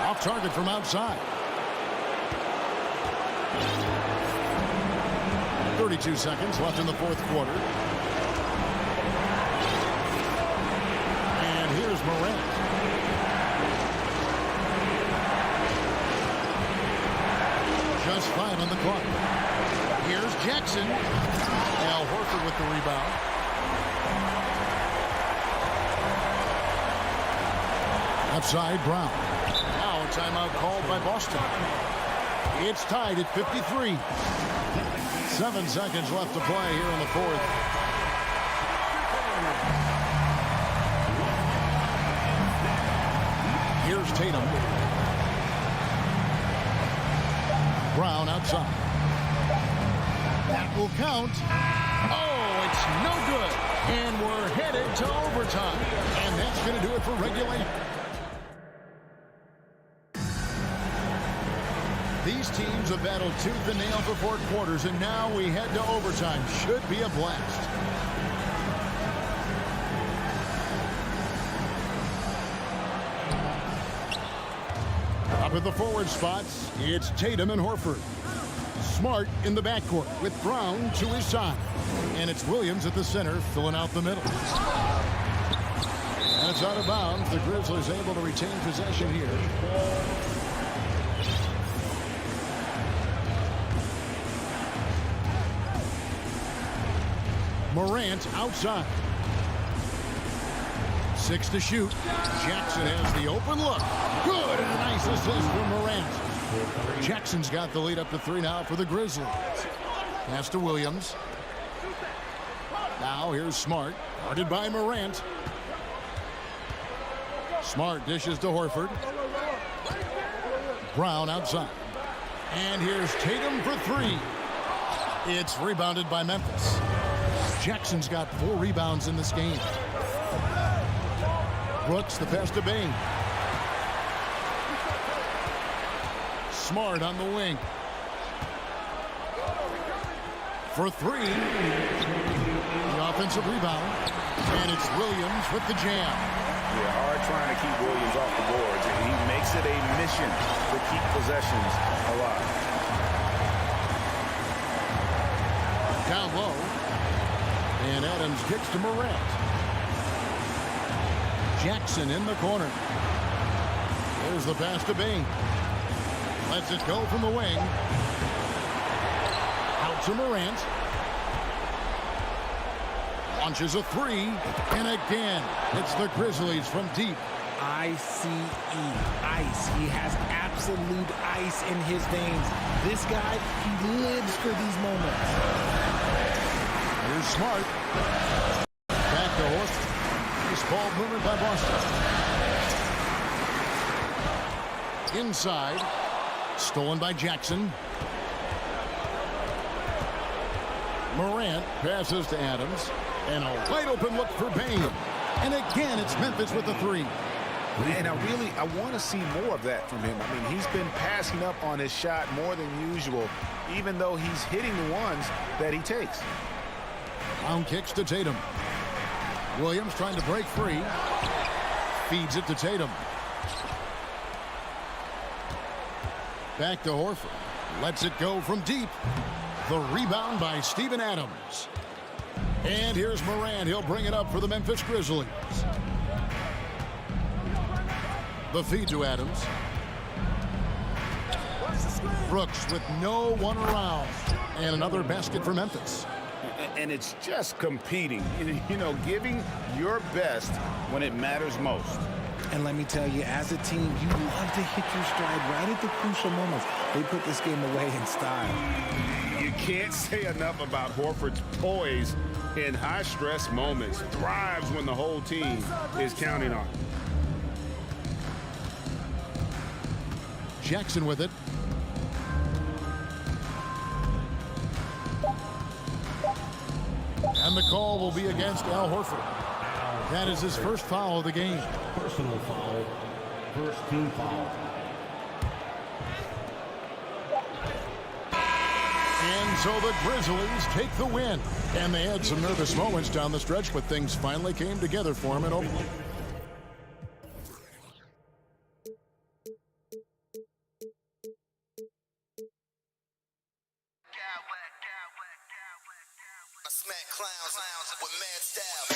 Off target from outside. 32 seconds left in the 4th quarter. 5 on the clock. Here's Jackson. Al Horford with the rebound. Outside, Brown. Now a timeout called by Boston. It's tied at 53. 7 seconds left to play here in the fourth. Here's Tatum. Brown outside. That will count. Oh, it's no good. And we're headed to overtime. And that's going to do it for regulation. These teams have battled tooth and nail for 4 quarters, and now we head to overtime. Should be a blast. Up at the forward spots, it's Tatum and Horford. Smart in the backcourt with Brown to his side. And it's Williams at the center, filling out the middle. And it's out of bounds. The Grizzlies able to retain possession here. Morant outside. 6 to shoot. Jackson has the open look. Good, and a nice assist from Morant. Jackson's got the lead up to 3 now for the Grizzlies. Pass to Williams. Now here's Smart, guarded by Morant. Smart dishes to Horford. Brown outside. And here's Tatum for 3. It's rebounded by Memphis. Jackson's got 4 rebounds in this game. Brooks, the pass to Bain. Smart on the wing. For 3. The offensive rebound. And it's Williams with the jam. Yeah, hard trying to keep Williams off the boards. He makes it a mission to keep possessions alive. Down low. And Adams kicks to Morant. Jackson in the corner. There's the pass to Bain. Lets it go from the wing. Out to Morant. Launches a 3. And again, it's the Grizzlies from deep. ICE. Ice. He has absolute ice in his veins. This guy, he lives for these moments. Here's Smart. Back to Horford. Nice ball movement by Boston. Inside. Stolen by Jackson. Morant passes to Adams. And a wide open look for Bain. And again, it's Memphis with the 3. Man, I want to see more of that from him. I mean, he's been passing up on his shot more than usual, even though he's hitting the ones that he takes. Brown kicks to Tatum. Williams trying to break free. Feeds it to Tatum. Back to Horford. Lets it go from deep. The rebound by Steven Adams. And here's Morant. He'll bring it up for the Memphis Grizzlies. The feed to Adams. Brooks with no one around. And another basket for Memphis. And it's just competing, you know, giving your best when it matters most. And let me tell you, as a team, you love to hit your stride right at the crucial moments. They put this game away in style. You can't say enough about Horford's poise in high-stress moments. Thrives when the whole team is counting on him. Jackson with it. And the call will be against Al Horford. That is his first foul of the game. Personal foul. First team foul. And so the Grizzlies take the win. And they had some nervous moments down the stretch, but things finally came together for them in Oakland. Smack clowns with mad style.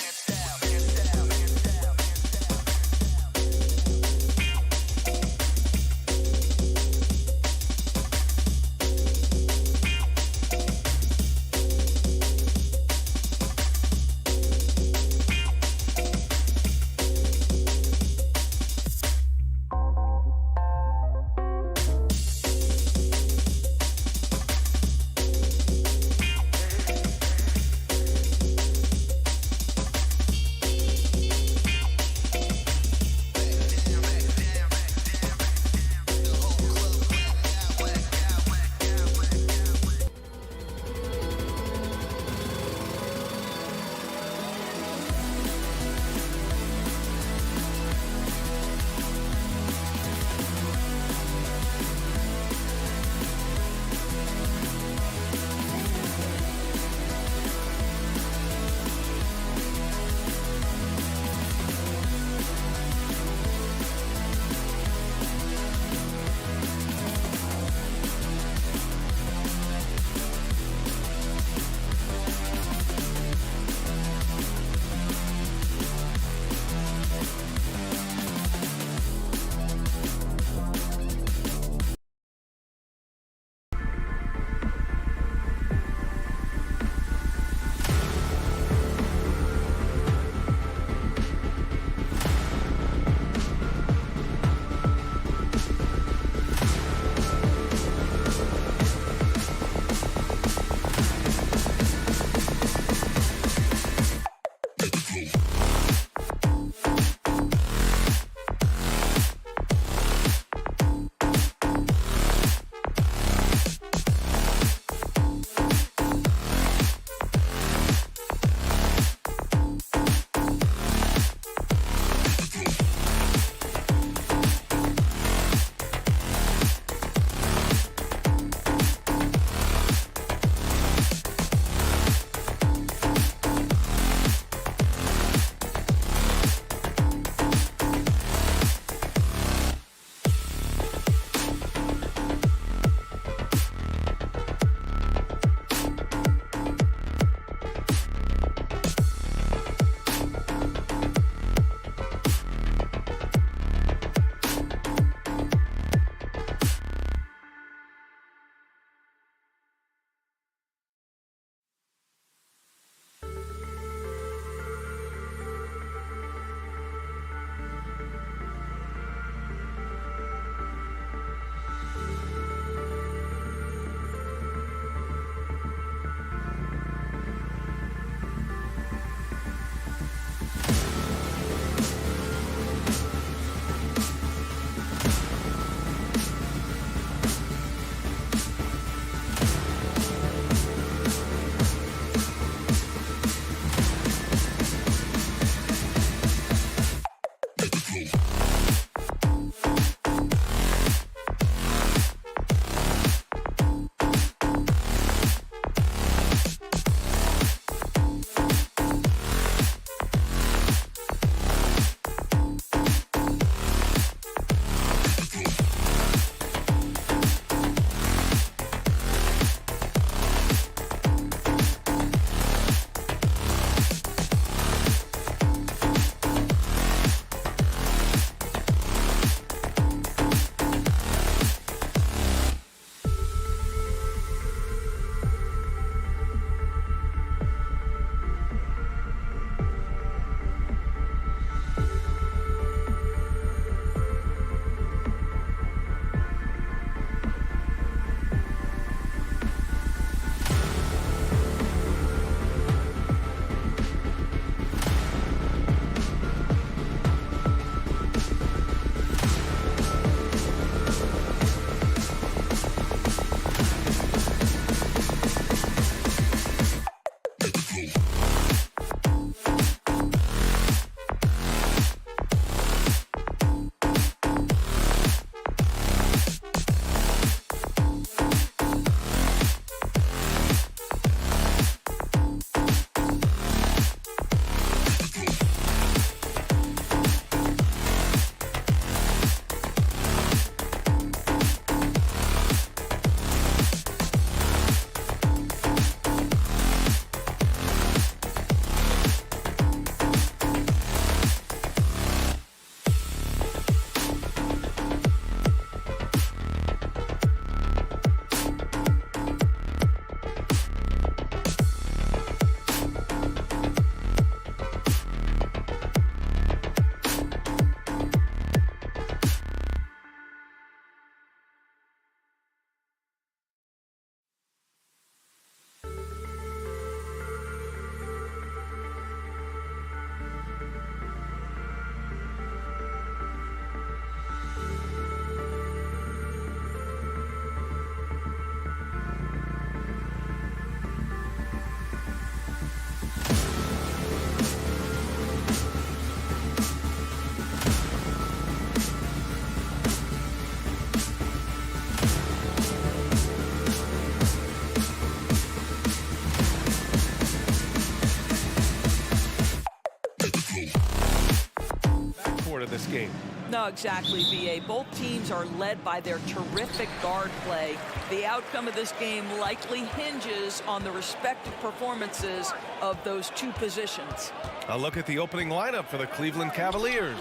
game. No, exactly, B.A. Both teams are led by their terrific guard play. The outcome of this game likely hinges on the respective performances of those two positions. A look at the opening lineup for the Cleveland Cavaliers.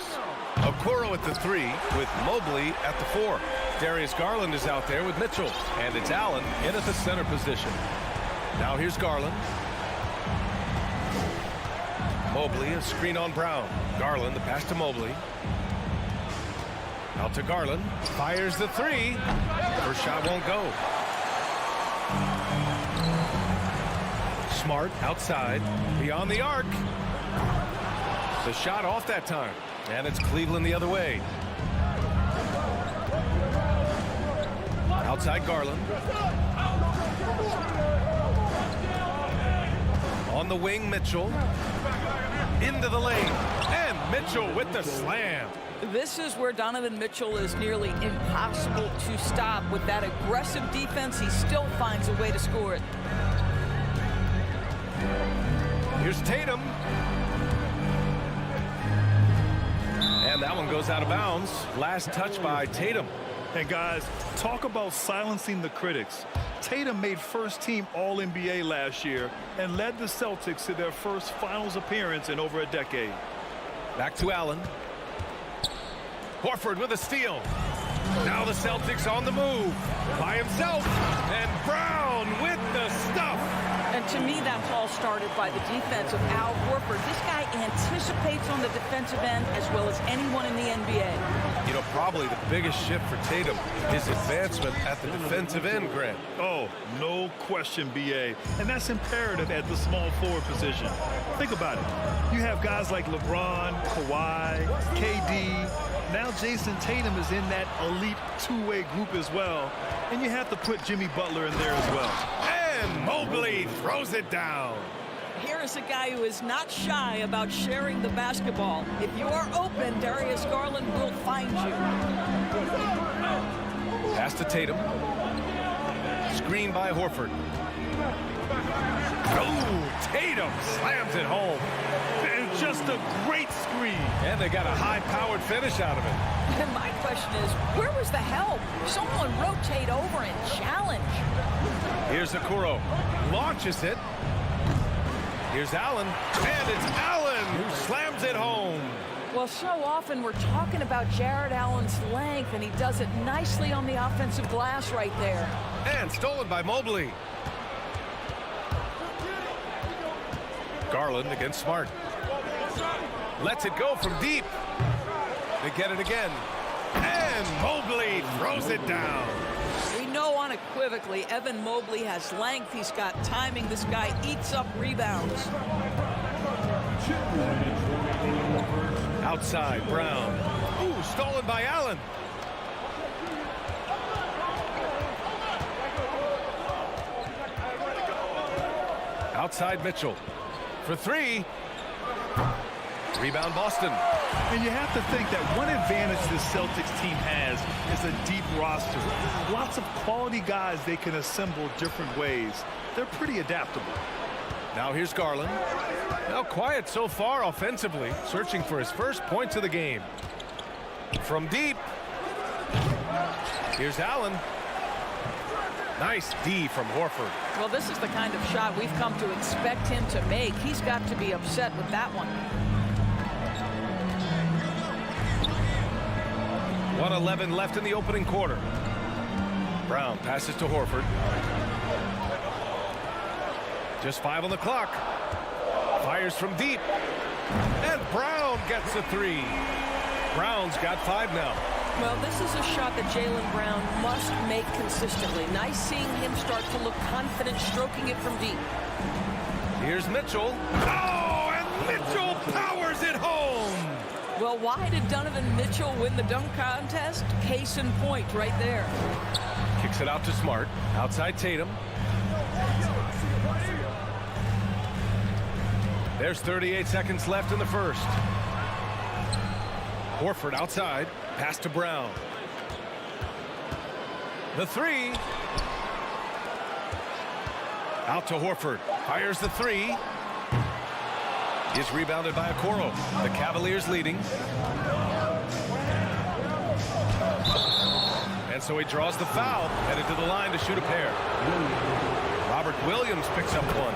Okoro at the 3 with Mobley at the 4. Darius Garland is out there with Mitchell, and it's Allen in at the center position. Now here's Garland. Mobley, a screen on Brown. Garland, the pass to Mobley. Out to Garland, fires the 3. First shot won't go. Smart outside, beyond the arc. The shot off that time, and it's Cleveland the other way. Outside Garland. On the wing, Mitchell. Into the lane, and Mitchell with the slam. This is where Donovan Mitchell is nearly impossible to stop. With that aggressive defense, he still finds a way to score it. Here's Tatum. And that one goes out of bounds. Last touch by Tatum. And guys, talk about silencing the critics. Tatum made first-team All-NBA last year and led the Celtics to their first finals appearance in over a decade. Back to Allen. Horford with a steal. Now the Celtics on the move by himself. And Brown with the stuff. And to me, that all started by the defense of Al Horford. This guy anticipates on the defensive end as well as anyone in the NBA. You know, probably the biggest shift for Tatum is advancement at the defensive end, Grant. Oh, no question, B.A. And that's imperative at the small forward position. Think about it. You have guys like LeBron, Kawhi, KD. Now Jason Tatum is in that elite two-way group as well. And you have to put Jimmy Butler in there as well. And Mobley throws it down. Here is a guy who is not shy about sharing the basketball. If you are open, Darius Garland will find you. Pass to Tatum. Screen by Horford. Oh, Tatum slams it home. And just a great screen. And they got a high-powered finish out of it. And my question is, where was the help? Someone rotate over and challenge. Here's Okoro. Launches it. Here's Allen. And it's Allen who slams it home. Well, so often we're talking about Jared Allen's length, and he does it nicely on the offensive glass right there. And stolen by Mobley. Garland against Smart. Lets it go from deep. They get it again. And Mobley throws it down. We know unequivocally Evan Mobley has length. He's got timing. This guy eats up rebounds. Outside, Brown. Ooh, stolen by Allen. Outside, Mitchell. For 3. Rebound, Boston. And you have to think that one advantage this Celtics team has is a deep roster. Lots of quality guys they can assemble different ways. They're pretty adaptable. Now here's Garland. Now quiet so far offensively, searching for his first points of the game. From deep. Here's Allen. Nice D from Horford. Well, this is the kind of shot we've come to expect him to make. He's got to be upset with that one. 1:11 left in the opening quarter. Brown passes to Horford. Just 5 on the clock. Fires from deep. And Brown gets a 3. Brown's got 5 now. Well, this is a shot that Jaylen Brown must make consistently. Nice seeing him start to look confident, stroking it from deep. Here's Mitchell. Oh, and Mitchell powers it home. Well, why did Donovan Mitchell win the dunk contest? Case in point right there. Kicks it out to Smart. Outside Tatum. There's 38 seconds left in the first. Horford outside. Pass to Brown. The 3. Out to Horford. Fires the 3. Is rebounded by Okoro. The Cavaliers leading. And so he draws the foul, headed to the line to shoot a pair. Robert Williams picks up one.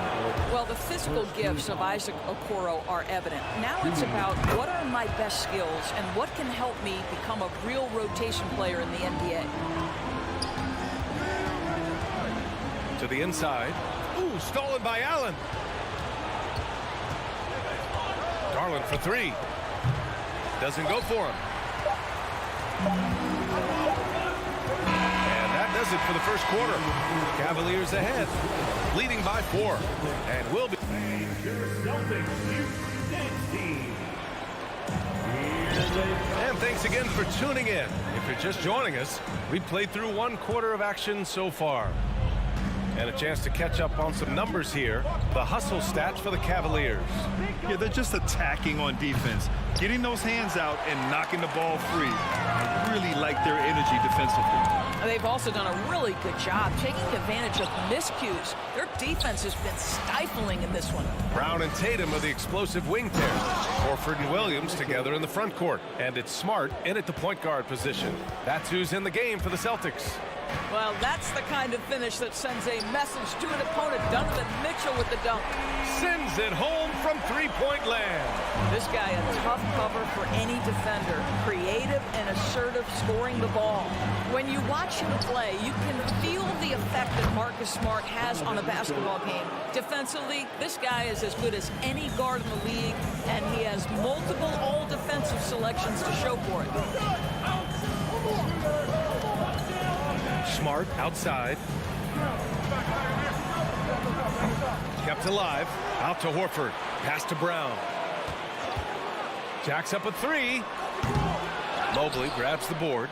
Well, the physical gifts of Isaac Okoro are evident. Now it's about what are my best skills and what can help me become a real rotation player in the NBA. To the inside. Ooh, stolen by Allen. Garland for three. Doesn't go for him. And that does it for the first quarter. Cavaliers ahead, leading by 4. And will be. And thanks again for tuning in. If you're just joining us, we've played through 1 quarter of action so far. And a chance to catch up on some numbers here. The hustle stats for the Cavaliers. Yeah, they're just attacking on defense. Getting those hands out and knocking the ball free. I really like their energy defensively. They've also done a really good job taking advantage of miscues. Their defense has been stifling in this one. Brown and Tatum are the explosive wing pair. Horford and Williams together in the front court. And it's Smart in at the point guard position. That's who's in the game for the Celtics. Well, that's the kind of finish that sends a message to an opponent. Donovan Mitchell with the dunk. Sends it home from three-point land. This guy a tough cover for any defender. Creative and assertive scoring the ball. When you watch him play, you can feel the effect that Marcus Smart has on a basketball game. Defensively, this guy is as good as any guard in the league, and he has multiple all-defensive selections to show for it. Smart outside. Kept alive. Out to Horford. Pass to Brown. Jacks up a three. Mobley grabs the board.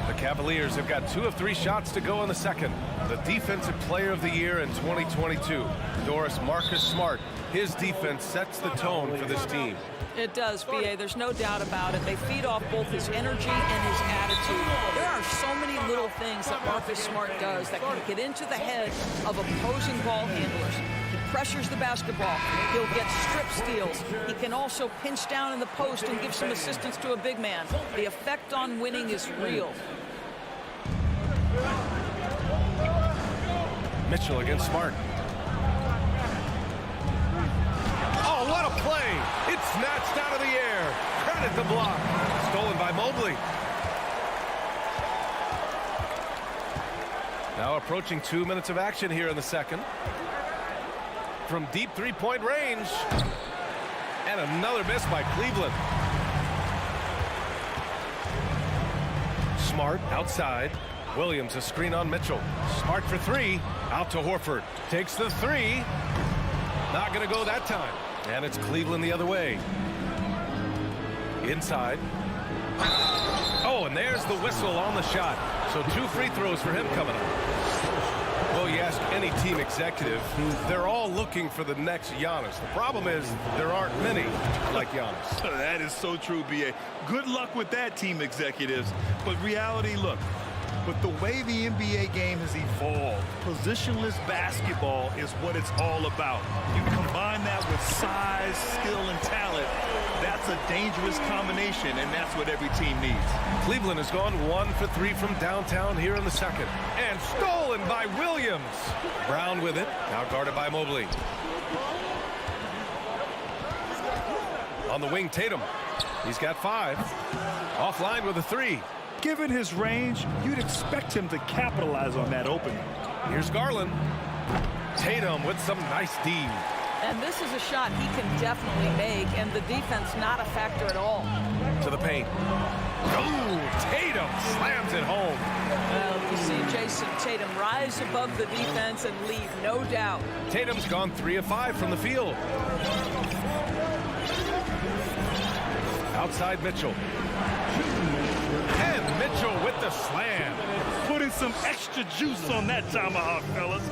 The Cavaliers have got 2 of 3 shots to go in the second. The Defensive Player of the Year in 2022. Doris Marcus Smart. His defense sets the tone for this team. It does, B.A. There's no doubt about it. They feed off both his energy and his attitude. There are so many little things that Marcus Smart does that can get into the head of opposing ball handlers. He pressures the basketball. He'll get strip steals. He can also pinch down in the post and give some assistance to a big man. The effect on winning is real. Mitchell against Smart. Oh, what a play! It's snatched out of the air. Credit the block. Stolen by Mobley. Now approaching 2 minutes of action here in the second. From deep three-point range. And another miss by Cleveland. Smart outside. Williams a screen on Mitchell. Smart for three. Out to Horford. Takes the three. Not going to go that time. And it's Cleveland the other way. Inside. Oh, and there's the whistle on the shot. So 2 free throws for him coming up. Well, you ask any team executive, they're all looking for the next Giannis. The problem is there aren't many like Giannis. That is so true, B.A. Good luck with that, team executives. But reality, look, with the way the NBA game has evolved, positionless basketball is what it's all about. You combine that with size, skill, and talent, that's a dangerous combination, and that's what every team needs. Cleveland has gone 1 for 3 from downtown here in the second. And stolen by Williams. Brown with it, now guarded by Mobley. On the wing, Tatum. He's got 5. Offline with a 3. Given his range, you'd expect him to capitalize on that opening. Here's Garland. Tatum with some nice D. And this is a shot he can definitely make, and the defense not a factor at all. To the paint. Ooh, Tatum slams it home. Well, you see Jason Tatum rise above the defense and lead, no doubt. Tatum's gone 3 of 5 from the field. Outside Mitchell. And Mitchell with the slam. Putting some extra juice on that tomahawk, fellas.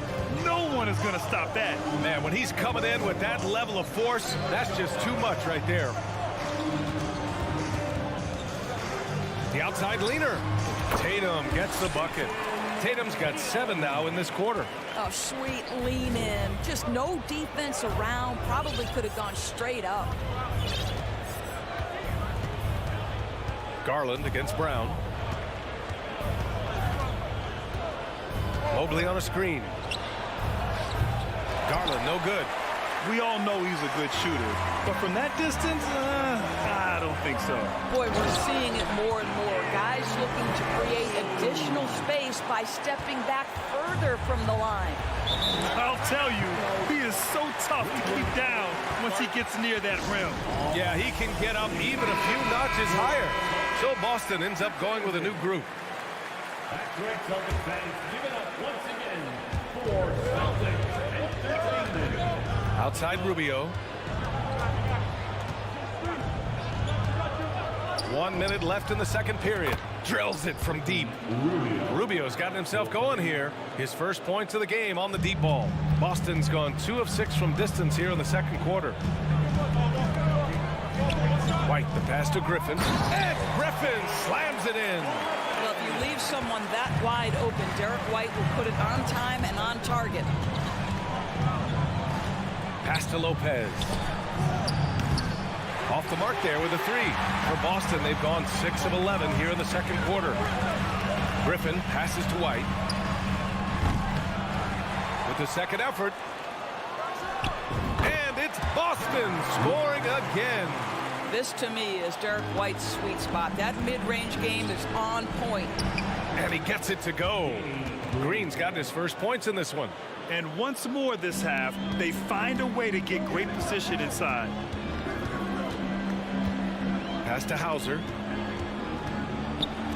No one is going to stop that. Man, when he's coming in with that level of force, that's just too much right there. The outside leaner. Tatum gets the bucket. Tatum's got 7 now in this quarter. Oh, sweet lean in. Just no defense around. Probably could have gone straight up. Garland against Brown. Mobley on a screen. Garland, no good. We all know he's a good shooter, but from that distance, I don't think so. Boy, we're seeing it more and more. Guys looking to create additional space by stepping back further from the line. I'll tell you, he is so tough to keep down once he gets near that rim. Yeah, he can get up even a few notches higher. So Boston ends up going with a new group. That's great, Celtics fans. Give it up once again for Celtics Entertainment. Outside Rubio. 1 minute left in the second period. Drills it from deep. Rubio's gotten himself going here. His first points of the game on the deep ball. Boston's gone 2 of 6 from distance here in the second quarter. White, the pass to Griffin. And Griffin slams it in. Well, if you leave someone that wide open, Derek White will put it on time and on target. Pass to Lopez. Off the mark there with a 3. For Boston, they've gone 6 of 11 here in the second quarter. Griffin passes to White. With the second effort. And it's Boston scoring again. This, to me, is Derek White's sweet spot. That mid-range game is on point. And he gets it to go. Green's got his first points in this one. And once more this half, they find a way to get great position inside. Pass to Hauser.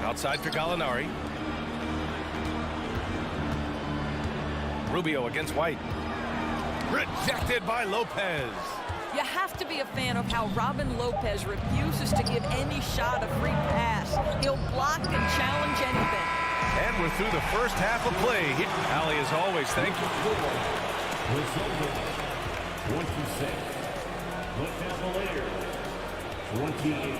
Outside for Gallinari. Rubio against White. Rejected by Lopez. You have to be a fan of how Robin Lopez refuses to give any shot a free pass. He'll block and challenge anything. And we're through the first half of play. Allie, as always, thank you. The Celtics, 26. The Cavaliers, 28.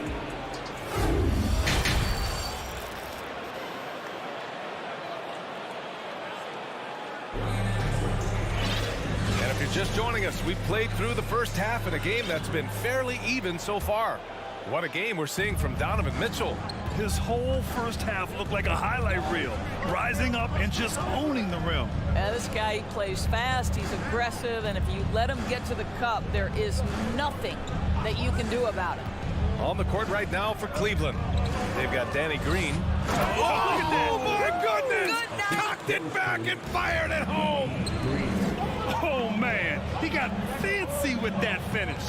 And if you're just joining us, we've played through the first half in a game that's been fairly even so far. What a game we're seeing from Donovan Mitchell. His whole first half looked like a highlight reel, rising up and just owning the rim. Yeah, this guy, he plays fast, he's aggressive, and if you let him get to the cup, there is nothing that you can do about it. On the court right now for Cleveland. They've got Danny Green. Oh, my goodness! Cocked it back and fired it home. Oh, man, he got fancy with that finish.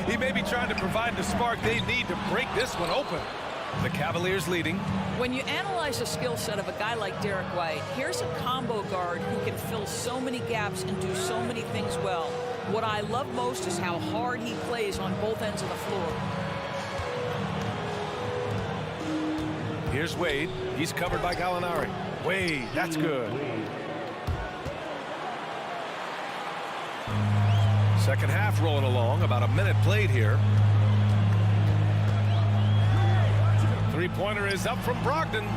He may be trying to provide the spark they need to break this one open. The Cavaliers leading. When you analyze the skill set of a guy like Derek White, here's a combo guard who can fill so many gaps and do so many things well. What I love most is how hard he plays on both ends of the floor. Here's Wade. He's covered by Gallinari. Wade, that's good. Second half rolling along. About a minute played here. Three-pointer is up from Brogdon.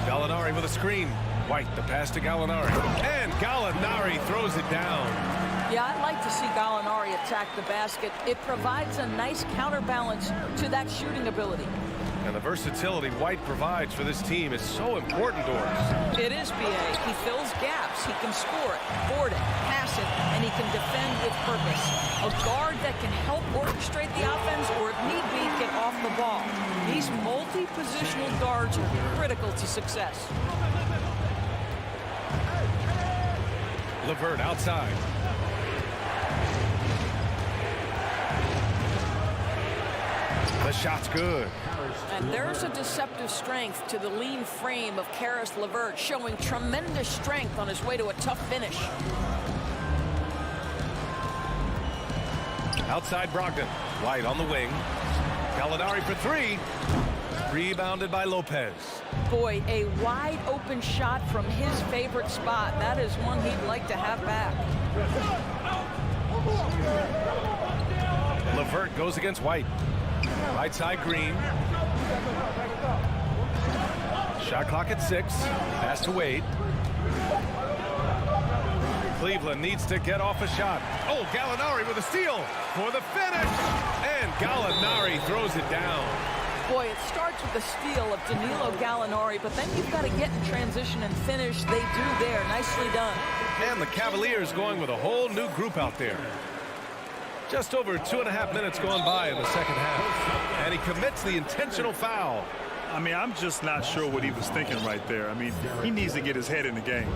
Gallinari with a screen. White, the pass to Gallinari. And Gallinari throws it down. Yeah, I'd like to see Gallinari attack the basket. It provides a nice counterbalance to that shooting ability. And the versatility White provides for this team is so important to us. It is, B.A. He fills gaps. He can score it, board it, pass it, and he can defend with purpose. A guard that can help orchestrate the offense or, if need be, get off the ball. These multi-positional guards are critical to success. LeVert outside. The shot's good. And there's a deceptive strength to the lean frame of Caris LeVert, showing tremendous strength on his way to a tough finish. Outside Brogdon. White on the wing. Gallinari for 3. Rebounded by Lopez. Boy, a wide open shot from his favorite spot. That is one he'd like to have back. LeVert goes against White. Right side Green. Shot clock at 6. Pass to Wade. Cleveland needs to get off a shot. Oh, Gallinari with a steal for the finish. And Gallinari throws it down. Boy, it starts with the steal of Danilo Gallinari, but then you've got to get in transition and finish. They do there. Nicely done. And the Cavaliers going with a whole new group out there. Just over 2.5 minutes gone by in the second half. And he commits the intentional foul. I mean, I'm just not sure what he was thinking right there. I mean, he needs to get his head in the game.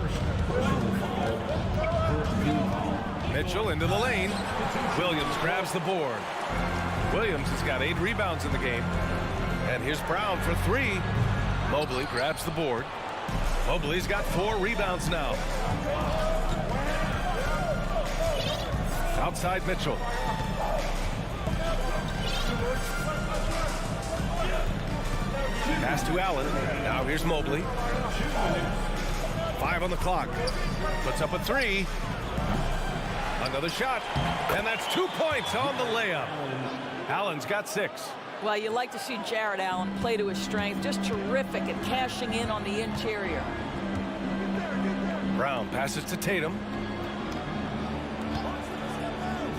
Mitchell into the lane. Williams grabs the board. Williams has got 8 rebounds in the game. And here's Brown for 3. Mobley grabs the board. Mobley's got 4 rebounds now. Outside Mitchell. Pass to Allen. Now here's Mobley. 5 on the clock. Puts up a 3. Another shot. And that's 2 points on the layup. Allen's got 6. Well, you like to see Jared Allen play to his strength. Just terrific at cashing in on the interior. Brown passes to Tatum.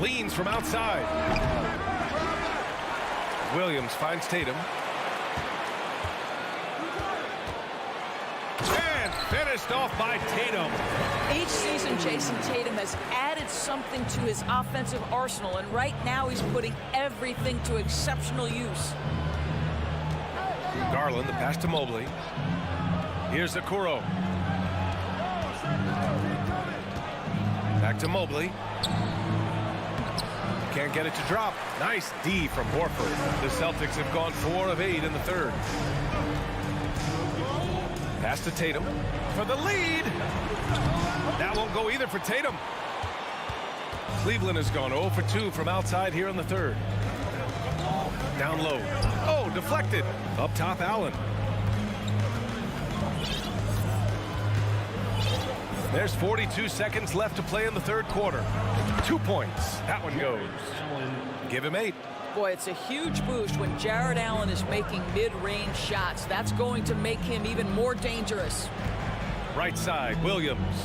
Leans from outside. Williams finds Tatum. And finished off by Tatum. Each season, Jason Tatum has added something to his offensive arsenal, and right now he's putting everything to exceptional use. Garland, the pass to Mobley. Here's Okoro. Back to Mobley. Can't get it to drop. Nice D from Horford. The Celtics have gone 4 of 8 in the third. Pass to Tatum for the lead. That won't go either for Tatum. Cleveland has gone 0 for 2 from outside here in the third. Down low. Oh, deflected. Up top, Allen. There's 42 seconds left to play in the third quarter. 2 points. That one goes. Give him 8. Boy, it's a huge boost when Jared Allen is making mid-range shots. That's going to make him even more dangerous. Right side, Williams.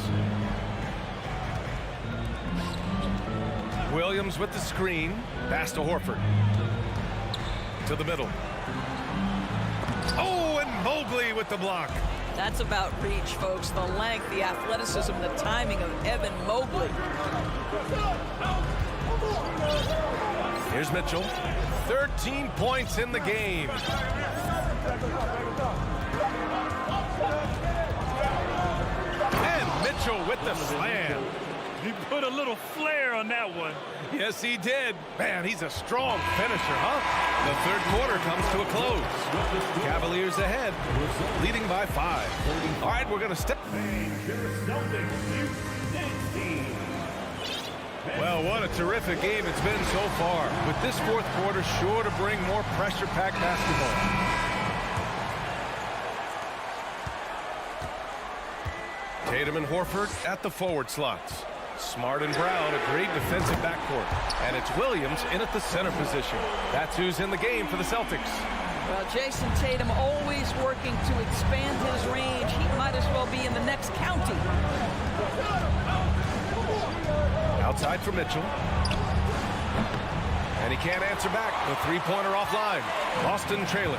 Williams with the screen. Pass to Horford. To the middle. Oh, and Mobley with the block. That's about reach, folks. The length, the athleticism, the timing of Evan Mobley. Here's Mitchell. 13 points in the game. And Mitchell with the slam. He put a little flair on that one. Yes, he did. Man, he's a strong finisher, huh? The third quarter comes to a close. Cavaliers ahead, leading by 5. All right, we're going to step. Well, what a terrific game it's been so far. With this fourth quarter sure to bring more pressure-packed basketball. Tatum and Horford at the forward slots. Smart and Brown, a great defensive backcourt. And it's Williams in at the center position. That's who's in the game for the Celtics. Well, Jason Tatum always working to expand his range. He might as well be in the next county. Outside for Mitchell. And he can't answer back. The three-pointer offline. Boston trailing.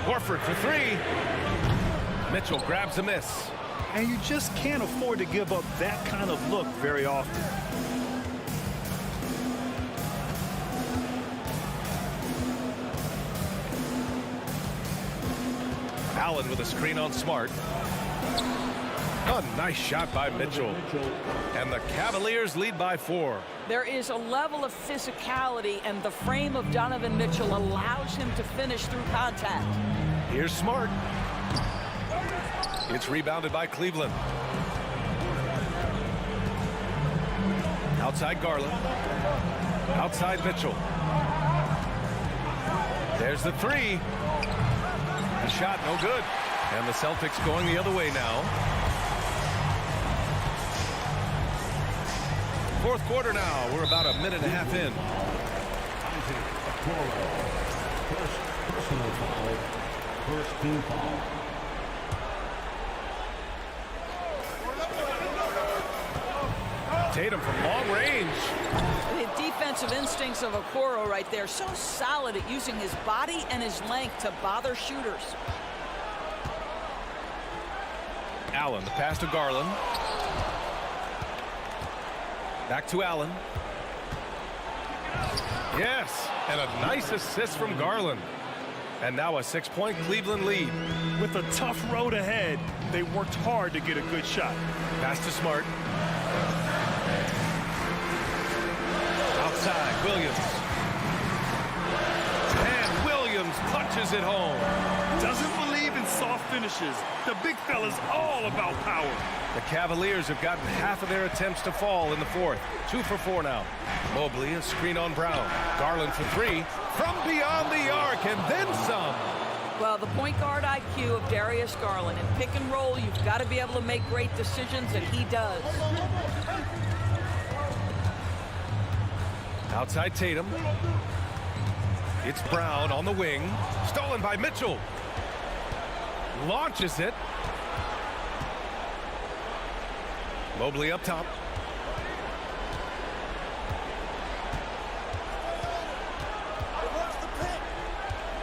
Horford for 3. Mitchell grabs a miss. And you just can't afford to give up that kind of look very often. Allen with a screen on Smart. A nice shot by Mitchell. And the Cavaliers lead by 4. There is a level of physicality, and the frame of Donovan Mitchell allows him to finish through contact. Here's Smart. It's rebounded by Cleveland. Outside Garland. Outside Mitchell. There's the 3. The shot no good. And the Celtics going the other way now. Fourth quarter now. We're about a minute and a half in. First personal foul. First team foul. Tatum from long range. The defensive instincts of Okoro right there. So solid at using his body and his length to bother shooters. Allen, the pass to Garland. Back to Allen. Yes, and a nice assist from Garland. And now a 6-point Cleveland lead. With a tough road ahead, they worked hard to get a good shot. Pass to Smart. Outside, Williams. And Williams punches it home. Doesn't believe in soft finishes. The big fella's all about power. The Cavaliers have gotten half of their attempts to fall in the fourth. 2 for 4 now. Mobley, a screen on Brown. Garland for 3 from beyond the arc, and then some. Well, the point guard IQ of Darius Garland. In pick and roll, you've got to be able to make great decisions, and he does. Outside Tatum. It's Brown on the wing. Stolen by Mitchell. Launches it. Mobley up top.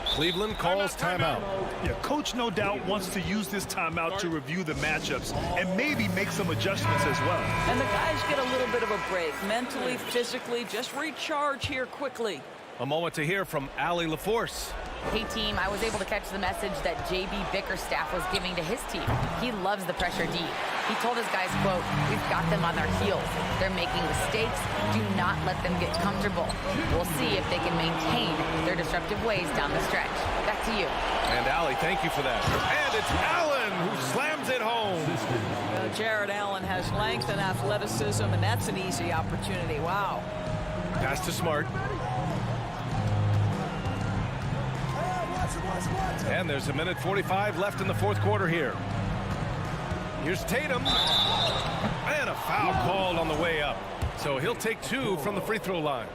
Cleveland calls timeout. Yeah, coach no doubt wants to use this timeout to review the matchups and maybe make some adjustments as well. And the guys get a little bit of a break, mentally, physically, just recharge here quickly. A moment to hear from Allie LaForce. Hey, team, I was able to catch the message that J.B. Bickerstaff was giving to his team. He loves the pressure deep. He told his guys, quote, "We've got them on their heels. They're making mistakes. Do not let them get comfortable. We'll see if they can maintain their disruptive ways down the stretch." Back to you. And Allie, thank you for that. And it's Allen who slams it home. Jared Allen has length and athleticism, and that's an easy opportunity. Wow. Pass to Smart. And there's 1:45 left in the fourth quarter here. Here's Tatum. And a foul called on the way up. So he'll take 2 from the free throw line.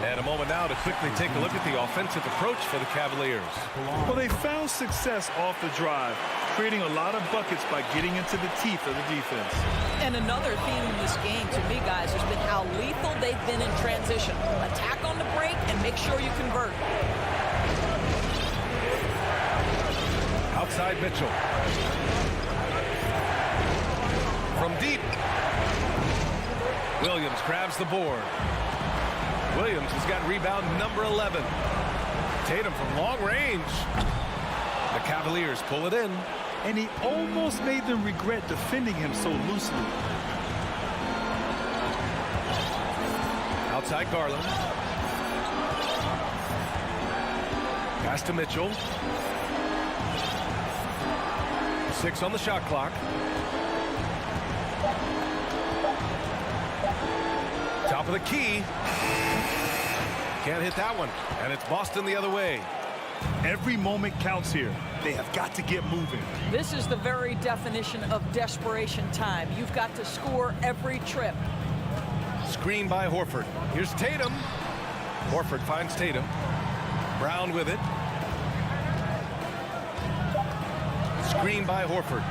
And a moment now to quickly take a look at the offensive approach for the Cavaliers. Well, they found success off the drive, creating a lot of buckets by getting into the teeth of the defense. And another theme in this game, to me, guys, has been how lethal they've been in transition. Attack on the break and make sure you convert. Outside Mitchell. From deep. Williams grabs the board. Williams has got rebound number 11. Tatum from long range. The Cavaliers pull it in. And he almost made them regret defending him so loosely. Outside Garland. Pass to Mitchell. 6 on the shot clock. Top of the key. Can't hit that one. And it's Boston the other way. Every moment counts here. They have got to get moving. This is the very definition of desperation time. You've got to score every trip. Screen by Horford. Here's Tatum. Horford finds Tatum. Brown with it. Screen by Horford.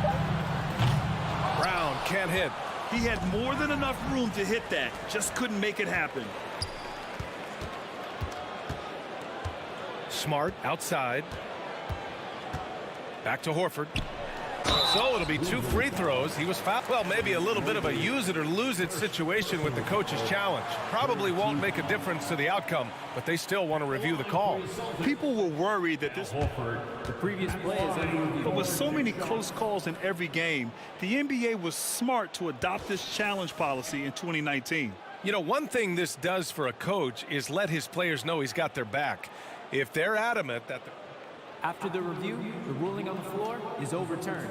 Brown can't hit. He had more than enough room to hit that. Just couldn't make it happen. Smart outside. Back to Horford. So it'll be 2 free throws. He was fouled. Well, maybe a little bit of a use it or lose it situation with the coach's challenge. Probably won't make a difference to the outcome, but they still want to review the call. People were worried that this... The previous play is But with so many close calls in every game, the NBA was smart to adopt this challenge policy in 2019. You know, one thing this does for a coach is let his players know he's got their back. If they're adamant that... After the review, the ruling on the floor is overturned.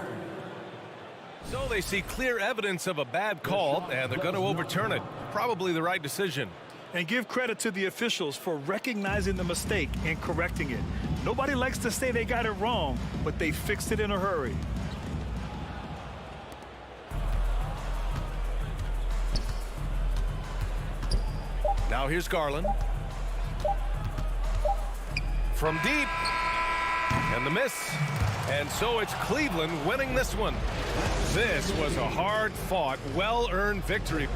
So they see clear evidence of a bad call, and they're going to overturn it. Probably the right decision. And give credit to the officials for recognizing the mistake and correcting it. Nobody likes to say they got it wrong, but they fixed it in a hurry. Now here's Garland. From deep. And the miss. And so it's Cleveland winning this one. This was a hard-fought, well-earned victory.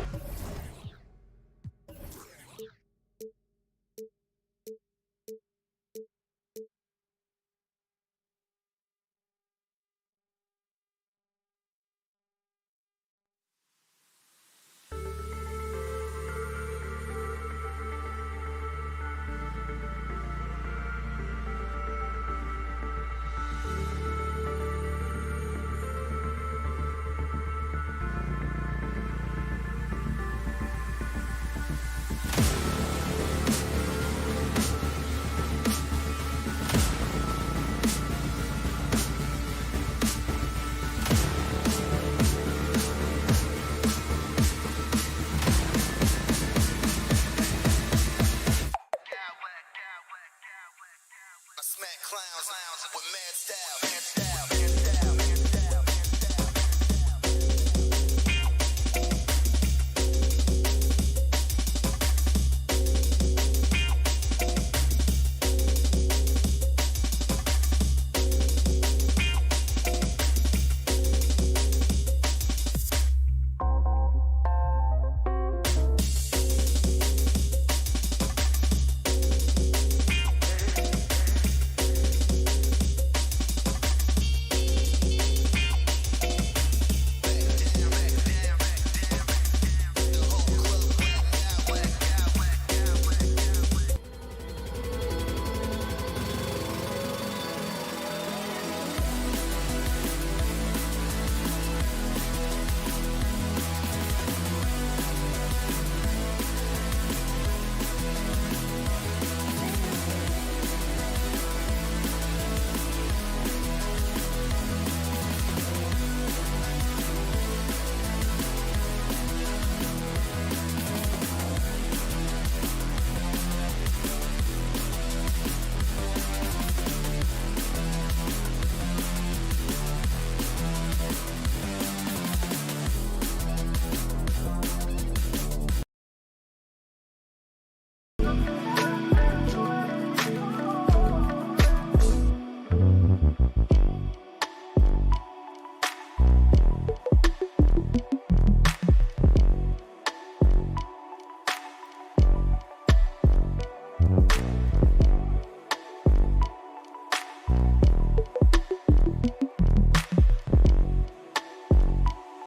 I smack clowns with mad style.